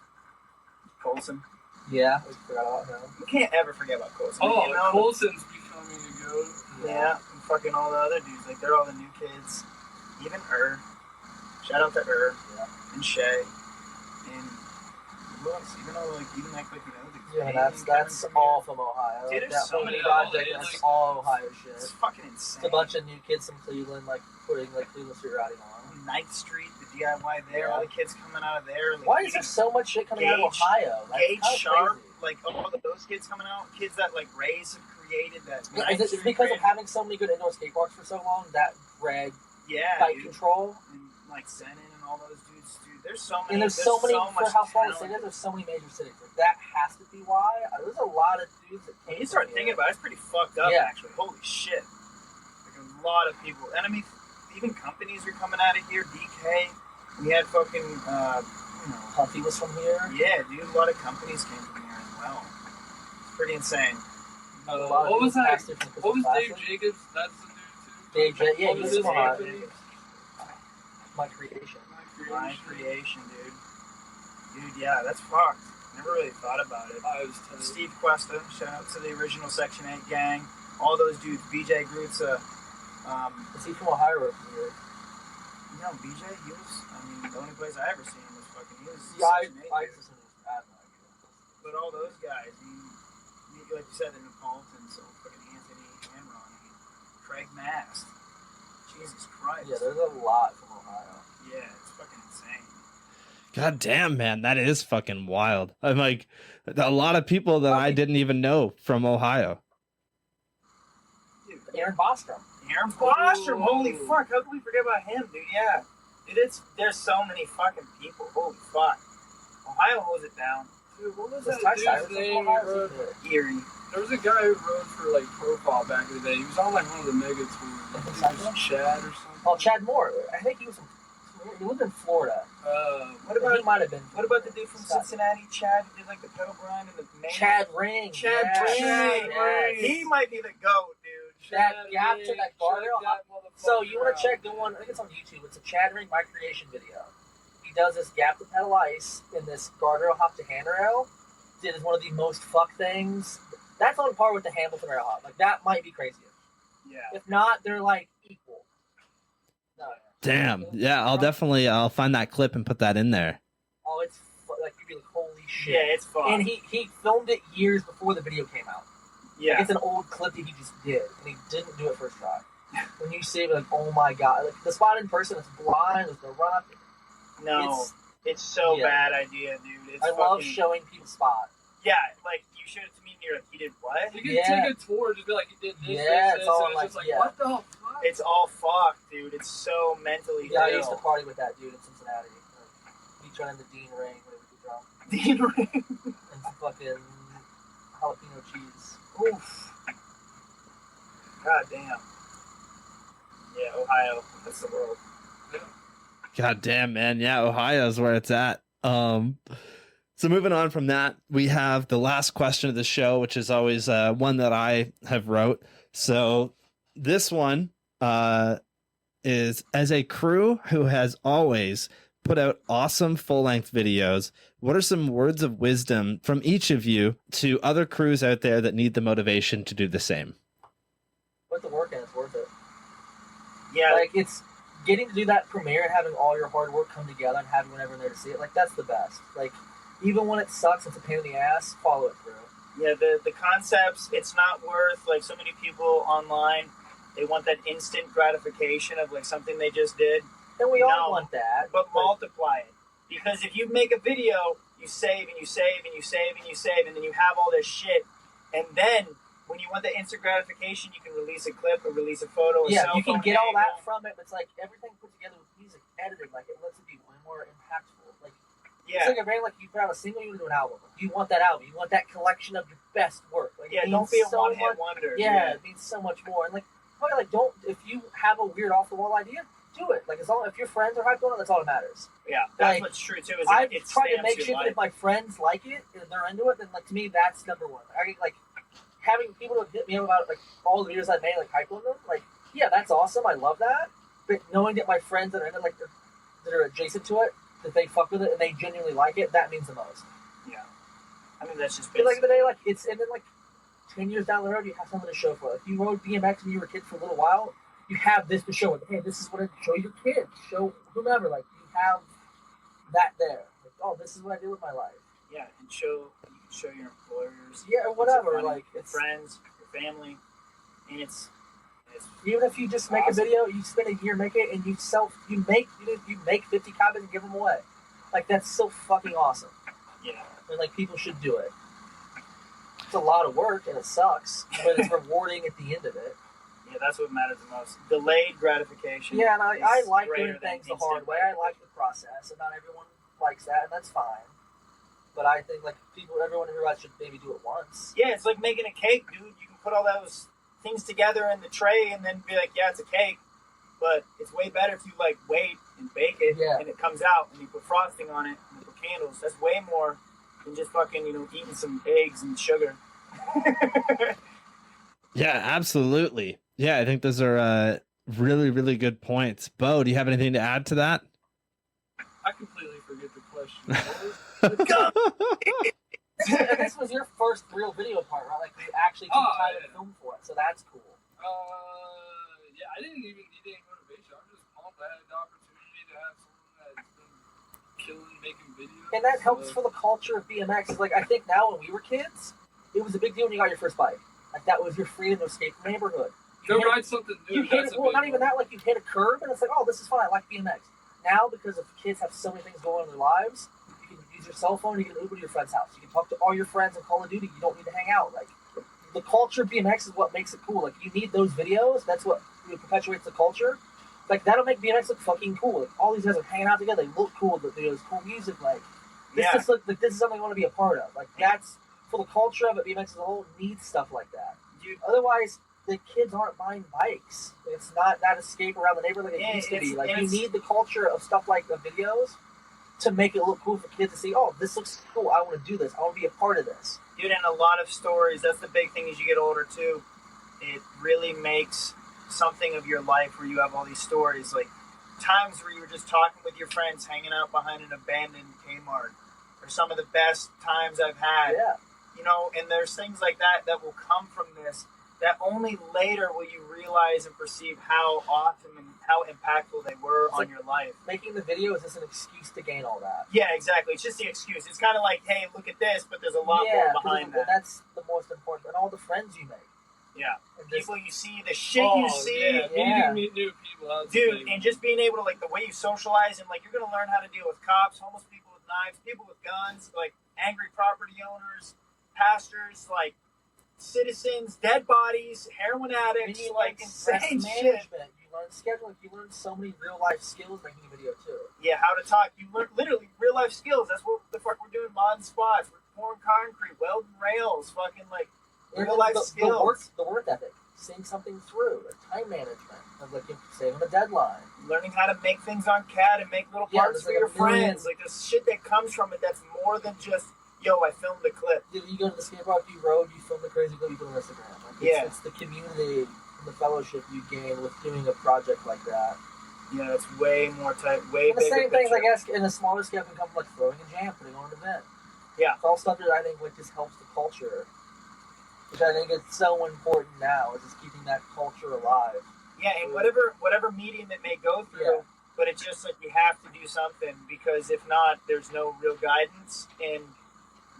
Colson. Yeah, we forgot about him. We can't ever forget about Colson. Oh, You know? Colson's becoming a goat. Yeah, and fucking all the other dudes. Like, they're all the new kids. Even Shout out to Yeah. and Shay. And who else? Even the Yeah, that's all from Ohio. Dude, there's That so whole many project, Ohio, that's like- all Ohio shit. It's fucking insane. It's a bunch of new kids from Cleveland, like putting like Cleveland street riding on. 9th Street, the DIY there, Yeah. all the kids coming out of there. Like, Why is there so much shit coming out of Gage- Ohio? That's Gage kinda Sharp, crazy. like all of those kids coming out, kids that like Rays have created that. Yeah, 9th it's Street because of brand. having so many good indoor skate parks for so long that bred Yeah, bike dude. control. And like Zenon and all those dudes, dude. There's so many. And there's so many much for how small the talent. city is. There's so many major cities. Like, that has to be why. There's a lot of dudes that When came you start from thinking here. about it, it's pretty fucked up, Yeah. actually. Holy shit. Like a lot of people. And I mean, even companies are coming out of here. DK. We had fucking, Huffy was from here. yeah, dude, a lot of companies came from here as well. It's pretty insane. A lot of What was dudes that? passed through from What was Christmas Dave Classic. Jacobs? That's the dude too. Dave J- yeah, What he's was his from Ohio. name? My creation. My creation, dude. Dude, yeah, that's fucked. Never really thought about it. I was telling you. Steve Cuesta, shout out to the original Section 8 gang. All those dudes. BJ Grutza. Is he from Ohio or from here? No, BJ, he was, I mean, the only place I ever seen him was fucking, he was Yeah, Section 8 I dude. just I have no idea. But all those guys, like you said, the Neapolitans, so fucking Anthony and Ronnie, Craig Mast. Jesus Christ. Yeah, there's a lot from Ohio. Yeah, it's fucking insane. God damn, man, that is fucking wild. I'm like, a lot of people that I didn't even know from Ohio. Dude, Aaron Bostrom. Aaron Bostrom, holy Ooh. fuck, how can we forget about him, dude? Yeah. Dude, there's so many fucking people. Holy fuck. Ohio holds it down. Dude, what was Was that Ty dude's Cyrus name? from Ohio? Erie. There was a guy who rode for like Profile back in the day. He was on like one of the mega tours. I think it was Chad or something. Oh, Chad Moore. I think he was he lived in Florida. What about He might have been. What about the dude from Cincinnati, Chad, who did like the pedal grind and the main? Chad Ring? Chad Yes. Ring. Yes. He might be the GOAT, dude. That Chad gap Ring, to that check guardrail. that So you want motherfucker to check the one? I think it's on YouTube. It's a Chad Ring My Creation video. He does this gap to pedal ice in this guardrail hop to handrail. It is one of the most fuck things. That's on par with the Hamilton rail hop. Like that might be crazier. Yeah. If not, they're like equal. No. Damn. Yeah, I'll find that clip and put that in there. Oh, it's like you'd be like, holy shit. Yeah, it's fun. And he filmed it years before the video came out. Like, yeah. it's an old clip that he just did, and he didn't do it first try. When you see it, like, oh my god, like the spot in person, it's blind, there's no run. No, it's so yeah. bad idea, dude. It's I love fucking- showing people spot. Yeah, like you showed it to me and you're like, he did what? You can Yeah. take a tour, just be like, you did this, Yeah, this, it's all and it's like- just like, yeah. what the fuck? It's all fucked, dude. It's so mentally Yeah, I ill. used to party with that dude in Cincinnati. He turned into Dean Ring when he was drunk, Dean Ring. and some fucking jalapeno cheese. Oof. God damn. Yeah, Ohio. That's the world. God damn, man. Yeah, Ohio's where it's at. So moving on from that, we have the last question of the show, which is always one that I have wrote. So this one is, as a crew who has always put out awesome full-length videos, what are some words of wisdom from each of you to other crews out there that need the motivation to do the same? Put the work in, it's worth it. Yeah, Like, it's getting to do that premiere and having all your hard work come together and having everyone there to see it. Like, that's the best. Like, even when it sucks, it's a pain in the ass, follow it through. yeah. The concepts. It's not worth like so many people online. They want that instant gratification of like something they just did. And we all No, want that. But multiply it. Because if you make a video, you save and you save and you save and you save, and then you have all this shit. And then when you want the instant gratification, you can release a clip or release a photo. Yeah, you can get all that angle. from it, but it's like everything put together with music, edited, like it lets it be way more impactful. Like Yeah, it's like a band, like you put out a single, you do an album. You want that album, you want that collection of your best work. Like, yeah. it Don't means be a so one-hit much- wonder. Yeah, it means so much more. And like, fucking, like, don't, if you have a weird off the wall idea, do it. Like, as long if your friends are hyped on it, that's all that matters. Yeah, that's Like, what's true too. Is I've it tried to stamps make your sure that life. if my friends like it and they're into it, then like to me that's number one. I like having people to hit me up about like all the videos I made, like hype on them. Like, yeah, that's awesome. I love that. But knowing that my friends that are into like that are adjacent to it, that they fuck with it and they genuinely like it, that means the most. Yeah, I mean that's just But like basic. the day, like it's and then like 10 years down the road, you have something to show for it. If you rode BMX when you were a kid for a little while, you have this to show it. Hey, this is what I show your kids, show whomever. Like you have that there. Like, oh, this is what I did with my life. Yeah, and you can show your employers, Yeah, or whatever. your Like your it's friends, your family, and it's even if you just make a awesome. video, you spend a year making it, and you make 50 copies and give them away. Like that's so fucking awesome. yeah. And like people should do it. It's a lot of work and it sucks, but it's rewarding at the end of it. Yeah, that's what matters the most. Delayed gratification. Yeah, and I is like greater doing than things the instant hard way. I like the process, and not everyone likes that, and that's fine. But I think like everyone who should maybe do it once. Yeah, it's like making a cake, dude. You can put all those things together in the tray and then be like, yeah, it's a cake. But it's way better if you like wait and bake it, Yeah. and it comes out, and you put frosting on it, and you put candles. That's way more than just fucking eating some eggs and sugar. Yeah, absolutely. Yeah, I think those are really, really good points. Bo, do you have anything to add to that? I completely forget the question. And this was your first real video part, right? Like you actually took time to film for it, so that's cool. Yeah, I didn't even need any motivation. I'm just pumped. I had the opportunity to have someone that's been killing making videos. And that helps for the culture of BMX. Like I think now when we were kids, it was a big deal when you got your first bike. Like that was your freedom to escape the neighborhood. Go You hit- ride something new. You hit that's it, a well, big not even one. that. Like you hit a curb, and it's like, oh, this is fun. I like BMX. now, because of kids have so many things going on in their lives, you can use your cell phone, you can Uber to your friend's house. You can talk to all your friends in Call of Duty. You don't need to hang out. Like, the culture of BMX is what makes it cool. Like, you need those videos. That's what perpetuates the culture. Like, that'll make BMX look fucking cool. Like, all these guys are hanging out together. They look cool. There's cool music. Like, this just look like this is something I want to be a part of. Like, that's for the culture of it. BMX as a whole needs stuff like that. Dude, otherwise, the kids aren't buying bikes. It's not that escape around the neighborhood like it used to be. Like, you need the culture of stuff like the videos to make it look cool for kids to see, oh, this looks cool. I want to do this. I want to be a part of this. Dude, and a lot of stories, that's the big thing as you get older, too. It really makes something of your life where you have all these stories. Like, times where you were just talking with your friends, hanging out behind an abandoned Kmart. Or some of the best times I've had. Yeah. You know, and there's things like that that will come from this, that only later will you realize and perceive how awesome and how impactful they were on your life. Making the video is just an excuse to gain all that. Yeah, exactly. It's just the excuse. It's kind of like, hey, look at this, but there's a lot more behind that. That's the most important. And all the friends you make. Yeah. People you see, the shit you see. Meet new people. Dude, and just being able to, like, the way you socialize, and, like, you're going to learn how to deal with cops, homeless people with knives, people with guns, like, angry property owners, pastors, like, citizens, dead bodies, heroin addicts, like insane shit. You learn scheduling. You learn so many real life skills making a video too. Yeah, how to talk. You learn literally real life skills. That's what the fuck we're doing. Modding spots, we're pouring concrete, welding rails, fucking like real life skills. The work ethic, seeing something through, like time management, of like saving a deadline, learning how to make things on CAD and make little parts for your friends. Like the shit that comes from it. That's more than just. Yo, I filmed a clip. Dude, you go to the skate park, you rode, you film the crazy clip, you put it on Instagram. Like, it's the community and the fellowship you gain with doing a project like that. Yeah, it's way more tight, way bigger. The same things, I guess, in a smaller scale can come from like throwing a jam, putting on an event. Yeah. It's all stuff that I think like just helps the culture, which I think is so important now, is just keeping that culture alive. Yeah, and whatever medium it may go through, but it's just like you have to do something, because if not, there's no real guidance, and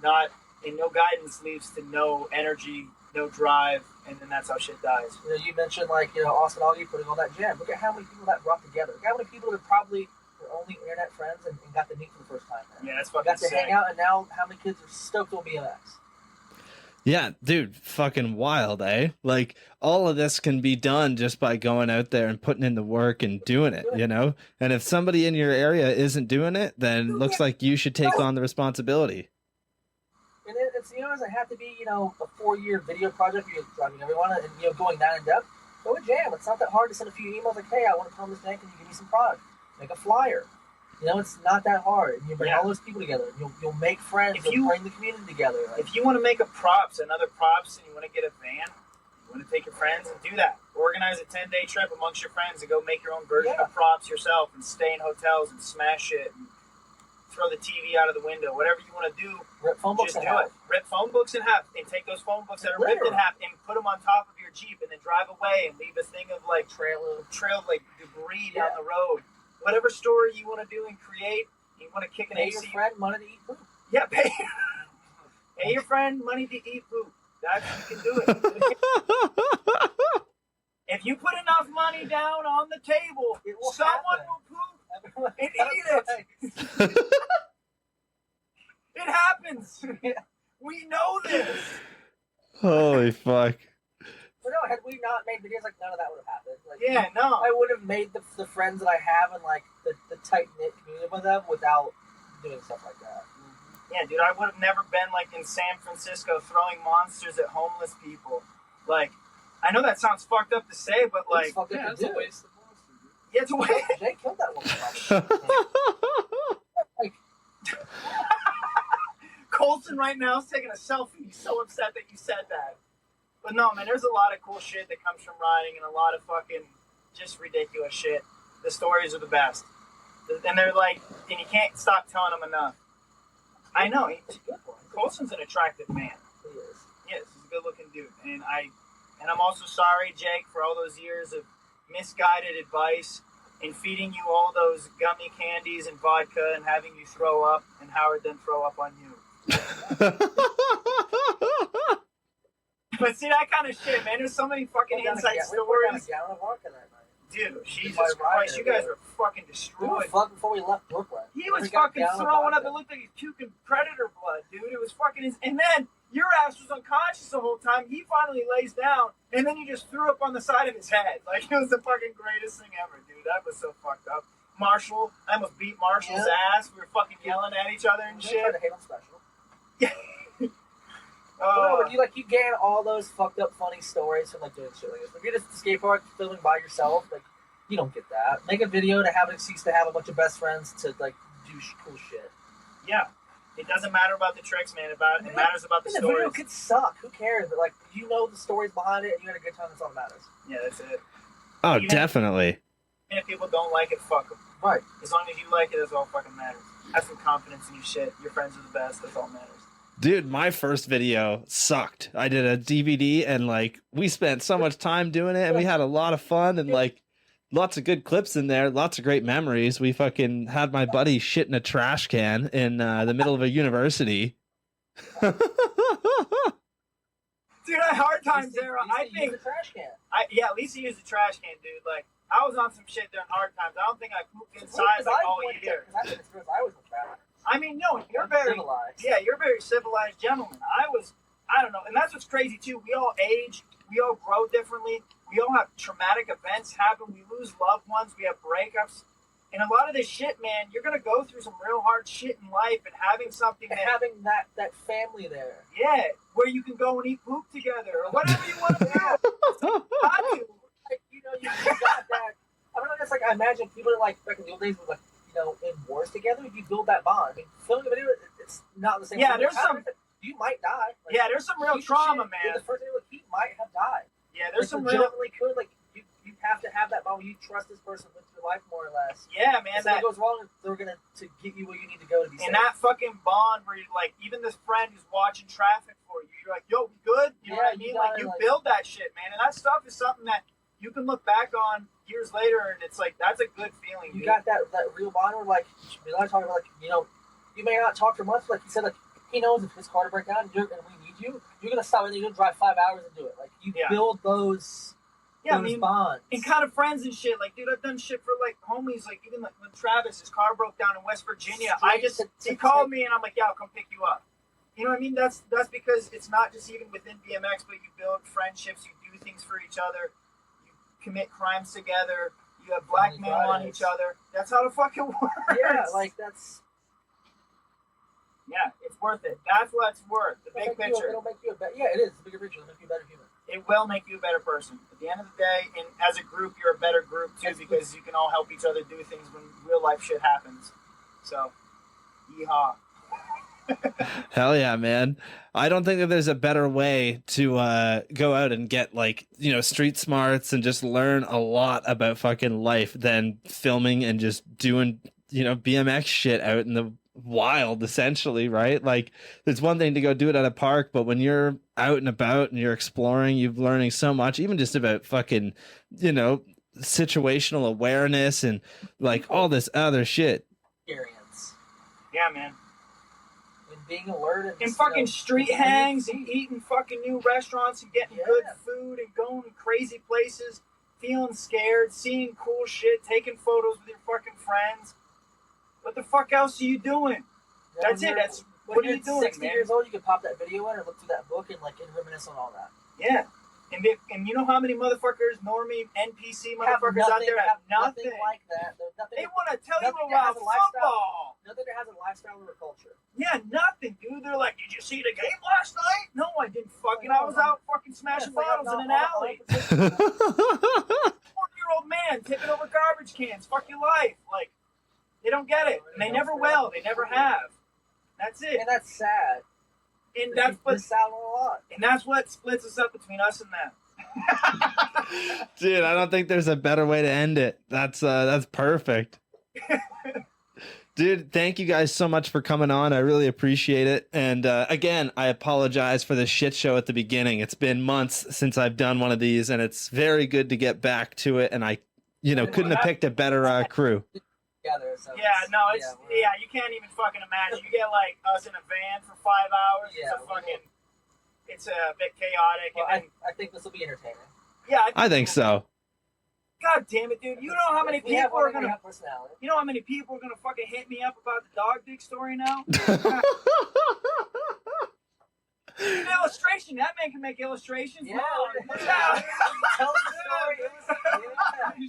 no guidance leads to no energy, no drive, and then that's how shit dies. You know, you mentioned like, you know, Austin Augie putting on that jam. Look at how many people that brought together. Look how many people that probably were only internet friends and got to meet for the first time there. Yeah, that's fucking got to hang out, and now how many kids are stoked on BMX? Yeah, dude, fucking wild, eh? Like, all of this can be done just by going out there and putting in the work and doing it, you know? And if somebody in your area isn't doing it, then looks like you should take on the responsibility. And it's, you know, it doesn't have to be, you know, a 4-year video project where you're driving everyone and, you know, going that in depth. Go a jam. It's not that hard to send a few emails like, hey, I want to come on this day. Can you give me some product? Make a flyer. You know, it's not that hard. And you bring all those people together. You'll make friends. You'll bring the community together. Like, if you want to make another props, and you want to get a van, you want to take your friends and do that. Organize a 10-day trip amongst your friends and go make your own version of props yourself and stay in hotels and smash it. And throw the TV out of the window, whatever you want to do. Rip phone books just do it. Rip phone books in half, and take those phone books that are ripped in half and put them on top of your Jeep, and then drive away and leave a thing of like trail like debris down the road. Whatever story you want to do and create, you want to kick an AC. Pay your friend money to eat food. Yeah, pay your friend money to eat food. That's you can do it. If you put enough money down on the table, someone will poop and eat it. It happens. We know this. Holy fuck. But no, had we not made videos, like, none of that would have happened. Like, I I would have made the friends that I have and, like, the tight-knit community with them without doing stuff like that. Yeah, dude, I would have never been, like, in San Francisco throwing monsters at homeless people. Like, I know that sounds fucked up to say, but, like... It's a waste of monsters, dude. Yeah, it's a waste. Jay killed that one. Like... Colson right now is taking a selfie. He's so upset that you said that. But no, man, there's a lot of cool shit that comes from riding and a lot of fucking just ridiculous shit. The stories are the best. And they're like, and you can't stop telling them enough. I know. Colson's an attractive man. He is. Yes, he's a good-looking dude. And I'm also sorry, Jake, for all those years of misguided advice and feeding you all those gummy candies and vodka and having you throw up and Howard then throw up on you. But see, that kind of shit, man. There's so many fucking inside stories. Dude, Jesus My Christ, rider, you guys dude. were fucking We were destroyed. fucked before we left Brooklyn. He was We got fucking down throwing up. vodka. It looked like he's puking predator blood, dude. It was fucking and then your ass was unconscious the whole time. He finally lays down, and then you just threw up on the side of his head. Like, it was the fucking greatest thing ever, dude. That was so fucked up. Marshall, I almost beat Marshall's ass. We were fucking yelling at each other and They shit. tried to hate on Special. Oh, But you gain all those fucked up funny stories from doing shit like this. If you're just at the skate park filming by yourself, you don't get that. Make a video to have an excuse to have a bunch of best friends to do cool shit. yeah. It doesn't matter about the tricks, man. It matters about the The video stories. could suck. Who cares? But you know the stories behind it, and you had a good time. That's all that matters. Yeah, that's it. Oh, Even- definitely. And if people don't like it, fuck them. Right. As long as you like it, that's all fucking matters. Have some confidence in your shit. Your friends are the best. That's all matters. Dude, my first video sucked. I did a DVD and we spent so much time doing it and we had a lot of fun and lots of good clips in there, lots of great memories. We fucking had my buddy shit in a trash can in the middle of a university. Dude, I had hard times there. I think, the trash can. at least he used a trash can, dude. I was on some shit during hard times. I don't think I pooped inside all year. I was in trash. I mean, no, you're very civilized. Yeah, you're a very civilized gentleman. I don't know, and that's what's crazy too. We all age, we all grow differently. We all have traumatic events happen. We lose loved ones. We have breakups, and a lot of this shit, man. You're gonna go through some real hard shit in life, and having something And that, having that family there. yeah, where you can go and eat poop together or whatever you want to do. I do. You got that. I don't know. It's I imagine people that back in the old days were in wars together. You build that bond. I mean, filming a video, it's not the same. Yeah, thing. there's some. You might die. Yeah, there's some real trauma, man. The first thing he might have died. Yeah, there's some real. Legitimately could you have to have that bond where you trust this person with your life more or less. Yeah, man. If something goes wrong, they're gonna to get you where you need to go to be safe. And that fucking bond where you're even this friend who's watching traffic for you, you're like, yo, we good? You know what I mean? You build that shit, man. And that stuff is something that you can look back on years later and it's that's a good feeling. You dude. got that real bond where we like talking about you may not talk for months, but he said he knows if his car to break down and we need you, you're gonna stop and you're gonna drive 5 hours and do it. You build those bonds. And kind of friends and shit. Dude, I've done shit for homies. Even when Travis, his car broke down in West Virginia, he called me and I'm like, yeah, I'll come pick you up. You know what I mean? That's because it's not just even within BMX, but you build friendships, you do things for each other, you commit crimes together, you have blackmail on each other. That's how the fucking works. Yeah, that's. Yeah, it's worth it. That's what it's worth. The big picture. It'll make you a better. Yeah, it is the bigger picture. It'll make you a better human. It will make you a better person. At the end of the day, and as a group, you're a better group too because you can all help each other do things when real life shit happens. So, yeehaw. Hell yeah, man. I don't think that there's a better way to go out and get street smarts and just learn a lot about fucking life than filming and just doing, BMX shit out in the wild, essentially, right? There's one thing to go do it at a park, but when you're out and about and you're exploring, you're learning so much, even just about fucking, situational awareness and all this other shit. Experience. Yeah, man. Being alert and fucking street hangs and eating fucking new restaurants and getting good food and going to crazy places, feeling scared, seeing cool shit, taking photos with your fucking friends. What the fuck else are you doing? That's it. What are you doing, 60 man? years old, you can pop that video in or look through that book and reminisce on all that. Yeah. And you know how many motherfuckers, normie, NPC motherfuckers out there have nothing like that. They want to tell you about football. Nothing that has a lifestyle or a culture. Yeah, nothing, dude. They're like, did you see the game last night? No, I didn't fucking. I was out fucking smashing bottles in an alley. 40-year-old man tipping over garbage cans. Fuck your life. They don't get it. And they never will. They never have. That's it. And that's sad. And that's what out a lot. And that's what splits us up between us and them. Dude, I don't think there's a better way to end it. That's perfect. Dude, thank you guys so much for coming on. I really appreciate it. And again, I apologize for the shit show at the beginning. It's been months since I've done one of these, and it's very good to get back to it. And I, couldn't have picked a better crew. So you can't even fucking imagine. You get us in a van for 5 hours. It's a bit chaotic. Well, I think this will be entertaining. Yeah, I think so. God, God damn it, dude! You know how many If we have people are one, we gonna? have personality. You know how many people are gonna fucking hit me up about the dog dick story now? An illustration. That man can make illustrations. Yeah, Yeah. tell us the story. It was,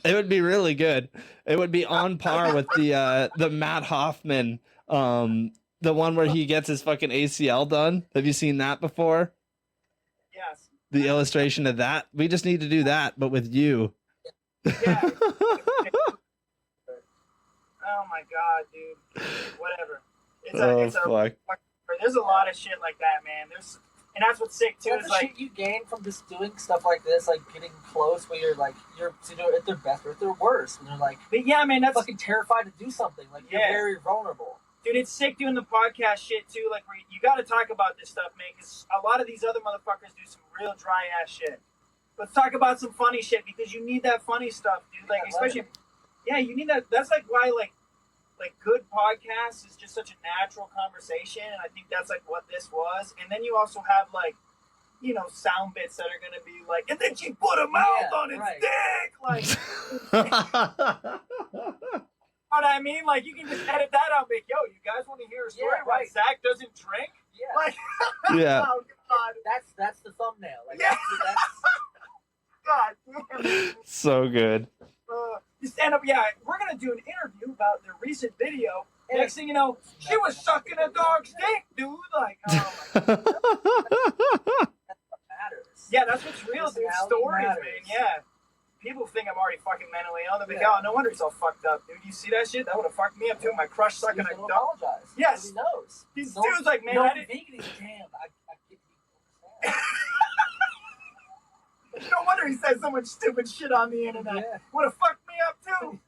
yeah. It would be really good. It would be on par with the Matt Hoffman, the one where he gets his fucking ACL done. Have you seen that before? Yes. The illustration of that. We just need to do that, but with you. Yeah. Oh my god, dude. Whatever. It's a fuck. there's a lot of shit like that, man. And that's what's sick too. That's Is the like shit you gain from just doing stuff like this, like getting close where you're at their best or at their worst, and they're like but yeah, man, that's fucking terrified to do something. Like you're Yeah. very vulnerable. dude, it's sick doing the podcast shit too. Like, where you got to talk about this stuff, man, because a lot of these other motherfuckers do some real dry ass shit. Let's talk about some funny shit because you need that funny stuff, dude. Like, especially, yeah, you need that. That's like why, like good podcasts is just such a natural conversation, and I think that's like what this was. And then you also have like, you know, sound bits that are gonna be like, and then she put a mouth on its dick, like. What I mean, like you can just edit that out, like, yo, you guys want to hear a story why Zach doesn't drink? Yeah, Like, Yeah. oh god, that's the thumbnail. Like, Yeah. that's god damn. So good. You stand up, yeah. We're gonna do an interview about their recent video. Next thing you know, she was sucking a dog's dick, dude. Like, oh my god. matters. Yeah, that's what's real, dude. Personality Stories, matters. man. Yeah. People think I'm already fucking mentally ill. They're like, oh, no wonder he's all fucked up, dude. You see that shit? That would have fucked me up too. My crush sucking a He's dog. gonna apologize. Yes. He knows. These No- dudes like, man, no I didn't. vegan. He's damn. I get you. No wonder he says so much stupid shit on the internet. Yeah. Would have fucked me up too.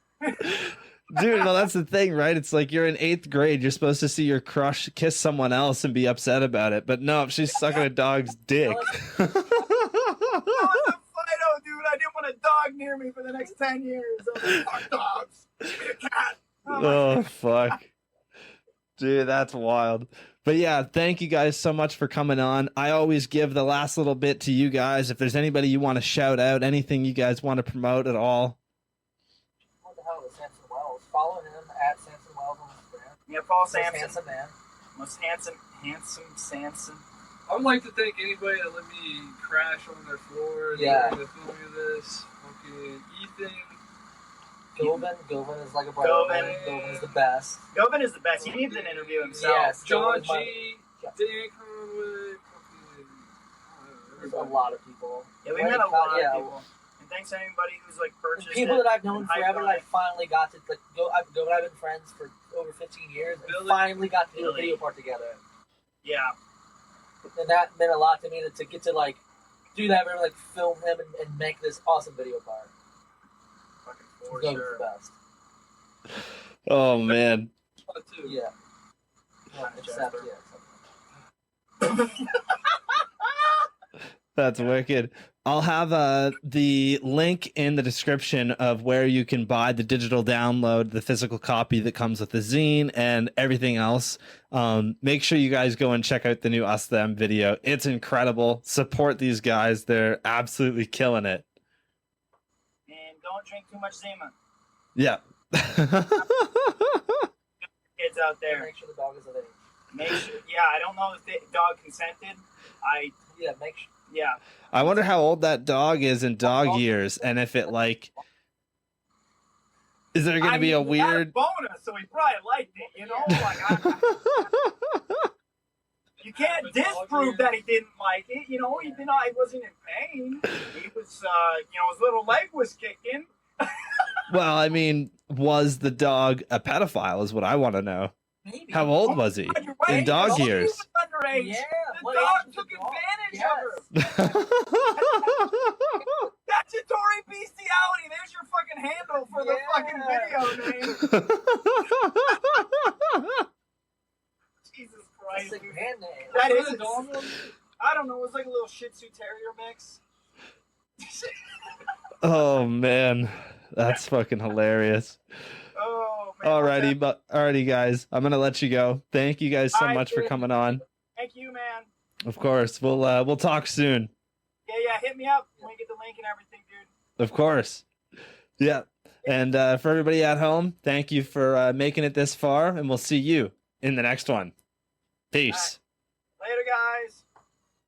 Dude, well, that's the thing, right? It's like you're in 8th grade. You're supposed to see your crush kiss someone else and be upset about it. But no, she's sucking a dog's dick. That was a Fido, dude. I didn't want a dog near me for the next 10 years. I was like, fuck dogs. Give me a cat. Oh, fuck. Dude, that's wild. But yeah, thank you guys so much for coming on. I always give the last little bit to you guys. If there's anybody you want to shout out, anything you guys want to promote at all. What the hell is Samson Wells? Follow him at Samson Wells on Instagram. Yeah, Paul Most Sampson. handsome man. Most handsome Samson. I would like to thank anybody that let me crash on their floor Yeah. during the filming of this. Fucking Ethan. Govan is like a brother. Govan. Govan is the best. Govan is the best. He needs an interview himself. Yes. John Govan G. Yeah. Dan Conway. Fucking. There's a lot of people. Yeah, we met a lot Yeah. of people. And thanks to anybody who's like purchased People it. that I've known and hyped forever on that I it. finally got to like I've been friends for over 15 years and Billy. finally got to do a Billy. video part together. Yeah. And that meant a lot to me to get to like do that and like film him and make this awesome video part. Fucking for Govan's sure. the best. Oh, man. Too. Yeah. Yeah, Except, Jasper. yeah. That's wicked. I'll have the link in the description of where you can buy the digital download, the physical copy that comes with the zine and everything else. Make sure you guys go and check out the new Us Them video. It's incredible. Support these guys. They're absolutely killing it. And don't drink too much Zima. Yeah. Kids out there. Make sure the dog is of age. Make sure. Yeah, I don't know if the dog consented. Yeah, make sure. Yeah. I wonder how old that dog is in dog years, and if it like, is there going to be a he had weird? bonus, so he probably liked it. You know, like you can't disprove that he didn't like it. You know, he wasn't in pain. He was, his little leg was kicking. Well, I mean, was the dog a pedophile? Is what I want to know. Maybe. How old was he in dog He years? was underage. Yeah. The what dog age was took the dog? advantage Yes. of her. Statutory bestiality. There's your fucking handle for the fucking video name. Jesus Christ. Sick dude. hand name. That What is a dog was? I don't know. It was like a little Shih Tzu Terrier mix. Oh man, that's fucking hilarious. Oh man. Alrighty, guys, I'm gonna let you go. Thank you guys so All right, much for dude. coming on. Thank you, man. Of course, we'll talk soon. Yeah. Hit me up when you get the link and everything, dude. Of course. Yeah. And for everybody at home, thank you for making it this far, and we'll see you in the next one. Peace. Later, guys.